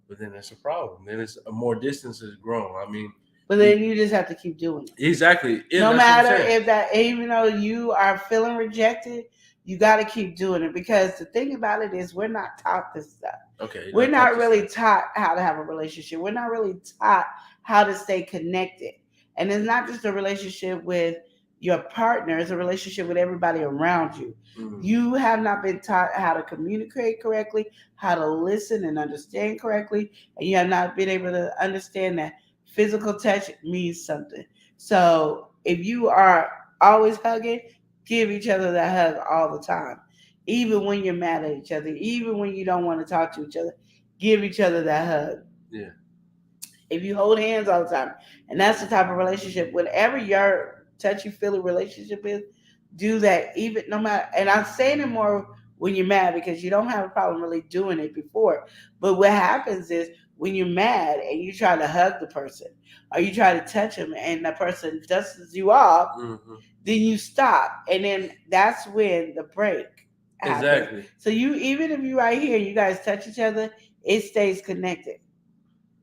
D: but then that's a problem. Then it's more distance has grown. I mean,
A: But then you just have to keep doing it.
D: exactly. Yeah,
A: No
D: that's what I'm
A: matter
D: saying.
A: if that, even though you are feeling rejected, you got to keep doing it, because the thing about it is we're not taught this stuff.
D: Okay.
A: We're not really taught how to have a relationship. We're not really taught how to stay connected. And it's not just a relationship with your partner, it's a relationship with everybody around you.
D: Mhm.
A: You have not been taught how to communicate correctly, how to listen and understand correctly, and you have not been able to understand that physical touch means something. So if you are always hugging, give each other that hug all the time. Even when you're mad at each other, even when you don't want to talk to each other, give each other that hug.
D: Yeah.
A: If you hold hands all the time, and that's the type of relationship, whatever your touchy feely relationship is, do that. Even no matter, and I'm saying it more when you're mad, because you don't have a problem really doing it before. But what happens is when you're mad and you try to hug the person or you try to touch them and the person dusts you off,
D: Mm-hmm.
A: then you stop, and then that's when the break happens.
D: Exactly.
A: So you, even if you right here, you guys touch each other, it stays connected,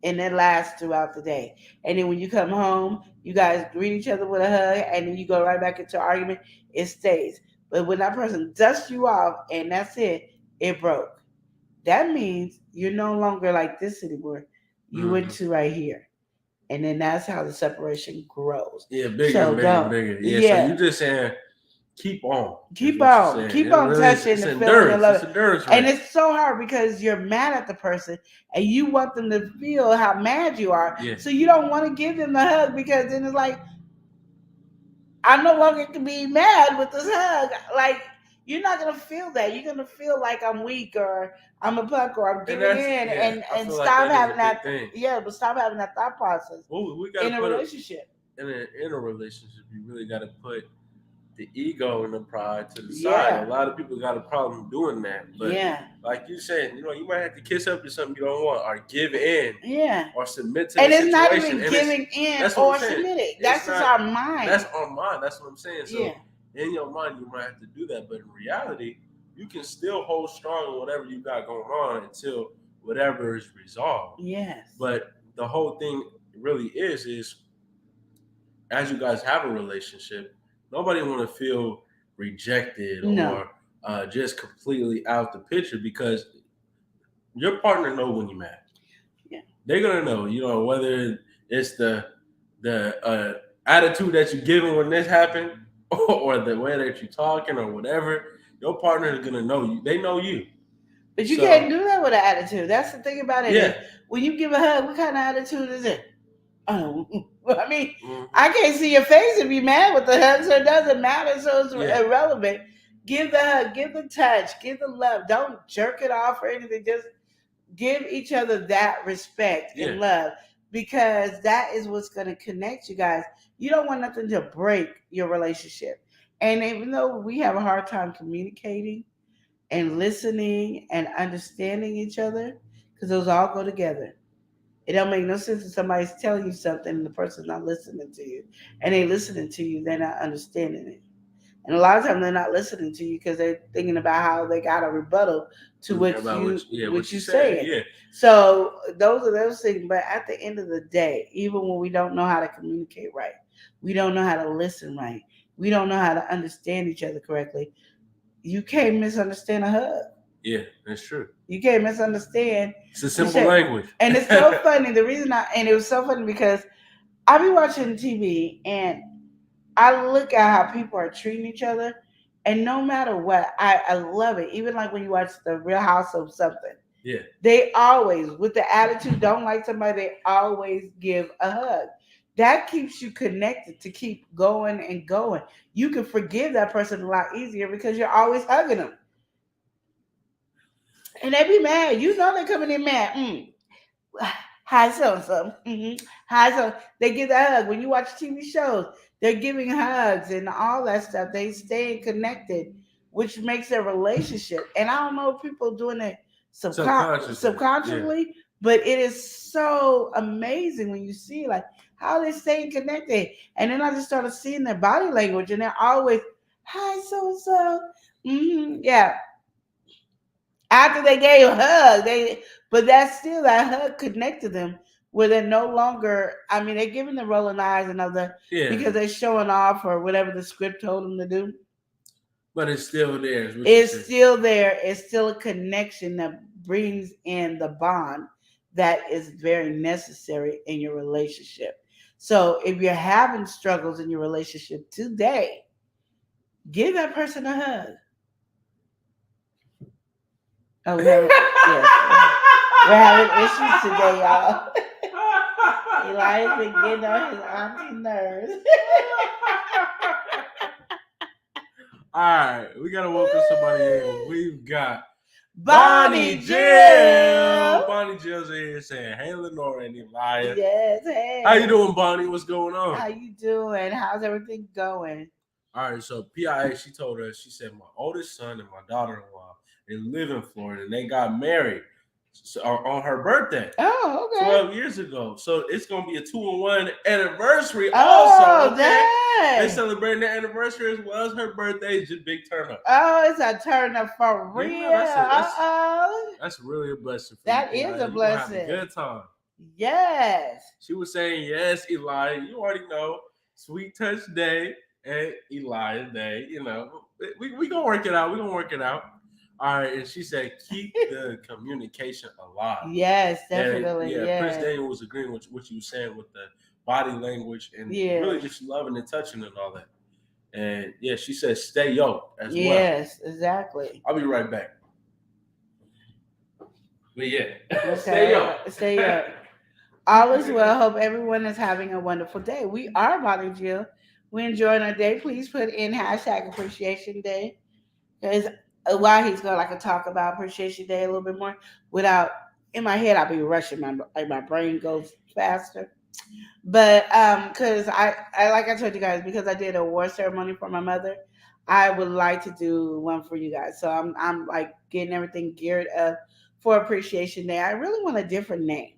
A: and it lasts throughout the day. And then when you come home, you guys greet each other with a hug, and then you go right back into argument. It stays. But when that person dusts you off and that's it, it broke. That means you're no longer like this anymore. You went to right here. And then that's how the separation grows.
D: Yeah, bigger
A: So
D: and bigger and bigger. Yeah,
A: yeah.
D: so you just saying keep on.
A: Keep on. Keep on
D: really
A: touching the feeling and love.
D: It's endurance,
A: And
D: right?
A: it's so hard because you're mad at the person and you want them to feel how mad you are.
D: Yeah.
A: So you don't want to give them the hug, because then it's like, I no longer can be mad with this hug. Like, you're not gonna feel that. You're gonna feel like I'm weak or I'm a punk or I'm giving in, and stop having that. Yeah, but stop having that thought process
D: we
A: in a relationship.
D: In a relationship, you really got to put the ego and the pride to the side. A lot of people got a problem doing that. But like you said, you might have to kiss up to something you don't want, or give in, or submit to the situation. And it's not even
A: giving in or submitting. That's just our mind.
D: That's our mind. That's what I'm saying. So in your mind, you might have to do that, but in reality, you can still hold strong on whatever you got going on until whatever is resolved.
A: Yes.
D: But the whole thing really is as you guys have a relationship, nobody want to feel rejected or just completely out the picture, because your partner know when you're mad.
A: Yeah.
D: They're gonna know, whether it's the attitude that you're giving when this happened, or the way that you're talking or whatever. Your partner is gonna know you. They know you.
A: But you can't do that with an attitude. That's the thing about it.
D: Yeah.
A: When you give a hug, what kind of attitude is it? I mean, I can't see your face if you're mad with the hug, so it doesn't matter. So it's irrelevant. Give the hug, give the touch, give the love. Don't jerk it off or anything. Just give each other that respect and love, because that is what's going to connect you guys. You don't want nothing to break your relationship. And even though we have a hard time communicating and listening and understanding each other, because those all go together. It don't make no sense if somebody's telling you something and the person's not listening to you. And they listening to you, they're not understanding it. And a lot of times they're not listening to you because they're thinking about how they got a rebuttal to what you saying.
D: Yeah.
A: So those are those things. But at the end of the day, even when we don't know how to communicate right, we don't know how to listen right, we don't know how to understand each other correctly, you can't misunderstand a hug.
D: Yeah, that's true.
A: You can't misunderstand.
D: It's a simple language.
A: And it's so funny. The reason and it was so funny because I be watching TV and I look at how people are treating each other, and no matter what, I love it. Even like when you watch The Real House of something.
D: Yeah.
A: They always, with the attitude, don't like somebody, they always give a hug. That keeps you connected to keep going and going. You can forgive that person a lot easier because you're always hugging them. And they be mad. You know they coming in mad. Hi, so and so. Hi, so they give a hug. When you watch TV shows, they're giving hugs and all that stuff. They stay connected, which makes their relationship. And I don't know if people doing it
D: Subconsciously. Yeah.
A: subconsciously, but it is so amazing when you see like how they staying connected. And then I just started seeing their body language, and they're always, "Hi, so and so." Yeah, after they gave a hug, but that's still that hug connected them where they're no longer. I mean, they're giving the rolling eyes and other
D: Yeah.
A: because they're showing off or whatever the script told them to do.
D: But it's still there.
A: It's still there. It's still a connection that brings in the bond that is very necessary in your relationship. So if you're having struggles in your relationship today, give that person a hug. Oh, we're having issues today, y'all. Elias been getting on his auntie nerves.
D: All right, we gotta welcome somebody in. We've got
A: Bonnie Jill.
D: Bonnie Jill's in here saying, "Hey, Lenore and Elias."
A: Yes, hey.
D: How you doing, Bonnie? What's going on?
A: How you doing? How's everything going?
D: All right, so PIA, she told us, she said, my oldest son and my daughter-in-law, they live in Florida, and they got married on her birthday.
A: Oh, okay.
D: 12 years ago. So it's going to be a 2-in-1 anniversary
A: Oh,
D: also. Okay?
A: dang.
D: They're celebrating their anniversary as well as her birthday. It's just big turn up.
A: Oh, it's a turn up for real.
D: That's really a blessing for
A: that
D: you.
A: Is a blessing.
D: Have a good time.
A: Yes.
D: She was saying, yes, Eli, you already know. Sweet Touch Day and Elias Day. You know, we going to work it out. We're going to work it out. All right, and she said, keep the communication alive.
A: Yes, definitely.
D: And, Prince Daniel was agreeing with what you were saying with the body language and really just loving and touching and all that. And she said, stay yoked as well.
A: Yes, exactly.
D: I'll be right back. But
A: okay.
D: Stay yoked.
A: Stay yoked. All is well. Hope everyone is having a wonderful day. We are Bonnie Jill. We're enjoying our day. Please put in hashtag Appreciation Day. Because while he's going to talk about Appreciation Day a little bit more, without in my head, I'll be rushing. My brain goes faster. But because I like I told you guys, because I did an award ceremony for my mother, I would like to do one for you guys. So I'm like getting everything geared up for Appreciation Day. I really want a different name,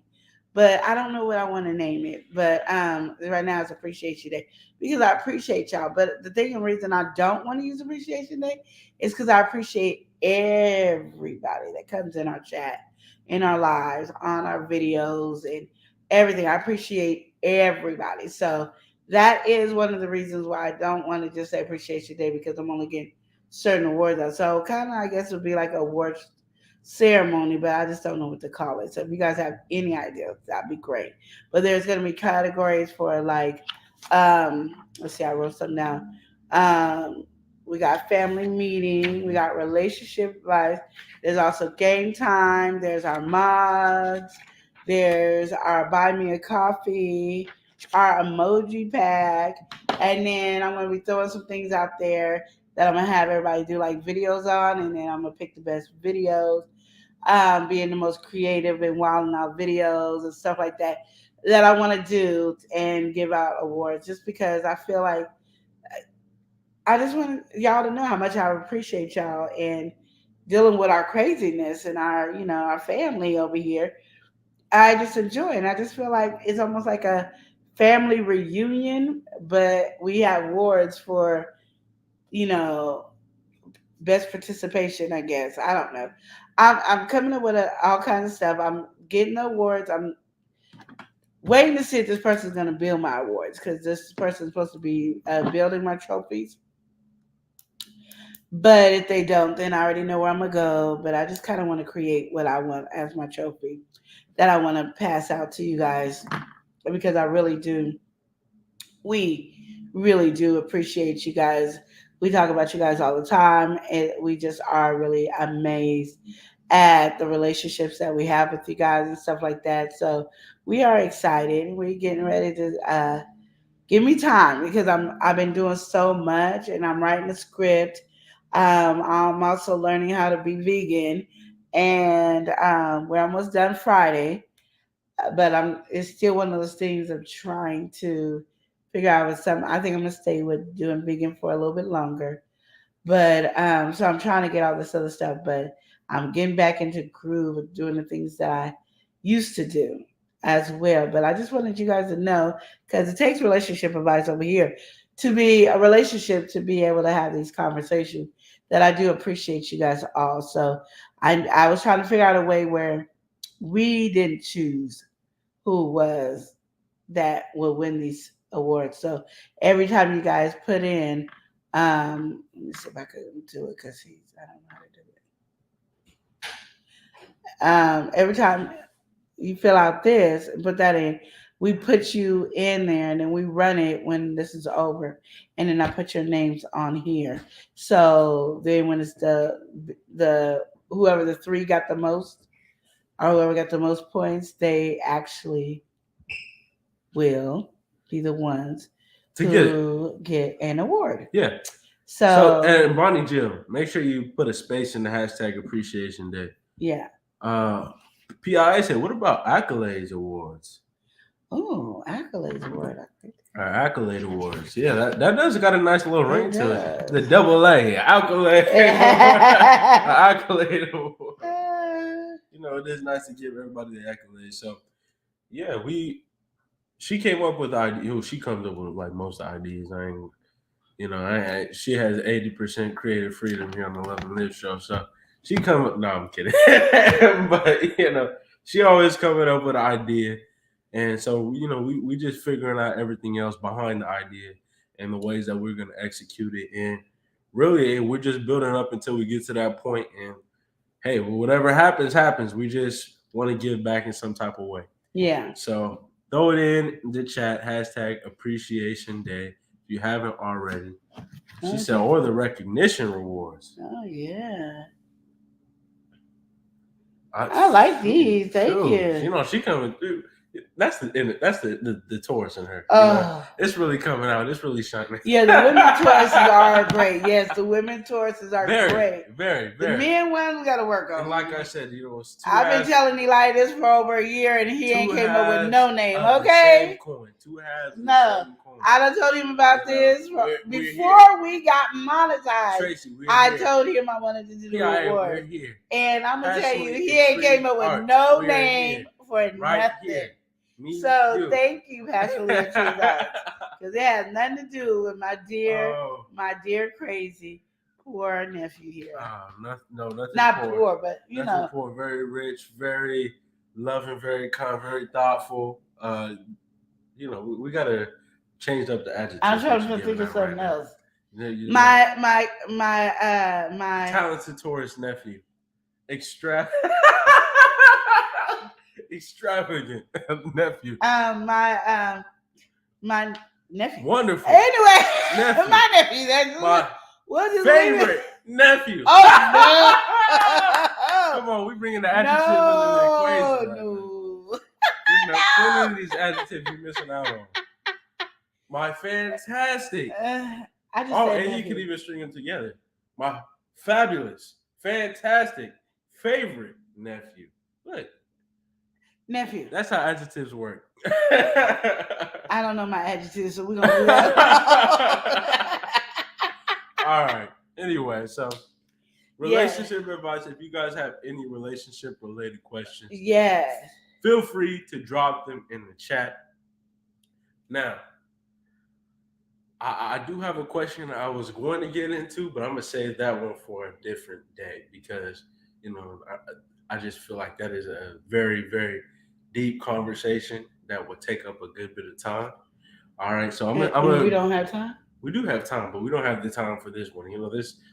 A: but I don't know what I want to name it. But right now it's Appreciation Day because I appreciate y'all. But the thing and reason I don't want to use Appreciation Day is because I appreciate everybody that comes in our chat, in our lives, on our videos, and everything. I appreciate everybody. So that is one of the reasons why I don't want to just say Appreciation Day because I'm only getting certain awards out. So kind of, I guess, it would be like an awards ceremony, but I just don't know what to call it. So if you guys have any ideas, that'd be great. But there's going to be categories for like, let's see, I wrote something down. We got family meeting, we got relationship advice. There's also game time. There's our mods. There's our buy me a coffee, our emoji pack, and then I'm gonna be throwing some things out there that I'm gonna have everybody do like videos on, and then I'm gonna pick the best videos, being the most creative and wilding out videos and stuff like that I want to do and give out awards, just because I feel like I just want y'all to know how much I appreciate y'all and dealing with our craziness and our our family over here. I just enjoy it. And I just feel like it's almost like a family reunion, but we have awards for, best participation, I guess. I don't know. I'm coming up with all kinds of stuff. I'm getting the awards. I'm waiting to see if this person's going to build my awards because this person's supposed to be building my trophies. But if they don't, then I already know where I'm going to go. But I just kind of want to create what I want as my trophy that I want to pass out to you guys because I really do. We really do appreciate you guys. We talk about you guys all the time, and we just are really amazed at the relationships that we have with you guys and stuff like that. So we are excited. We're getting ready to give me time because I've been doing so much, and I'm writing a script. I'm also learning how to be vegan And we're almost done Friday, but it's still one of those things of trying to figure out with some. I think I'm gonna stay with doing vegan for a little bit longer, but so I'm trying to get all this other stuff, but I'm getting back into groove of doing the things that I used to do as well. But I just wanted you guys to know, because it takes relationship advice over here to be a relationship to be able to have these conversations, that I do appreciate you guys all. So I was trying to figure out a way where we didn't choose who was that will win these awards. So every time you guys put in, let me see if I can do it, because I don't know how to do it. Every time you fill out this and put that in, we put you in there, and then we run it when this is over, and then I put your names on here. So then when it's the whoever the three got the most, or whoever got the most points, they actually will be the ones to get an award.
D: Yeah.
A: So
D: and Bonnie Jill, make sure you put a space in the hashtag Appreciation Day.
A: Yeah.
D: PIA said, what about accolades awards?
A: Oh, accolades award.
D: Accolade awards. Yeah, that does got a nice little ring to it. The double A, accolade. Accolade award. You know, it is nice to give everybody the accolades. So, yeah, she came up with ideas. She comes up with like most ideas. She has 80% creative freedom here on the Love and Live show. So she no, I'm kidding. But she always coming up with an idea. And so, we just figuring out everything else behind the idea and the ways that we're going to execute it. And really, we're just building up until we get to that point. And hey, whatever happens. We just want to give back in some type of way.
A: Yeah.
D: So throw it in the chat, hashtag Appreciation Day, if you haven't already. She said, or the recognition rewards.
A: Oh, yeah. I like these. Thank you.
D: She coming through. That's the Taurus in her. It's really coming out. It's really shining.
A: Yeah, the women Tauruses are great. Yes, the women Tauruses are great.
D: Very.
A: The men ones we got to work on.
D: And like I said, it's
A: I've been telling Eli this for over a year, and he ain't came up with no name. Okay.
D: Coin. Two halves.
A: No, I done told him about this before we got monetized.
D: Tracy,
A: I told him I wanted to do the award, and I'm gonna tell you, he ain't came up with no name for nothing. So thank you, Passionately because it has nothing to do with my dear crazy poor nephew here.
D: Nothing.
A: Not poor, but
D: nothing poor. Very rich, very loving, very kind, very thoughtful. We gotta change up the adjective.
A: I'm trying to think of something else. My
D: talented Taurus nephew, extravagant nephew.
A: My nephew.
D: Wonderful.
A: Anyway,
D: nephew.
A: My nephew. That's
D: my favorite nephew.
A: Oh no!
D: Come on, we bringing the adjectives into the equation.
A: No.
D: One of these adjectives you're missing out on. My fantastic. And you can even string them together. My fabulous, fantastic, favorite nephew. Look.
A: Nephew.
D: That's how adjectives work.
A: I don't know my adjectives, so we're going to do that.
D: All right. Anyway, so relationship advice. If you guys have any relationship-related questions, feel free to drop them in the chat. Now, I do have a question I was going to get into, but I'm going to save that one for a different day because, I just feel like that is a very, very deep conversation that would take up a good bit of time. All right, so
A: we don't have time?
D: We do have time, but we don't have the time for this one.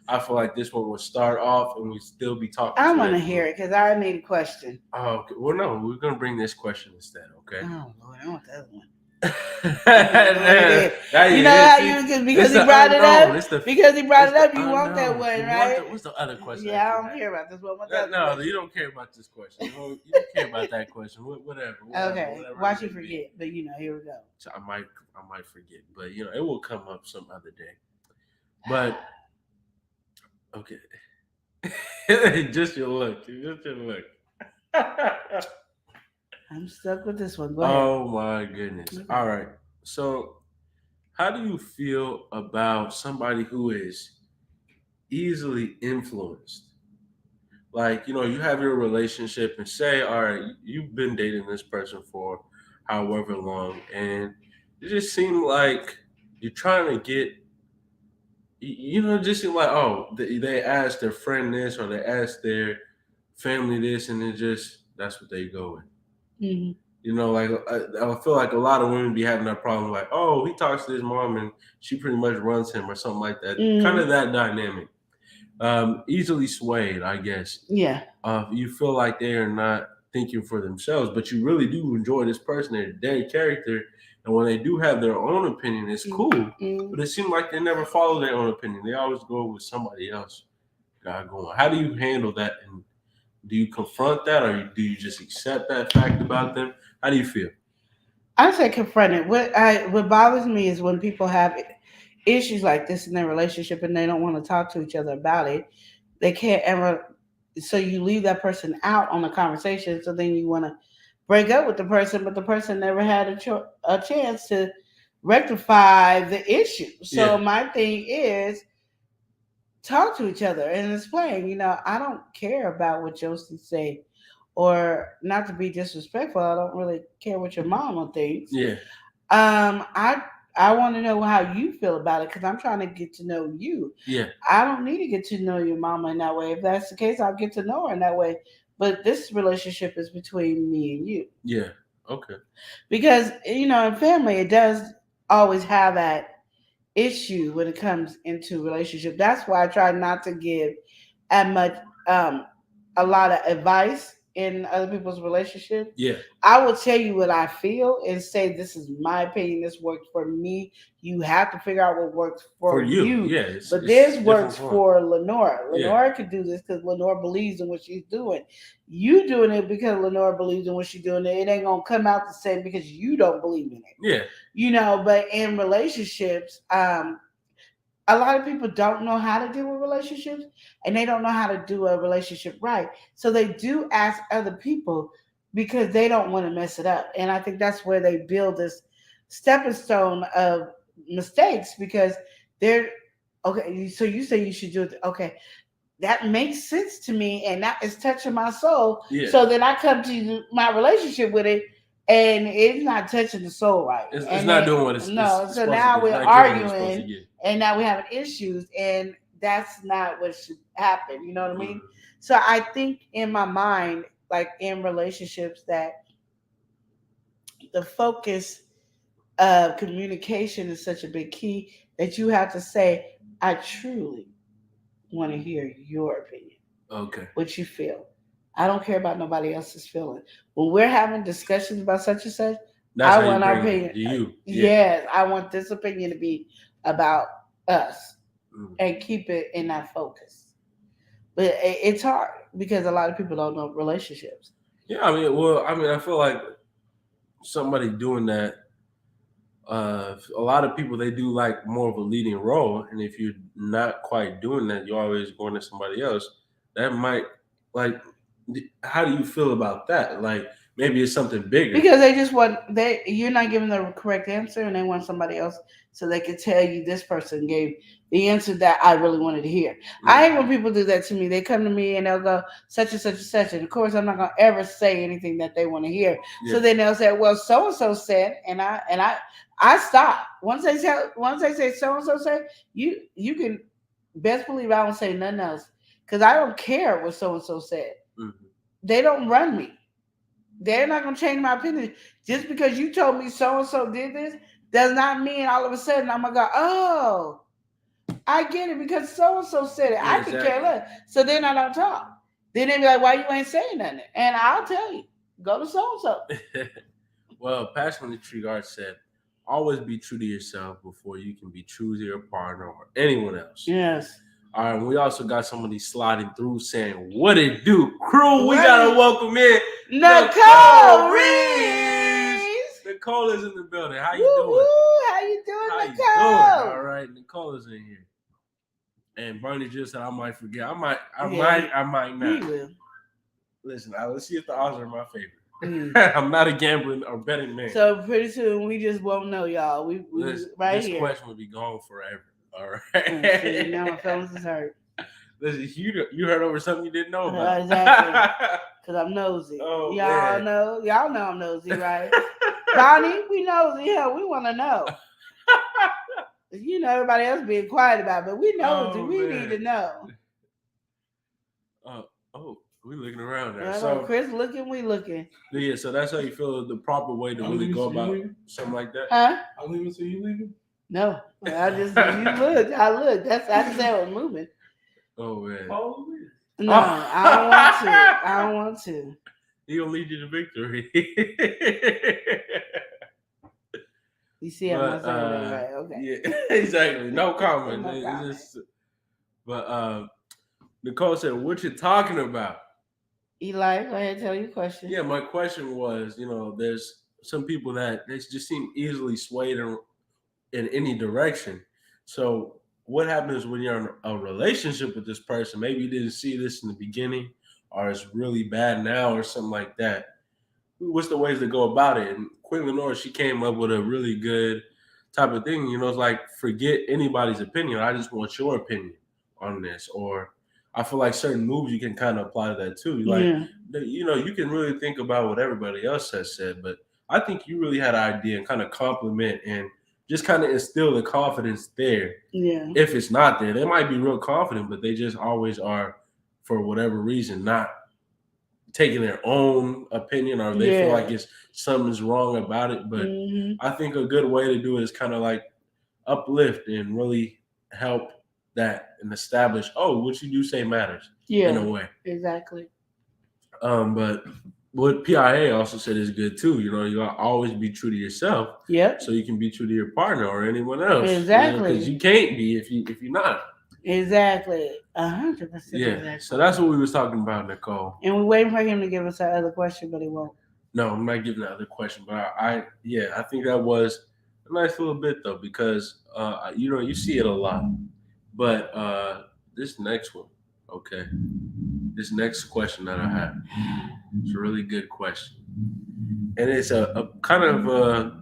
D: I feel like this one will start off and we still be talking.
A: I want to hear it because I made a question.
D: Oh, okay. Well, no, we're going to bring this question instead, okay?
A: Oh, Lord, I want the other one. Because he brought it up. You want that one, right?
D: What's the other question?
A: Yeah, I don't care about this one.
D: No, you don't care about this question. You don't care about that question. Whatever.
A: Okay. Watch you forget, but here we go.
D: So I might forget, but it will come up some other day. But okay. Just your look. Just your look.
A: I'm stuck with this one. Go ahead.
D: Oh my goodness.
A: Okay.
D: All right. So, how do you feel about somebody who is easily influenced? Like, you have your relationship and say, all right, you've been dating this person for however long, and it just seemed like you're trying to get, it just seemed like, oh, they asked their friend this or they asked their family this, and that's what they go with.
A: Mm-hmm.
D: Like I feel like a lot of women be having that problem, like, oh, he talks to his mom and she pretty much runs him or something like that.
A: Mm-hmm.
D: Kind of that dynamic. Easily swayed, I guess.
A: Yeah.
D: You feel like they are not thinking for themselves, but you really do enjoy this person, their character, and when they do have their own opinion, it's cool.
A: Mm-hmm.
D: But it seems like they never follow their own opinion. They always go with somebody else. Got going. How do you handle that? And do you confront that, or do you just accept that fact about them? How do you feel?
A: I say confront it. What bothers me is when people have issues like this in their relationship and they don't want to talk to each other about it. They can't ever. So you leave that person out on the conversation. So then you want to break up with the person, but the person never had a chance to rectify the issue. So my thing is talk to each other and explain. I don't care about what Josie say. Or not to be disrespectful, I don't really care what your mama thinks.
D: Yeah.
A: I want to know how you feel about it because I'm trying to get to know you.
D: Yeah.
A: I don't need to get to know your mama in that way. If that's the case, I'll get to know her in that way. But this relationship is between me and you.
D: Yeah. Okay.
A: Because in family, it does always have that issue when it comes into relationship. That's why I try not to give as much a lot of advice in other people's relationships.
D: Yeah.
A: I will tell you what I feel and say this is my opinion. This works for me. You have to figure out what works for you.
D: Yeah.
A: But this works for Lenora. Lenora can do this because Lenora believes in what she's doing. You doing it because Lenora believes in what she's doing. It ain't gonna come out the same because you don't believe in it.
D: Yeah.
A: But in relationships, a lot of people don't know how to deal with relationships and they don't know how to do a relationship right. So they do ask other people because they don't want to mess it up. And I think that's where they build this stepping stone of mistakes because they're okay. So you say you should do it. Okay. That makes sense to me. And that is touching my soul.
D: Yeah.
A: So then I come to my relationship with it. And it's not touching the soul right.
D: It's not doing what it's
A: no.
D: It's
A: so now we're arguing, and now we're having issues, and that's not what should happen. You know what I mean? So I think in my mind, like in relationships, that the focus of communication is such a big key that you have to say, "I truly want to hear your opinion.
D: Okay,
A: what you feel." I don't care about nobody else's feeling. When we're having discussions about such and such, I want our opinion.
D: You.
A: Yes, I want this opinion to be about us and keep it in that focus. But it's hard because a lot of people don't know relationships.
D: Yeah, I feel like somebody doing that, a lot of people, they do like more of a leading role. And if you're not quite doing that, you're always going to somebody else. That might, like, how do you feel about that? Like maybe it's something bigger.
A: Because they just want you're not giving the correct answer, and they want somebody else so they can tell you this person gave the answer that I really wanted to hear. Mm-hmm. I hate when people do that to me. They come to me and they'll go such and such and such, and of course I'm not gonna ever say anything that they want to hear. Yeah. So then they'll say, "Well, so and so said," and I stop once they say so and so said. You can best believe I don't say nothing else because I don't care what so and so said. Mm-hmm. They don't run me. They're not going to change my opinion. Just because you told me so-and-so did this does not mean all of a sudden I'm going to go, oh, I get it because so-and-so said it. Yeah, I could care less. So then I don't talk. Then they be like, why you ain't saying nothing? And I'll tell you, go to so-and-so.
D: Well, Passionately Treaguard said, always be true to yourself before you can be true to your partner or anyone else.
A: Yes.
D: All right, we also got somebody sliding through saying, what it do, crew? We got to welcome in
A: Nicole Reeves.
D: Nicole is in the building. How you doing?
A: How you doing, Nicole?
D: You doing? All right, Nicole is in here. And Bernie just said I might forget. I might
A: He
D: not.
A: will.
D: Listen, let's see if the odds are in my favor.
A: Mm.
D: I'm not a gambling or betting man.
A: So pretty soon we just won't know, y'all. We right
D: this
A: here.
D: question will be gone forever. All right.
A: See, now my feelings is hurt.
D: Listen, you heard over something you didn't know about.
A: Exactly. Because I'm nosy.
D: Oh,
A: y'all
D: man.
A: know I'm nosy, right? Donnie, we nosy. Yeah, we want to know. You know, everybody else being quiet about it, but we nosy. We need to know.
D: We looking around there.
A: So Chris looking, we looking.
D: Yeah, so that's how you feel the proper way to really go about something like that.
A: Huh?
E: I'm leaving, so you leaving?
A: No, I just you look. I look. That's I just said I was moving.
D: Oh man.
A: No, I don't want to. I don't want to.
D: He gonna lead you to victory.
A: You see how I'm saying that, right? Okay.
D: Yeah, exactly. No comment.
A: No comment.
D: But Nicole said, "What you talking about?"
A: Eli, go ahead and tell your question.
D: Yeah, my question was, there's some people that they just seem easily swayed in any direction. So what happens when you're in a relationship with this person? Maybe you didn't see this in the beginning, or it's really bad now, or something like that. What's the ways to go about it? And Queen Lenore, she came up with a really good type of thing. It's like, forget anybody's opinion. I just want your opinion on this. Or I feel like certain moves you can kind of apply to that too. You can really think about what everybody else has said, but I think you really had an idea and kind of compliment and just kind of instill the confidence there.
A: Yeah.
D: If it's not there, they might be real confident, but they just always are, for whatever reason, not taking their own opinion, or they feel like something's wrong about it. But I think a good way to do it is kind of like uplift and really help that and establish, what you do say matters in a way.
A: Exactly.
D: But what PIA also said is good too. You gotta always be true to yourself.
A: Yep.
D: So you can be true to your partner or anyone else.
A: Exactly.
D: Because you can't be if you're not.
A: Exactly. 100%.
D: Yeah.
A: Exactly.
D: So that's what we was talking about, Nicole.
A: And we're waiting for him to give us our other question, but he won't.
D: No, I'm not giving that other question, but I think that was a nice little bit though, because you see it a lot. But this next one, okay. This next question that I have, it's a really good question, and it's a kind of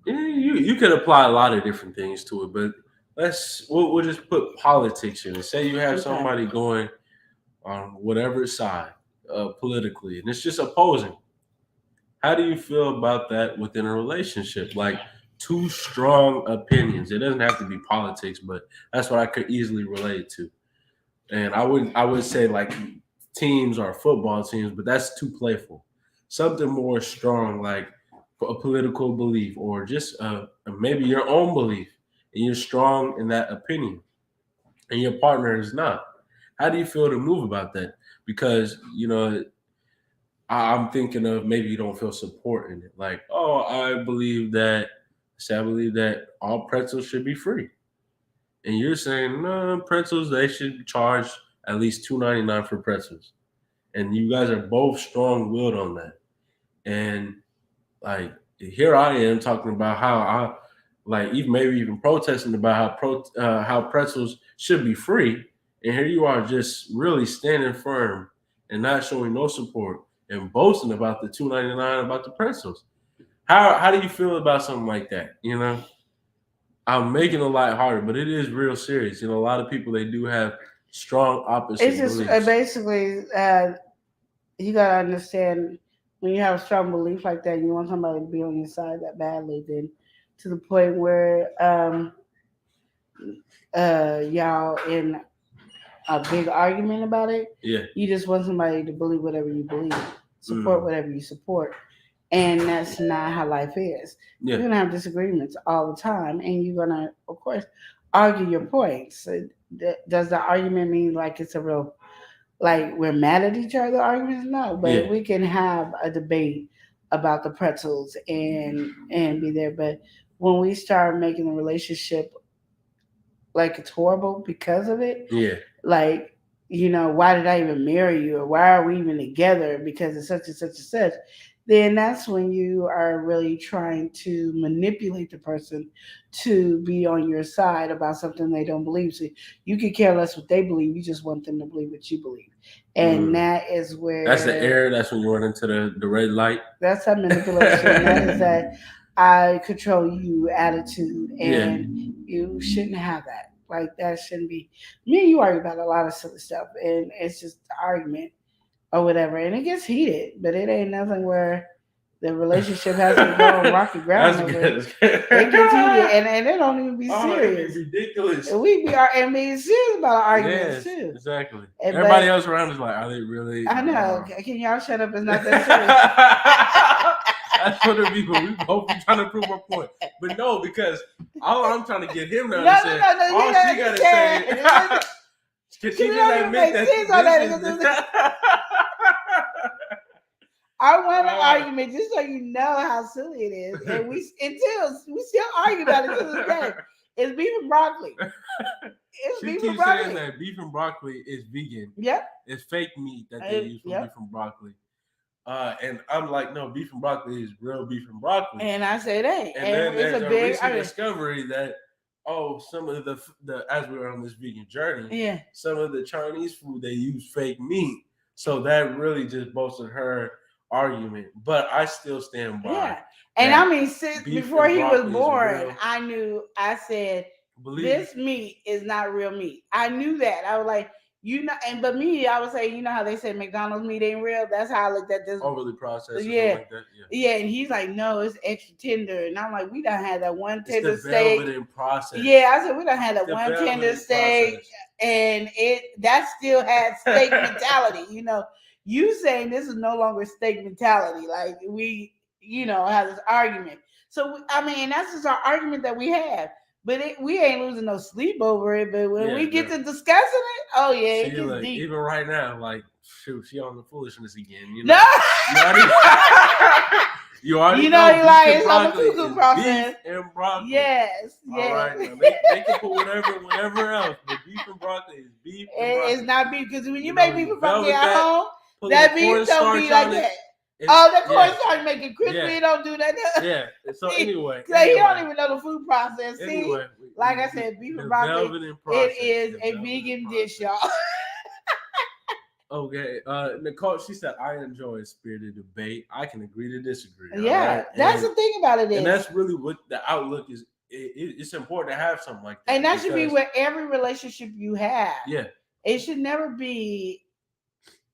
D: you could apply a lot of different things to it, but we'll just put politics in it. Say you have somebody going on whatever side politically, and it's just opposing. How do you feel about that within a relationship? Like two strong opinions. It doesn't have to be politics, but that's what I could easily relate to. And I would say like teams or football teams, but that's too playful. Something more strong, like a political belief, or just maybe your own belief, and you're strong in that opinion, and your partner is not. How do you feel to move about that? Because I'm thinking of maybe you don't feel support in it. Like, I believe that all pretzels should be free. And you're saying, no, pretzels, they should charge at least $2.99 for pretzels. And you guys are both strong-willed on that. And like, here I am talking about how even protesting about how pretzels should be free. And here you are just really standing firm and not showing no support and boasting about the $2.99 about the pretzels. How do you feel about something like that? I'm making it lighthearted, but it is real serious. A lot of people, they do have strong opposite
A: It's just
D: beliefs.
A: basically, you got to understand, when you have a strong belief like that, and you want somebody to be on your side that badly, then to the point where y'all in a big argument about it, you just want somebody to believe whatever you believe, support whatever you support. And that's not how life is.
D: Yeah.
A: You're going to have disagreements all the time, and you're going to, of course, argue your points. Does the argument mean like it's a real, like we're mad at each other arguments? No, but we can have a debate about the pretzels and be there. But when we start making the relationship like it's horrible because of it, like, why did I even marry you? Or why are we even together? Because it's such and such and such. then that's when you are really trying to manipulate the person to be on your side about something they don't believe. So you could care less what they believe. You just want them to believe what you believe. And that is where
D: that's the error. That's when you run into the red light.
A: That's that manipulation. That is that I control you attitude, and you shouldn't have that. Like that shouldn't be. Me and you argue about a lot of silly stuff, and it's just argument or whatever, and it gets heated, but it ain't nothing where the relationship has to go on rocky ground over it. It gets heated, and it don't even be serious.
D: It's ridiculous.
A: We be and being serious about our arguments too.
D: Exactly.
A: And,
D: everybody else around is like, are they really?
A: I know. Can y'all shut up? It's not that serious.
D: That's what it be. But we both be trying to prove our point. But no, because all I'm trying to get him to understand, all she gotta say. Because she just admit that.
A: I want an argument just so you know how silly it is, and we still argue about it to this day. It's beef and broccoli. It's
D: she
A: beef
D: keeps
A: and broccoli.
D: saying that beef and broccoli is vegan.
A: Yep.
D: It's fake meat that they use for beef and broccoli. And I'm like, no, beef and broccoli is real beef and broccoli.
A: And I say it ain't.
D: And then there's a recent discovery that some of the as we were on this vegan journey, some of the Chinese food they use fake meat. So that really just bolstered her argument. But I still stand by.
A: Yeah. And I mean, since before he was born, I said, this meat is not real meat. I knew that. I was like, but me, I would say, you know how they say McDonald's meat ain't real? That's how I looked at this.
D: Overly processed.
A: Yeah.
D: Like that.
A: Yeah. And he's like, no, it's extra tender. And I'm like, we done had that one tender
D: it's the
A: steak.
D: Velvet in process.
A: Yeah, I said, we done had that one tender steak. Process. And that still had steak mentality. You know, you saying this is no longer steak mentality. Like we, have this argument. So, I mean, that's just our argument that we have. But we ain't losing no sleep over it. But when we get to discussing it, oh yeah, it gets
D: like,
A: deep.
D: Even right now, like, shoot, she on the foolishness again. You
A: know?
D: No. You already know
A: it's on the cuckoo process.
D: Beef and broccoli.
A: Yes.
D: All right. Now they can put whatever else, but beef and broccoli is beef and broccoli.
A: It's not beef because when you make beef and broccoli at home, that beef don't be like that. The cornstarch make it crispy. It don't do that.
D: Yeah. So anyway,
A: he don't even know the food process.
D: Anyway,
A: like I said, beef and broccoli. It is a vegan dish, y'all.
D: Okay, Nicole, she said, I enjoy a spirited debate. I can agree to disagree.
A: Yeah, right? That's the thing about it.
D: And that's really what the outlook is. It's important to have something like that.
A: And that should be with every relationship you have.
D: Yeah.
A: It should never be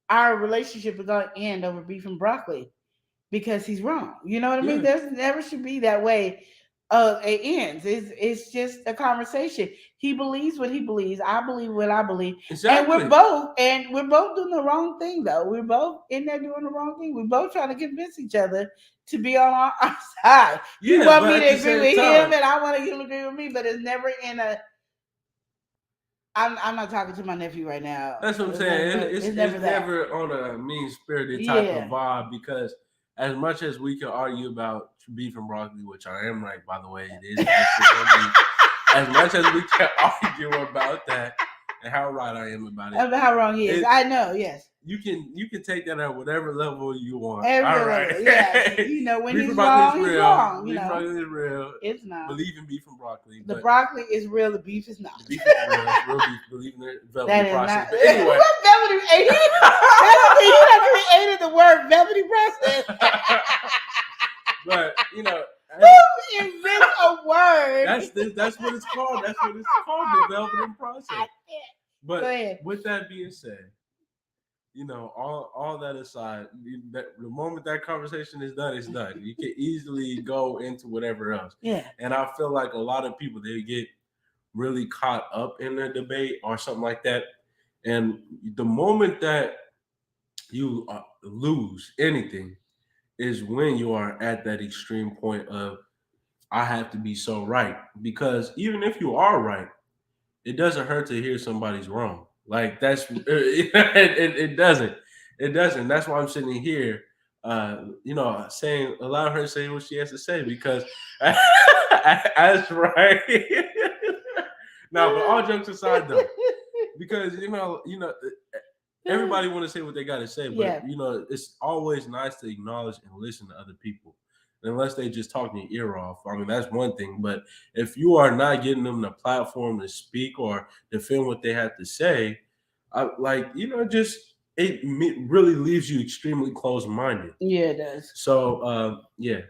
A: our relationship is going to end over beef and broccoli because he's wrong. You know what I mean? There's never should be that way. It ends. It's just a conversation. He believes what he believes. I believe what I believe.
D: Exactly.
A: And we're both doing the wrong thing though. We're both in there doing the wrong thing. We're both trying to convince each other to be on our side. You want me to agree with him and I want him to agree with me, but it's never in a I'm not talking to my nephew right now.
D: That's what I'm saying. It's never on a mean-spirited type of vibe because as much as we can argue about beef and broccoli, which I am right, by the way, it is. As much as we can argue about that and how right I am about it.
A: How wrong he is. I know, yes.
D: You can take that at whatever level you want.
A: Every level, yeah. When he's wrong, he's wrong.
D: Beef and broccoli is real.
A: It's not.
D: Believe in beef and broccly.
A: The broccoli is real. The beef is not.
D: The beef is real. Real beef. Believe in the velvety process.
A: But anyway. He created the word velvety process.
D: But,
A: who invents a word?
D: That's what it's called. That's what it's called, the velvety process. But with that being said, all that aside, the moment that conversation is done, it's done. You can easily go into whatever else.
A: Yeah.
D: And I feel like a lot of people, they get really caught up in the debate or something like that. And the moment that you lose anything is when you are at that extreme point of, I have to be so right. Because even if you are right, it doesn't hurt to hear somebody's wrong. Like it doesn't. It doesn't. That's why I'm sitting here, allowing her to say what she has to say because that's right. No, but all jokes aside though, because everybody want to say what they got to say, but
A: Yeah.
D: you know, it's always nice to acknowledge and listen to other people. Unless they just talking your ear off. I mean, that's one thing. But if you are not getting them the platform to speak or defend what they have to say, just really leaves you extremely closed-minded.
A: Yeah, it does.
D: So, yeah,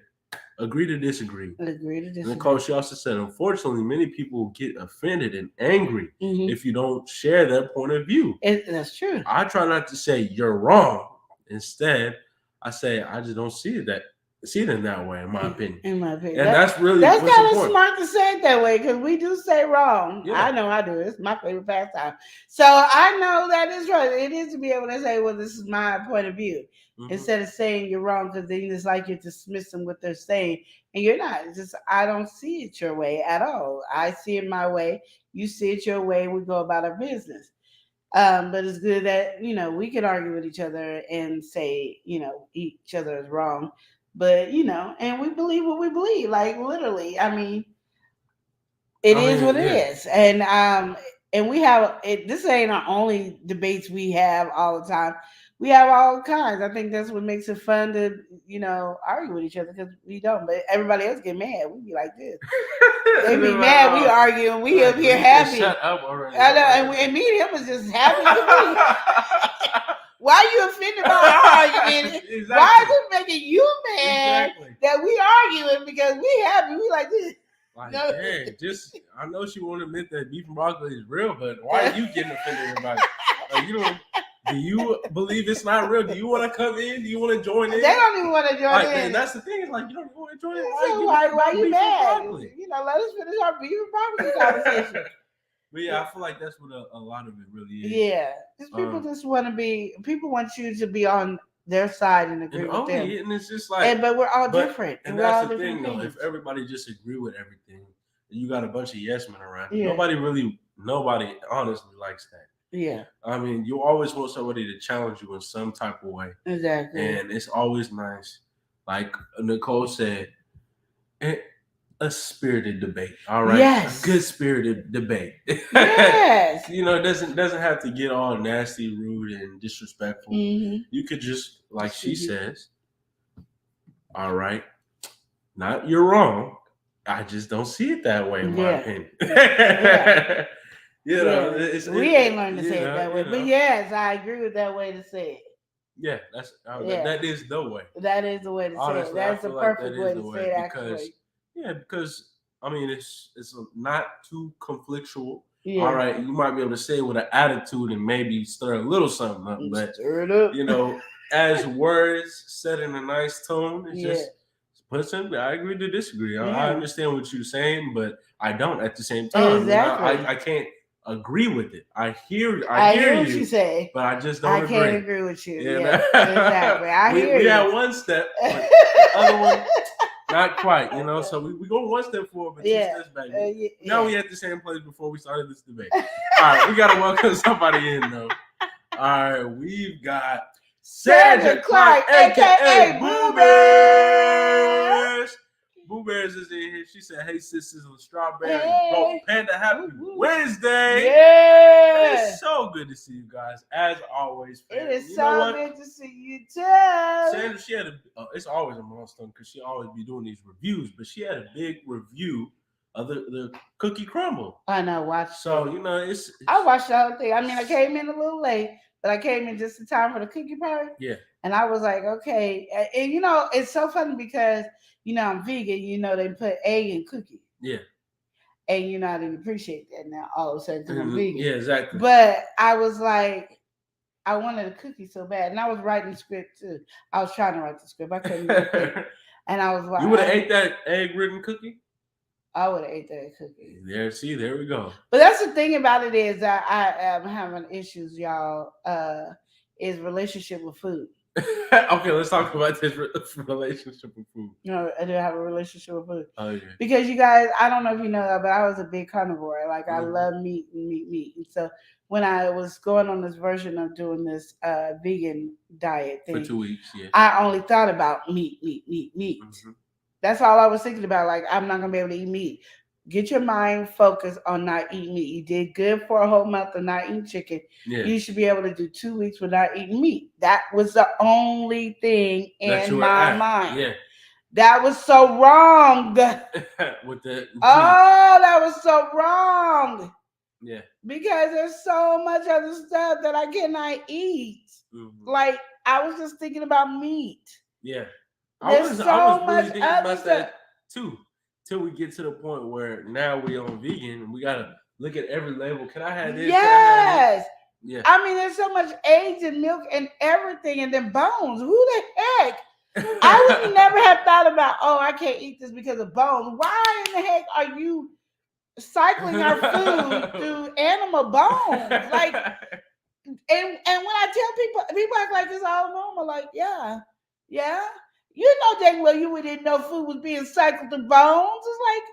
D: agree to disagree.
A: Agree to
D: And
A: disagree.
D: Nicole, she also said, unfortunately, many people get offended and angry
A: Mhm.
D: if you don't share their point of view.
A: That's true.
D: I try not to say you're wrong. Instead, I say I just don't see it in that way, in my opinion.
A: In my opinion,
D: And that's really
A: that's
D: what's
A: kind of
D: important.
A: smart to say it that way because we do say wrong.
D: Yeah.
A: I know I do. It's my favorite pastime. So I know that is right. It is to be able to say, well, this is my point of view.
D: Mhm.
A: Instead of saying you're wrong, because then it's like you're dismissing what they're saying, and you're not. It's just I don't see it your way at all. I see it my way. You see it your way. We go about our business. But it's good that we can argue with each other and say each other is wrong. But and we believe what we believe. Like literally, I mean, it is what it is. And we have it. This ain't our only debates we have all the time. We have all kinds. I think that's what makes it fun to argue with each other because we don't. But everybody else get mad. We be like this. They be mad. We arguing. We up here happy.
D: Shut up already.
A: I know. And me and him was just happy to be. Why are you offended by our argument?
D: Exactly.
A: Why is it making you mad
D: Exactly.
A: that we arguing because we happy? We like this.
D: Like,
A: No.
D: hey, I know she won't admit that beef and broccoli is real, but why are you getting offended about it? Like, do you believe it's not real? Do you want to come in? Do you want to join in?
A: They don't even want to join
D: like,
A: in.
D: And that's the thing. It's like, you don't want to join in.
A: So why you mad? Let us finish our beef and broccoli conversation.
D: But yeah, I feel like that's what a lot of it really is.
A: Yeah. People just want to be, people want you to be on their side and agree with them.
D: And it's just like,
A: but we're all different.
D: And that's the thing, though. If everybody just agree with everything, and you got a bunch of yes men around, nobody honestly likes that.
A: Yeah. I
D: mean, you always want somebody to challenge you in some type of way.
A: Exactly.
D: And it's always nice. Like Nicole said, a spirited debate. All right.
A: Yes.
D: A good spirited debate.
A: Yes.
D: It doesn't have to get all nasty, rude, and disrespectful.
A: Mm-hmm.
D: You could just, like she says, all right, you're wrong. I just don't see it that way, in my opinion.
A: We ain't learned to say it that way. But yes, I agree with that way to say it.
D: Yeah, that is the way.
A: That is the way to say it. That's the perfect way to say it, actually.
D: Yeah, because I mean, it's not too conflictual.
A: Yeah.
D: All right, you might be able to say it with an attitude and maybe stir a little something up, but
A: stir it up.
D: As words said in a nice tone, it's just put something. I agree to disagree. I understand what you're saying, but I don't at the same time.
A: Exactly.
D: I can't agree with it. I hear
A: what you say,
D: but I just don't agree.
A: I can't agree with you. Yeah, exactly. I hear you.
D: We had one step, but the other one. Not quite, So we go one step forward, but two steps back. Now we at the same place before we started this debate. All right, we gotta welcome somebody in though. All right, we've got Sandra Clark, aka Boo Bears. Boo Bears is in here. She said, "Hey, sisters of Strawberry, Panda, happy Wednesday!"
A: Yes,
D: it's so good to see you guys as always.
A: Fam. It is so good to see you too.
D: Sandra, it's always a milestone because she always be doing these reviews, but she had a big review of the cookie crumble.
A: I know, watch.
D: So
A: I watched the whole thing. I mean, I came in a little late, but I came in just in time for the cookie party.
D: Yeah.
A: And I was like, okay, and it's so funny because I'm vegan. They put egg in cookie.
D: Yeah.
A: And I didn't appreciate that now all of a sudden because I'm vegan.
D: Yeah, exactly.
A: But I was like, I wanted a cookie so bad, and I was writing the script too. I was trying to write the script. I couldn't do it. And I was like,
D: you would have ate that egg-ridden cookie?
A: I would have ate that cookie.
D: There we go.
A: But that's the thing about it is I am having issues, y'all. Is relationship with food.
D: Okay, let's talk about this relationship with food.
A: I do have a relationship with food.
D: Oh, yeah.
A: Because you guys, I don't know if you know that, but I was a big carnivore. Like I love meat and meat. And so when I was going on this version of doing this vegan diet thing
D: for 2 weeks,
A: I only thought about meat. Mm-hmm. That's all I was thinking about. Like I'm not gonna be able to eat meat. Get your mind focused on not eating meat. You did good for a whole month of not eating chicken.
D: Yeah.
A: You should be able to do 2 weeks without eating meat. That was the only thing
D: That you
A: in
D: were
A: my
D: at.
A: mind.
D: Yeah.
A: That was so wrong.
D: With the G.
A: Oh, that was so wrong.
D: Yeah.
A: Because there's so much other stuff that I cannot eat.
D: Mm-hmm.
A: Like, I was just thinking about meat.
D: Yeah.
A: There's
D: I was
A: so
D: really
A: much
D: thinking
A: other
D: about
A: stuff.
D: that too. Till we get to the point where now we on vegan and we gotta look at every label. Can I have this?
A: Yes.
D: Can I have this? Yeah.
A: I mean, there's so much eggs and milk and everything, and then bones. Who the heck? I would never have thought about, oh, I can't eat this because of bones. Why in the heck are you cycling our food through animal bones? Like, and when I tell people act like it's all normal. Like, yeah. You know dang well you didn't know food was being cycled through bones. It's like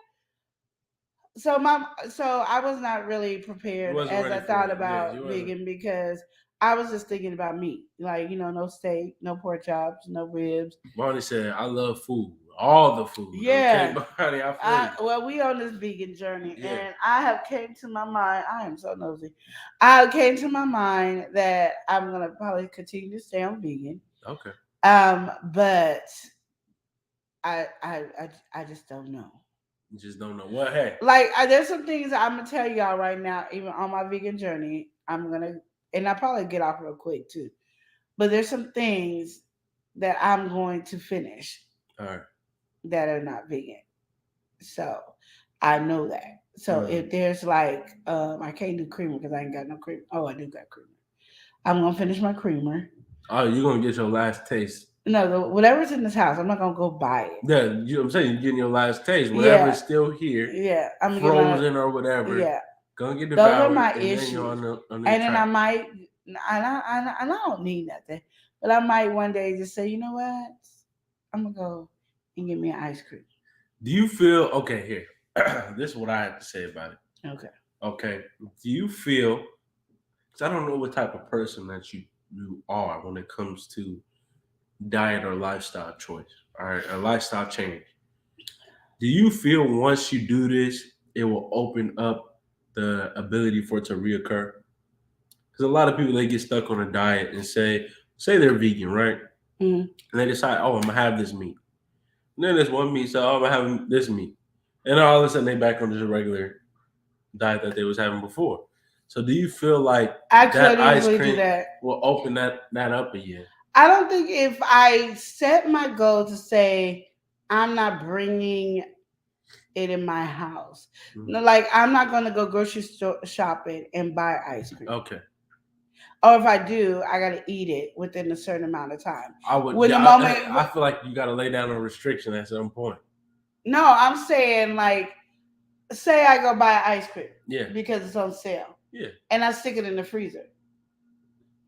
A: so I was not really prepared as I thought about vegan because I was just thinking about meat. Like, no steak, no pork chops, no ribs.
D: Bonnie said, I love food. All the food.
A: Yeah.
D: Okay, Bonnie, I feel you.
A: Well, we on this vegan journey, and I have came to my mind. I am so nosy. I came to my mind that I'm gonna probably continue to stay on vegan.
D: Okay.
A: But I just don't know.
D: You just don't know what. Hey,
A: like there's some things I'm gonna tell y'all right now. Even on my vegan journey, and I probably get off real quick too. But there's some things that I'm going to finish.
D: All right.
A: That are not vegan. So I know that. So if there's like, I can't do creamer because I ain't got no creamer. Oh, I do got creamer. I'm gonna finish my creamer.
D: Oh, you're gonna get your last taste.
A: No, whatever's in this house, I'm not gonna go buy it.
D: Yeah, you know what I'm saying? You're getting your last taste. Whatever's still here.
A: Yeah, I'm
D: frozen or whatever.
A: Yeah,
D: gonna get devoured.
A: Those are my
D: and
A: issues.
D: And
A: then I might, and I don't need nothing, but I might one day just say, you know what? I'm gonna go and get me an ice cream.
D: Do you feel okay? Here, this is what I have to say about it. Okay. Do you feel? Because I don't know what type of person that you are when it comes to diet or lifestyle choice, all right, a lifestyle change. Do you feel once you do this, it will open up the ability for it to reoccur? Because a lot of people, they get stuck on a diet and say they're vegan, right?
A: Mm-hmm.
D: And they decide, oh, I'm gonna have this meat. And then there's one meat, so I'm gonna have this meat. And all of a sudden they back on just a regular diet that they was having before. So do you feel like that ice cream will open that up again?
A: I don't think if I set my goal to say I'm not bringing it in my house, like I'm not going to go grocery store shopping and buy ice cream.
D: Okay.
A: Or if I do, I got to eat it within a certain amount of time.
D: I would. I feel like you got to lay down a restriction at some point.
A: No, I'm saying like, say I go buy ice cream.
D: Yeah.
A: Because it's on sale.
D: Yeah.
A: And I stick it in the freezer.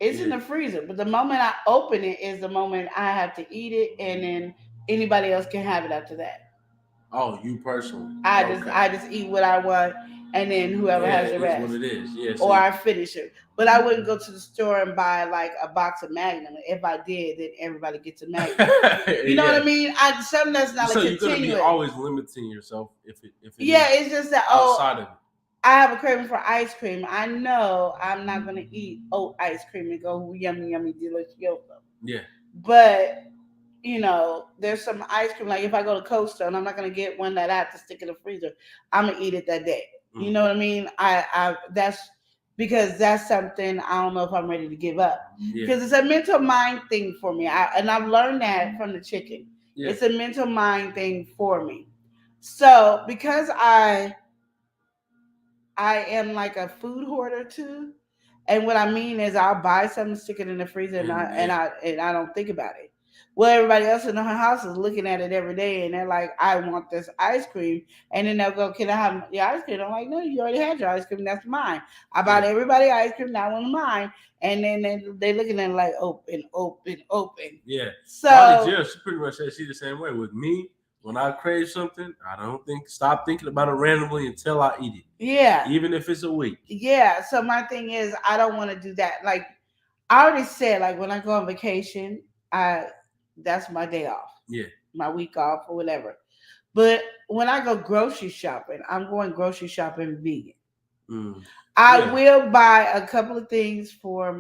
A: It's in the freezer, but the moment I open it is the moment I have to eat it, and then anybody else can have it after that.
D: Oh, you personally?
A: I just eat what I want, and then whoever has the rest.
D: That's what it is. Yes.
A: Or I finish it. But I wouldn't go to the store and buy like a box of Magnum. If I did, then everybody gets a Magnum. You know what I mean? Something that's not
D: so
A: like continuous.
D: So you're gonna be always limiting yourself if it
A: it's just that
D: outside of it.
A: I have a craving for ice cream. I know I'm not going to eat oat ice cream and go yummy, yummy, delicious.
D: Yeah.
A: But, there's some ice cream. Like if I go to Costa and I'm not going to get one that I have to stick in the freezer, I'm going to eat it that day. You know what I mean? That's because that's something I don't know if I'm ready to give up. Because it's a mental mind thing for me. And I've learned that from the chicken. Yeah. It's a mental mind thing for me. So because I am like a food hoarder too, and what I mean is I'll buy something, stick it in the freezer, and I don't think about it. Well, everybody else in the house is looking at it every day, and they're like, "I want this ice cream," and then they'll go, "Can I have your ice cream?" I'm like, "No, you already had your ice cream. That's mine. I bought everybody ice cream. That one's mine." And then they looking at it like open.
D: Yeah.
A: So
D: she pretty much said she the same way with me. When I crave something, I don't stop thinking about it randomly until I eat it.
A: Yeah.
D: Even if it's a week.
A: Yeah. So my thing is, I don't want to do that. Like I already said, like when I go on vacation, that's my day off.
D: Yeah.
A: My week off or whatever. But when I go grocery shopping, I'm going grocery shopping vegan.
D: Mm.
A: I
D: Yeah.
A: will buy a couple of things for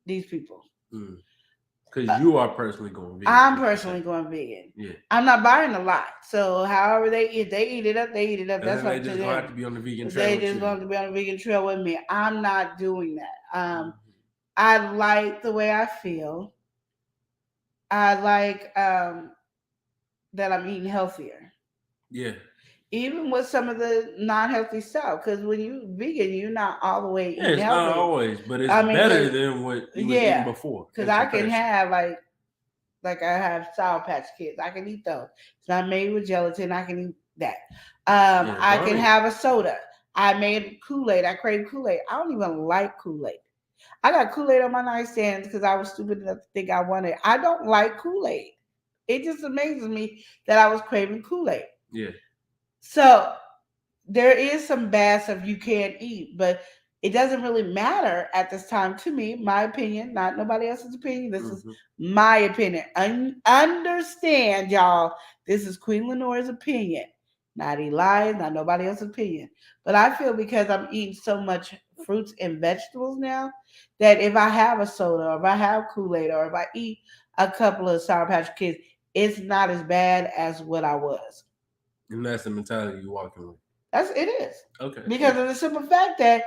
A: these people.
D: Because you are personally going vegan.
A: I'm personally going vegan.
D: Yeah.
A: I'm not buying a lot. So however they eat it up, they eat it up.
D: And
A: That's
D: then
A: up
D: they
A: to
D: just
A: them.
D: gonna have to be on the vegan trail.
A: They
D: with
A: just
D: you.
A: going to be on the vegan trail with me. I'm not doing that. I like the way I feel. I like that I'm eating healthier.
D: Yeah.
A: Even with some of the non-healthy stuff, because when you vegan, you're not all the way eating
D: it's
A: healthy.
D: not always, but it's better than what you was eating before.
A: Because I can have like I have Sour Patch Kids. I can eat those. It's not made with gelatin. I can eat that. I can have a soda. I made Kool-Aid. I crave Kool-Aid. I don't even like Kool-Aid. I got Kool-Aid on my nightstand because I was stupid enough to think I wanted it. I don't like Kool-Aid. It just amazes me that I was craving Kool-Aid.
D: Yeah.
A: So there is some bad stuff you can't eat, but it doesn't really matter at this time to me. My opinion, not nobody else's opinion. This is my opinion. Understand, y'all. This is Queen Lenore's opinion, not Eli's, not nobody else's opinion. But I feel because I'm eating so much fruits and vegetables now that if I have a soda or if I have Kool-Aid or if I eat a couple of Sour Patch Kids, it's not as bad as what I was.
D: And that's the mentality you're walking with.
A: It is.
D: Okay.
A: Because of the simple fact that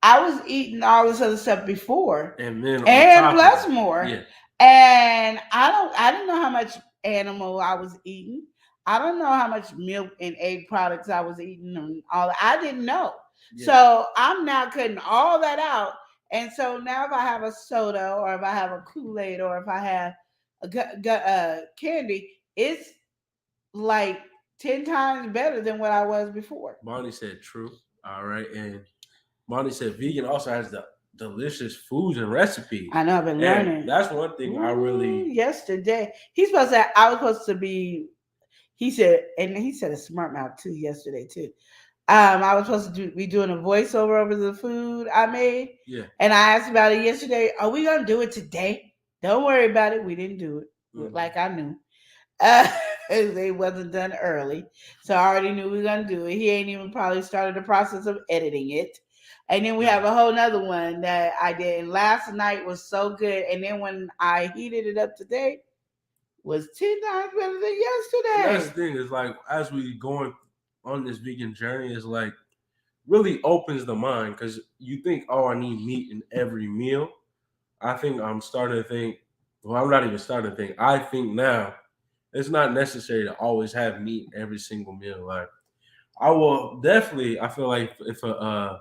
A: I was eating all this other stuff before.
D: And then
A: plus more. Yeah. And I didn't know how much animal I was eating. I don't know how much milk and egg products I was eating and all that. I didn't know. Yeah. So I'm now cutting all that out. And so now if I have a soda or if I have a Kool-Aid or if I have a candy, it's like 10 times better than what I was before.
D: Bonnie said true. All right. And Bonnie said vegan also has the delicious foods and recipes.
A: I know, I've been learning.
D: That's one thing I really...
A: Yesterday. I was supposed to be... He said a smart mouth too yesterday too. I was supposed to be doing a voiceover over the food I made.
D: Yeah.
A: And I asked about it yesterday. Are we going to do it today? Don't worry about it. We didn't do it. Like I knew. It wasn't done early, so I already knew we were gonna do it. He ain't even probably started the process of editing it, and then we have a whole nother one that I did. And last night was so good, and then when I heated it up today, was 10 times better than yesterday.
D: And that's the thing is like as we going on this vegan journey is like really opens the mind because you think, oh, I need meat in every meal. I think I'm starting to think. Well, I'm not even starting to think. I think now. It's not necessary to always have meat every single meal. Like, I will definitely. I feel like if a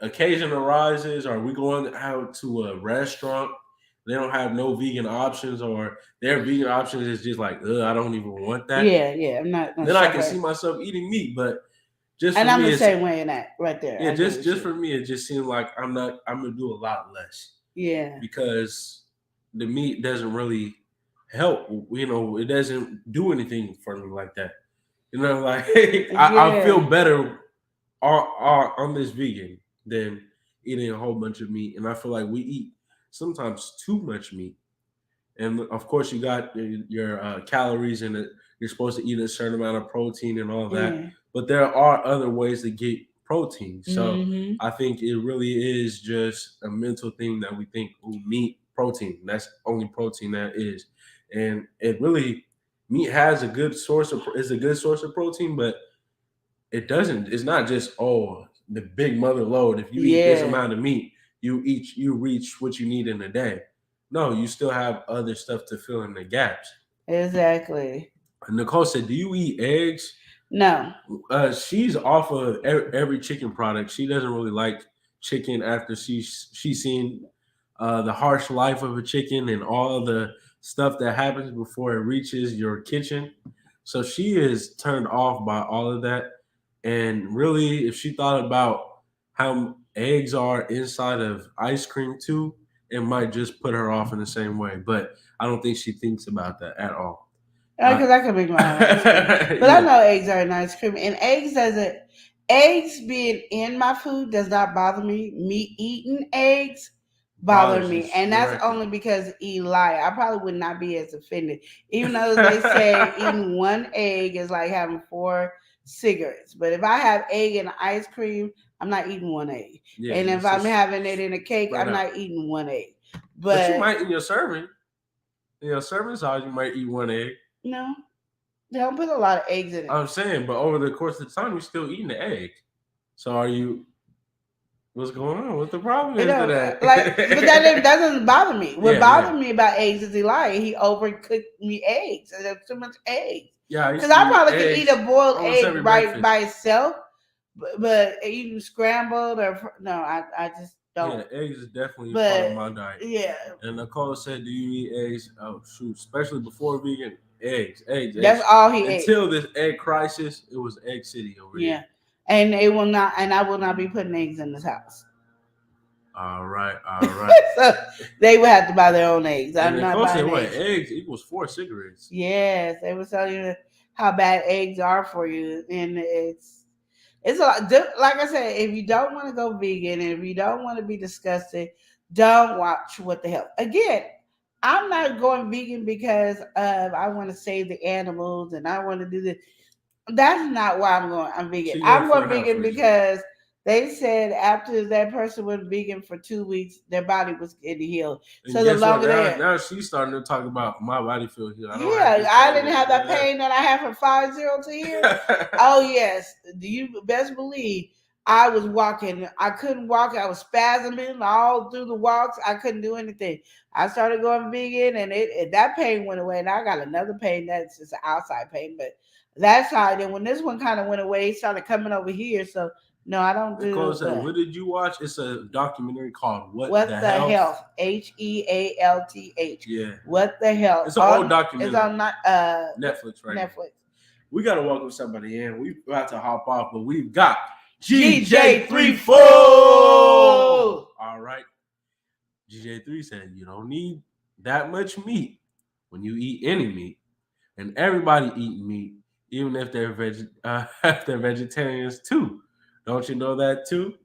D: occasion arises, or we going out to a restaurant, they don't have no vegan options, or their vegan options is just like, I don't even want that.
A: Yeah. I'm not.
D: Then I can see myself eating meat, but just
A: and
D: for
A: I'm
D: me,
A: the same way in that right there.
D: Yeah, just for me, it just seems like I'm gonna do a lot less.
A: Yeah,
D: because the meat doesn't really help. It doesn't do anything for me like that. Like I feel better on this vegan than eating a whole bunch of meat. And I feel like we eat sometimes too much meat. And of course, you got your calories in it. You're supposed to eat a certain amount of protein and all that. Yeah. But there are other ways to get protein. So I think it really is just a mental thing that we think, meat, protein. That's only protein that is. And it really, meat has a good source of protein, but it doesn't. It's not just the big mother load. If you eat this amount of meat, you reach what you need in a day. No, you still have other stuff to fill in the gaps.
A: Exactly.
D: Nicole said, "Do you eat eggs?"
A: No.
D: She's off of every chicken product. She doesn't really like chicken after she's seen the harsh life of a chicken and all the stuff that happens before it reaches your kitchen. So she is turned off by all of that. And really, if she thought about how eggs are inside of ice cream too, it might just put her off in the same way. But I don't think she thinks about that at all.
A: Because I can make my own ice cream. But I know eggs are in ice cream. And eggs being in my food does not bother me. Me eating eggs
B: bother me, and that's only because Eli. I probably would not be as offended, even though they say eating one egg is like having 4 cigarettes. But if I have egg and ice cream, I'm not eating one egg. Yeah, and if I'm having it in a cake, I'm not eating one egg.
D: But you might in your serving. In your serving size, you might eat one egg.
B: No, they don't put a lot of eggs in it.
D: I'm saying, but over the course of the time, you're still eating the egg. So are you? What's going on? What's the problem is that?
B: Like, but that doesn't bother me. What bothers me about eggs is Eli. He overcooked me eggs. There's too much eggs. Yeah, because I probably could eat a boiled egg by itself, but eating scrambled or no, I just don't.
D: Yeah, eggs is definitely part of my diet. Yeah. And Nicole said, "Do you eat eggs?" Oh shoot, especially before vegan. Eggs.
B: That's all he ate.
D: Until this egg crisis, it was Egg City over here. Yeah.
B: And I will not be putting eggs in this house.
D: All right.
B: So they would have to buy their own eggs. I'm not buying eggs.
D: Eggs equals 4 cigarettes.
B: Yes, they were telling you how bad eggs are for you, and it's a lot. Like I said, if you don't want to go vegan and if you don't want to be disgusted, don't watch What the Hell. Again, I'm not going vegan because I want to save the animals and I want to do this. That's not why I'm vegan. I'm going vegan because they said after that person went vegan for 2 weeks, their body was getting healed.
D: And so the longer now she's starting to talk about my body feel healed.
B: I didn't have that pain that I had from 5-0 to here. Oh yes, you best believe I was walking. I couldn't walk. I was spasming all through the walks. I couldn't do anything. I started going vegan, and that pain went away. And I got another pain that's just an outside pain, but that side. And when this one kind of went away, it started coming over here. So no, I don't do that.
D: What did you watch? It's a documentary called What the
B: Health? HEALTH.
D: Yeah.
B: What the Hell?
D: It's an old documentary.
B: It's on
D: Netflix, right?
B: Netflix.
D: We got to welcome somebody in. We about to hop off, but we've got GJ34. All right. GJ3 said you don't need that much meat when you eat any meat, and everybody eat meat, even if they're vegetarians too. Don't you know that too?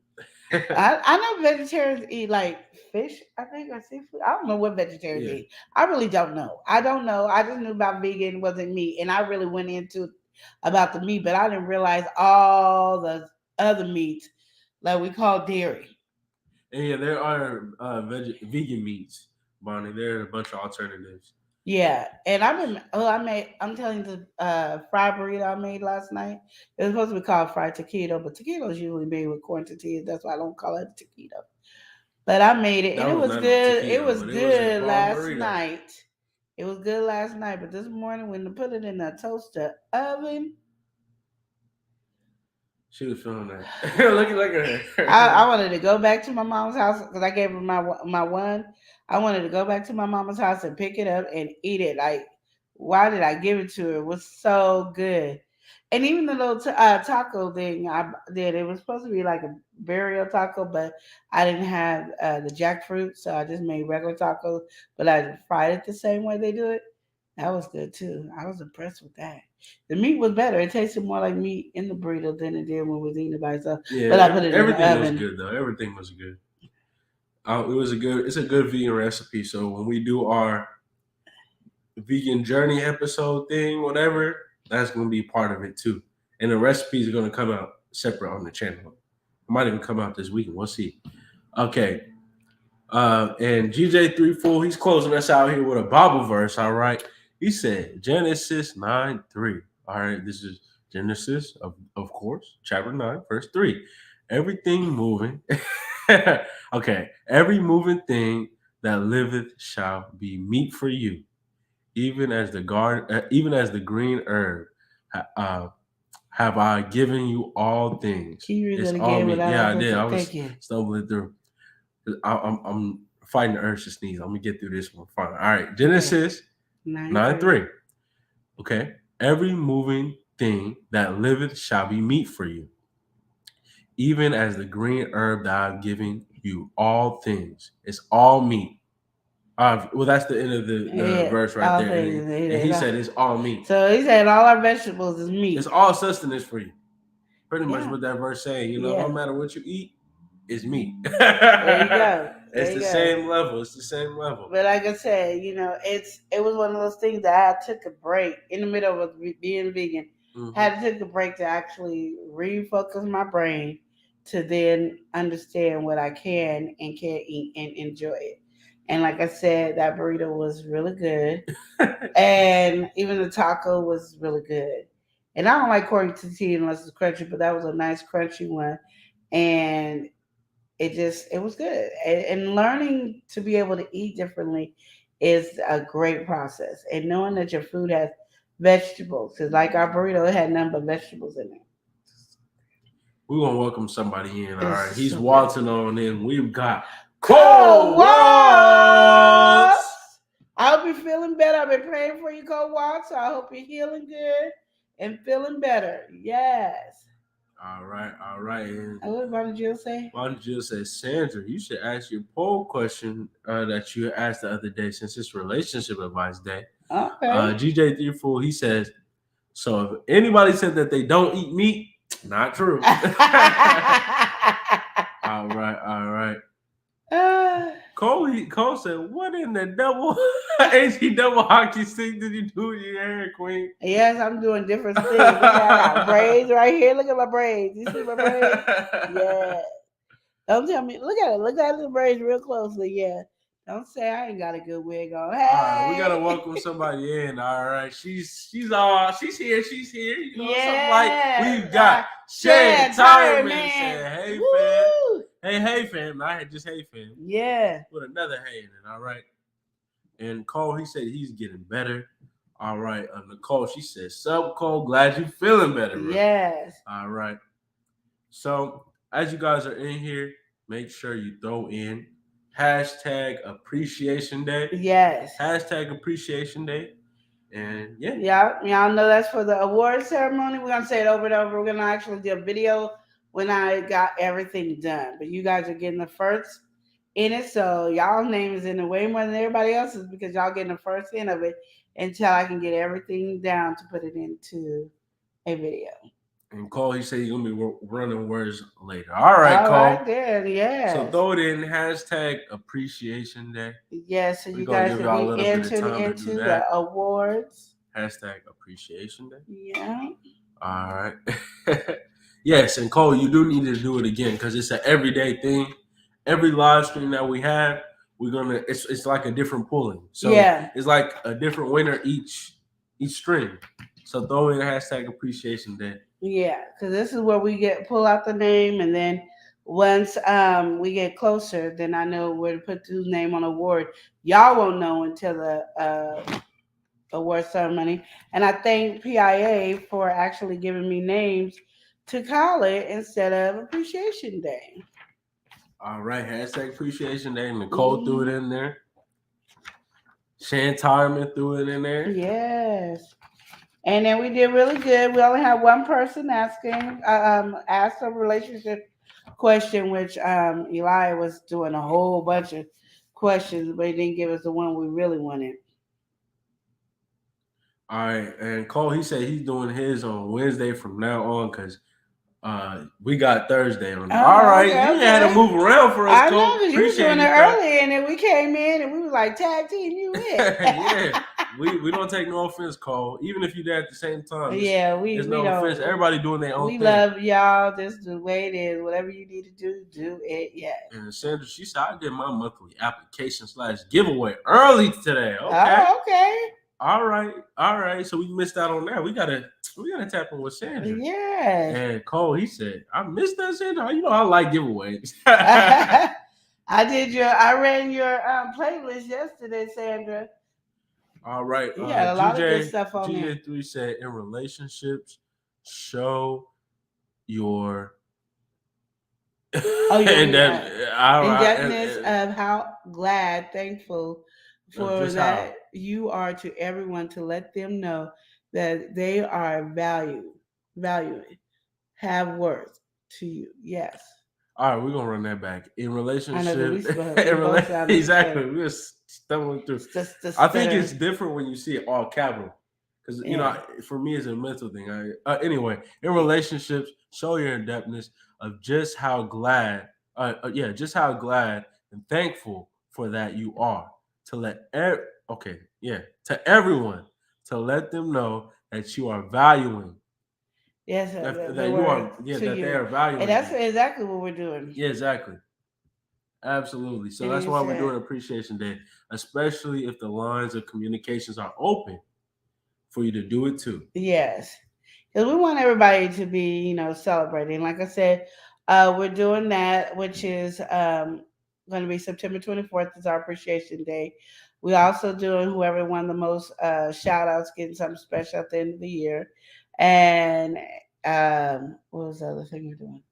B: I know vegetarians eat like fish, I think, or seafood. I don't know what vegetarians eat. I really don't know. I don't know. I just knew about vegan wasn't meat, and I really went into about the meat, but I didn't realize all the other meats like we call dairy.
D: And yeah, there are vegan meats, Bonnie. There are a bunch of alternatives.
B: Yeah, and I'm telling you the fried burrito I made last night. It was supposed to be called fried taquito, but taquito is usually made with corn tortillas. That's why I don't call it taquito. But I made it, and it was good. It was good last night. It was good last night, but this morning when I put it in the toaster oven,
D: she was feeling that. Looking like her.
B: I wanted to go back to my mom's house because I gave her my one. I wanted to go back to my mama's house and pick it up and eat it. Like, why did I give it to her? It was so good. And even the little taco thing I did, it was supposed to be like a burial taco, but I didn't have the jackfruit, so I just made regular tacos, but I fried it the same way they do it. That was good too. I was impressed with that. The meat was better. It tasted more like meat in the burrito than it did when we was eating it by itself.
D: Yeah, but I put it in the oven. Everything was good though. Everything was good. It's a good vegan recipe. So when we do our vegan journey episode thing, whatever, that's going to be part of it too. And the recipes are going to come out separate on the channel. It might even come out this weekend. We'll see. Okay. And GJ34, he's closing us out here with a Bible verse. All right. He said Genesis 9:3. All right. This is Genesis, of course, chapter 9, verse 3. Everything moving. Okay. Every moving thing that liveth shall be meat for you, even as the green herb have I given you all things.
B: Can you read that again?
D: Yeah, I did. I was stumbling through. I'm fighting the urge to sneeze. I'm gonna get through this one. Fine. All right. Genesis 9:3. Okay. Every moving thing that liveth shall be meat for you, even as the green herb that I've given you all things. It's all meat. Well, that's the end of the verse right there. And he said it's all meat.
B: So he said all our vegetables is meat.
D: It's all sustenance for you. Pretty much what that verse saying. No matter what you eat, it's meat.
B: There you go.
D: It's the same level. It's the same level.
A: But like I said, you know, it was one of those things that I took a break in the middle of being vegan. Had to take a break to actually refocus my brain to then understand what I can and can't eat and enjoy it. And like I said, that burrito was really good. And even the taco was really good. And I don't like corn tortilla unless it's crunchy, but that was a nice crunchy one. And it was good. And learning to be able to eat differently is a great process. And knowing that your food has vegetables, because like our burrito, it had none but vegetables in it.
D: We're gonna welcome somebody in. All right,
A: It's
D: he's
A: so
D: waltzing on in. We've got
A: Cold
D: Waltz.
A: I hope you're feeling better. I've been praying for you, Cold Waltz. So I hope you're healing good and feeling better. Yes.
D: All right, all right. And
A: what did Bonnie Jill say?
D: Bonnie Jill says, Sandra, you should ask your poll question that you asked the other day since it's relationship advice day.
A: Okay.
D: GJ Threefool, he says, so if anybody said that they don't eat meat, not true. All right. Cole said, what in the double AC double hockey stick did you do with your hair, Queen?
A: Yes, I'm doing different things. Look, I got braids right here. Look at my braids. You see my braids? Yeah. Don't tell me. Look at it. Look at the braids real closely. Yeah. Don't say I ain't got a good wig on. Hey.
D: All right, we gotta welcome somebody in. All right, she's here. You know, something like we've got Shan Tyreman saying, "Hey
A: Woo!
D: fam, hey fam." I had just hey fam.
A: Yeah.
D: With another hey in it. All right. And Cole, he said he's getting better. All right. Nicole, she said, "Sup, Cole? Glad you feeling better, bro."
A: Yes.
D: All right. So as you guys are in here, make sure you throw in #Appreciation Day.
A: Yes.
D: #Appreciation Day. And yeah.
A: Y'all know that's for the award ceremony. We're gonna say it over and over. We're gonna actually do a video when I got everything done. But you guys are getting the first in it. So y'all's name is in it way more than everybody else's because y'all getting the first in of it until I can get everything down to put it into a video.
D: And Cole, he said he's gonna be running words later. All right, Cole.
A: All right, then, yeah.
D: So throw it in #Appreciation Day.
A: Yes, so you guys can be entered into the awards.
D: #Appreciation Day.
A: Yeah.
D: All right. Yes, and Cole, you do need to do it again because it's an everyday thing. Every live stream that we have, it's like a different pulling. So it's like a different winner each stream. So throw in #Appreciation Day.
A: Yeah, because this is where we pull out the name, and then once we get closer, then I know where to put whose name on the award. Y'all won't know until the award ceremony. And I thank PIA for actually giving me names to call it instead of Appreciation Day.
D: All right, #Appreciation Day. Nicole threw it in there. Shan Tyreman threw it in there.
A: Yes. And then we did really good. We only had one person asked a relationship question, which Eli was doing a whole bunch of questions, but he didn't give us the one we really wanted.
D: All right, and Cole, he said he's doing his on Wednesday from now on because we got Thursday on. All right, you had to move around for us.
A: I know because you were doing it early, and then we came in and we was like tag team. You in?
D: Yeah. We don't take no offense, Cole. Even if you there at the same time. There's no offense. Everybody doing their own thing.
A: We love y'all. This is the way it is. Whatever you need to do it. Yeah.
D: And Sandra, she said I did my monthly application / giveaway early today. Okay.
A: Oh, okay.
D: All right. So we missed out on that. We gotta tap in with Sandra.
A: Yeah.
D: And Cole, he said, I missed that, Sandra. You know I like giveaways.
A: I ran your playlist yesterday, Sandra.
D: All right.
A: You had a lot of good stuff on there.
D: GJ3 said, in relationships, show your
A: in-depthness of how thankful for that you are to everyone, to let them know that they are valuing, have worth to you. Yes.
D: All right, we're gonna run that back. In relationships,
A: exactly.
D: We're stumbling through. I think it's different when you see it all capital, because you know, for me, it's a mental thing. Anyway, in relationships, show your in-depthness of just how glad and thankful for that you are. To let to everyone, to let them know that you are valuing.
A: Yes,
D: That
A: the
D: you
A: word
D: are,
A: to
D: that
A: you.
D: they are valuing.
A: And that's
D: you.
A: exactly what we're doing.
D: Yeah, exactly. Absolutely. So
A: And
D: that's
A: you
D: why we're
A: said-
D: doing Appreciation Day, especially if the lines of communications are open for you to do it too.
A: Yes, because we want everybody to be, celebrating. Like I said, we're doing that, which is going to be September 24th is our Appreciation Day. We also doing whoever won the most shout outs, getting something special at the end of the year. And what was the other thing we're doing?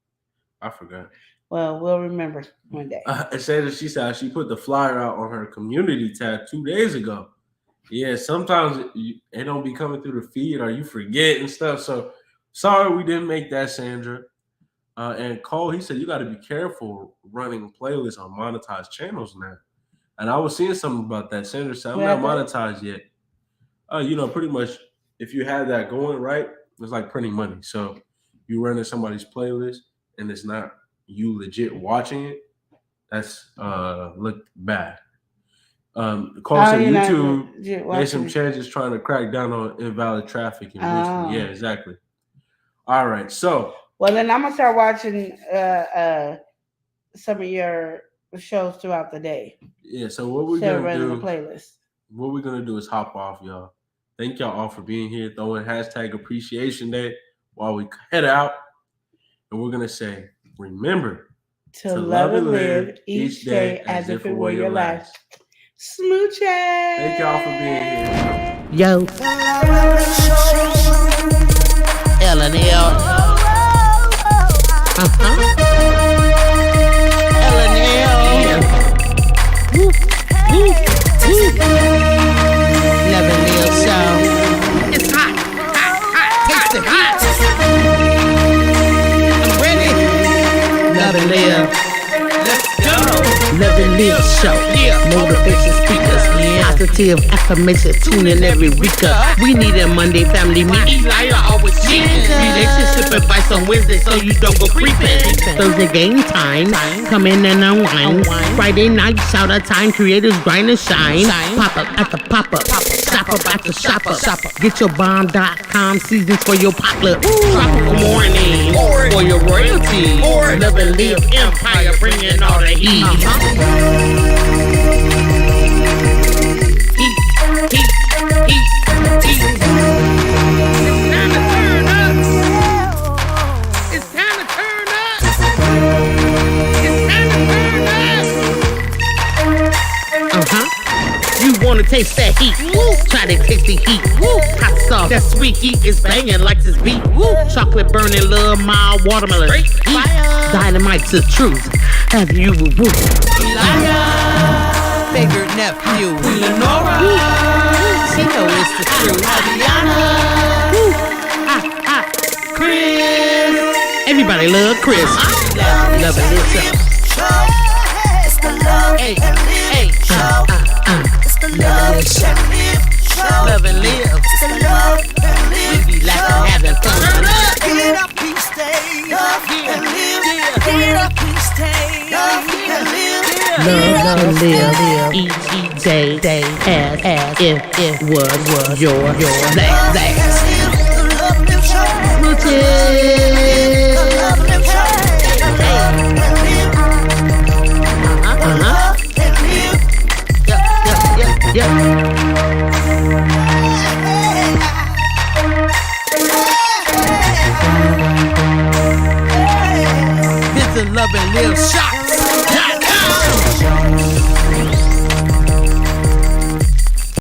D: I forgot.
A: Well, we'll remember one day.
D: She said she put the flyer out on her community tab 2 days ago. Yeah, sometimes it don't be coming through the feed or you forget and stuff. So sorry we didn't make that, Sandra. And Cole, he said you got to be careful running playlists on monetized channels now. And I was seeing something about that. Sandra said I'm not monetized yet. Pretty much if you have that going right, it's like printing money. So you running somebody's playlist and it's not you legit watching it, that's look bad. Cole said YouTube made some changes trying to crack down on invalid traffic and boosting. Yeah, exactly. All right, so
A: well then I'm gonna start watching some of your shows throughout the day.
D: Yeah, so what we're gonna do?
A: The playlist.
D: What we're gonna do is hop off, y'all. Thank y'all all for being here. Throwing hashtag Appreciation Day while we head out, and we're gonna say, remember
A: to love and live each day as if it were your last. Smooches.
D: Thank y'all for being here.
B: Yo. L&L. L&L. Woo. Woo. Woo. Love and live show. It's hot. Taste it hot. I'm ready. Love and live. Let's go. Love and live show. Motivation speakers. Positive affirmation tuning every week. We need a Monday family meeting. Always relationship advice on Wednesday so you don't go creeping. Thursday game time. Come in and unwind. Friday night shout out time. Creators grind and shine. Pop up at the pop up. Shop up at the shop up. Get your bomb.com seasons for your potluck. Tropical morning for your royalty. Love and live empire bringing all the heat. Wanna taste that heat? Woo. Try to taste the heat. Woo. Hot sauce, that sweet heat is banging like this beat. Woo. Chocolate burning, love, mild watermelon. Heat. Dynamite's the truth. Have you woo? Favorite nephew, Lenora. She know it's the truth. Chris. Everybody love Chris. Love and live show.
C: It's the love and live show. The love and live show.
B: Love and live.
C: It's the love and live.
B: We be laughing, having fun.
C: Get up, please stay. Love and live. Get up, please stay. Love and live.
B: Love and live each day as if it was your last.
C: The love and show.
B: Smooches.
C: The love and show. Love and live.
B: Yeah. This is Love and Live Shots.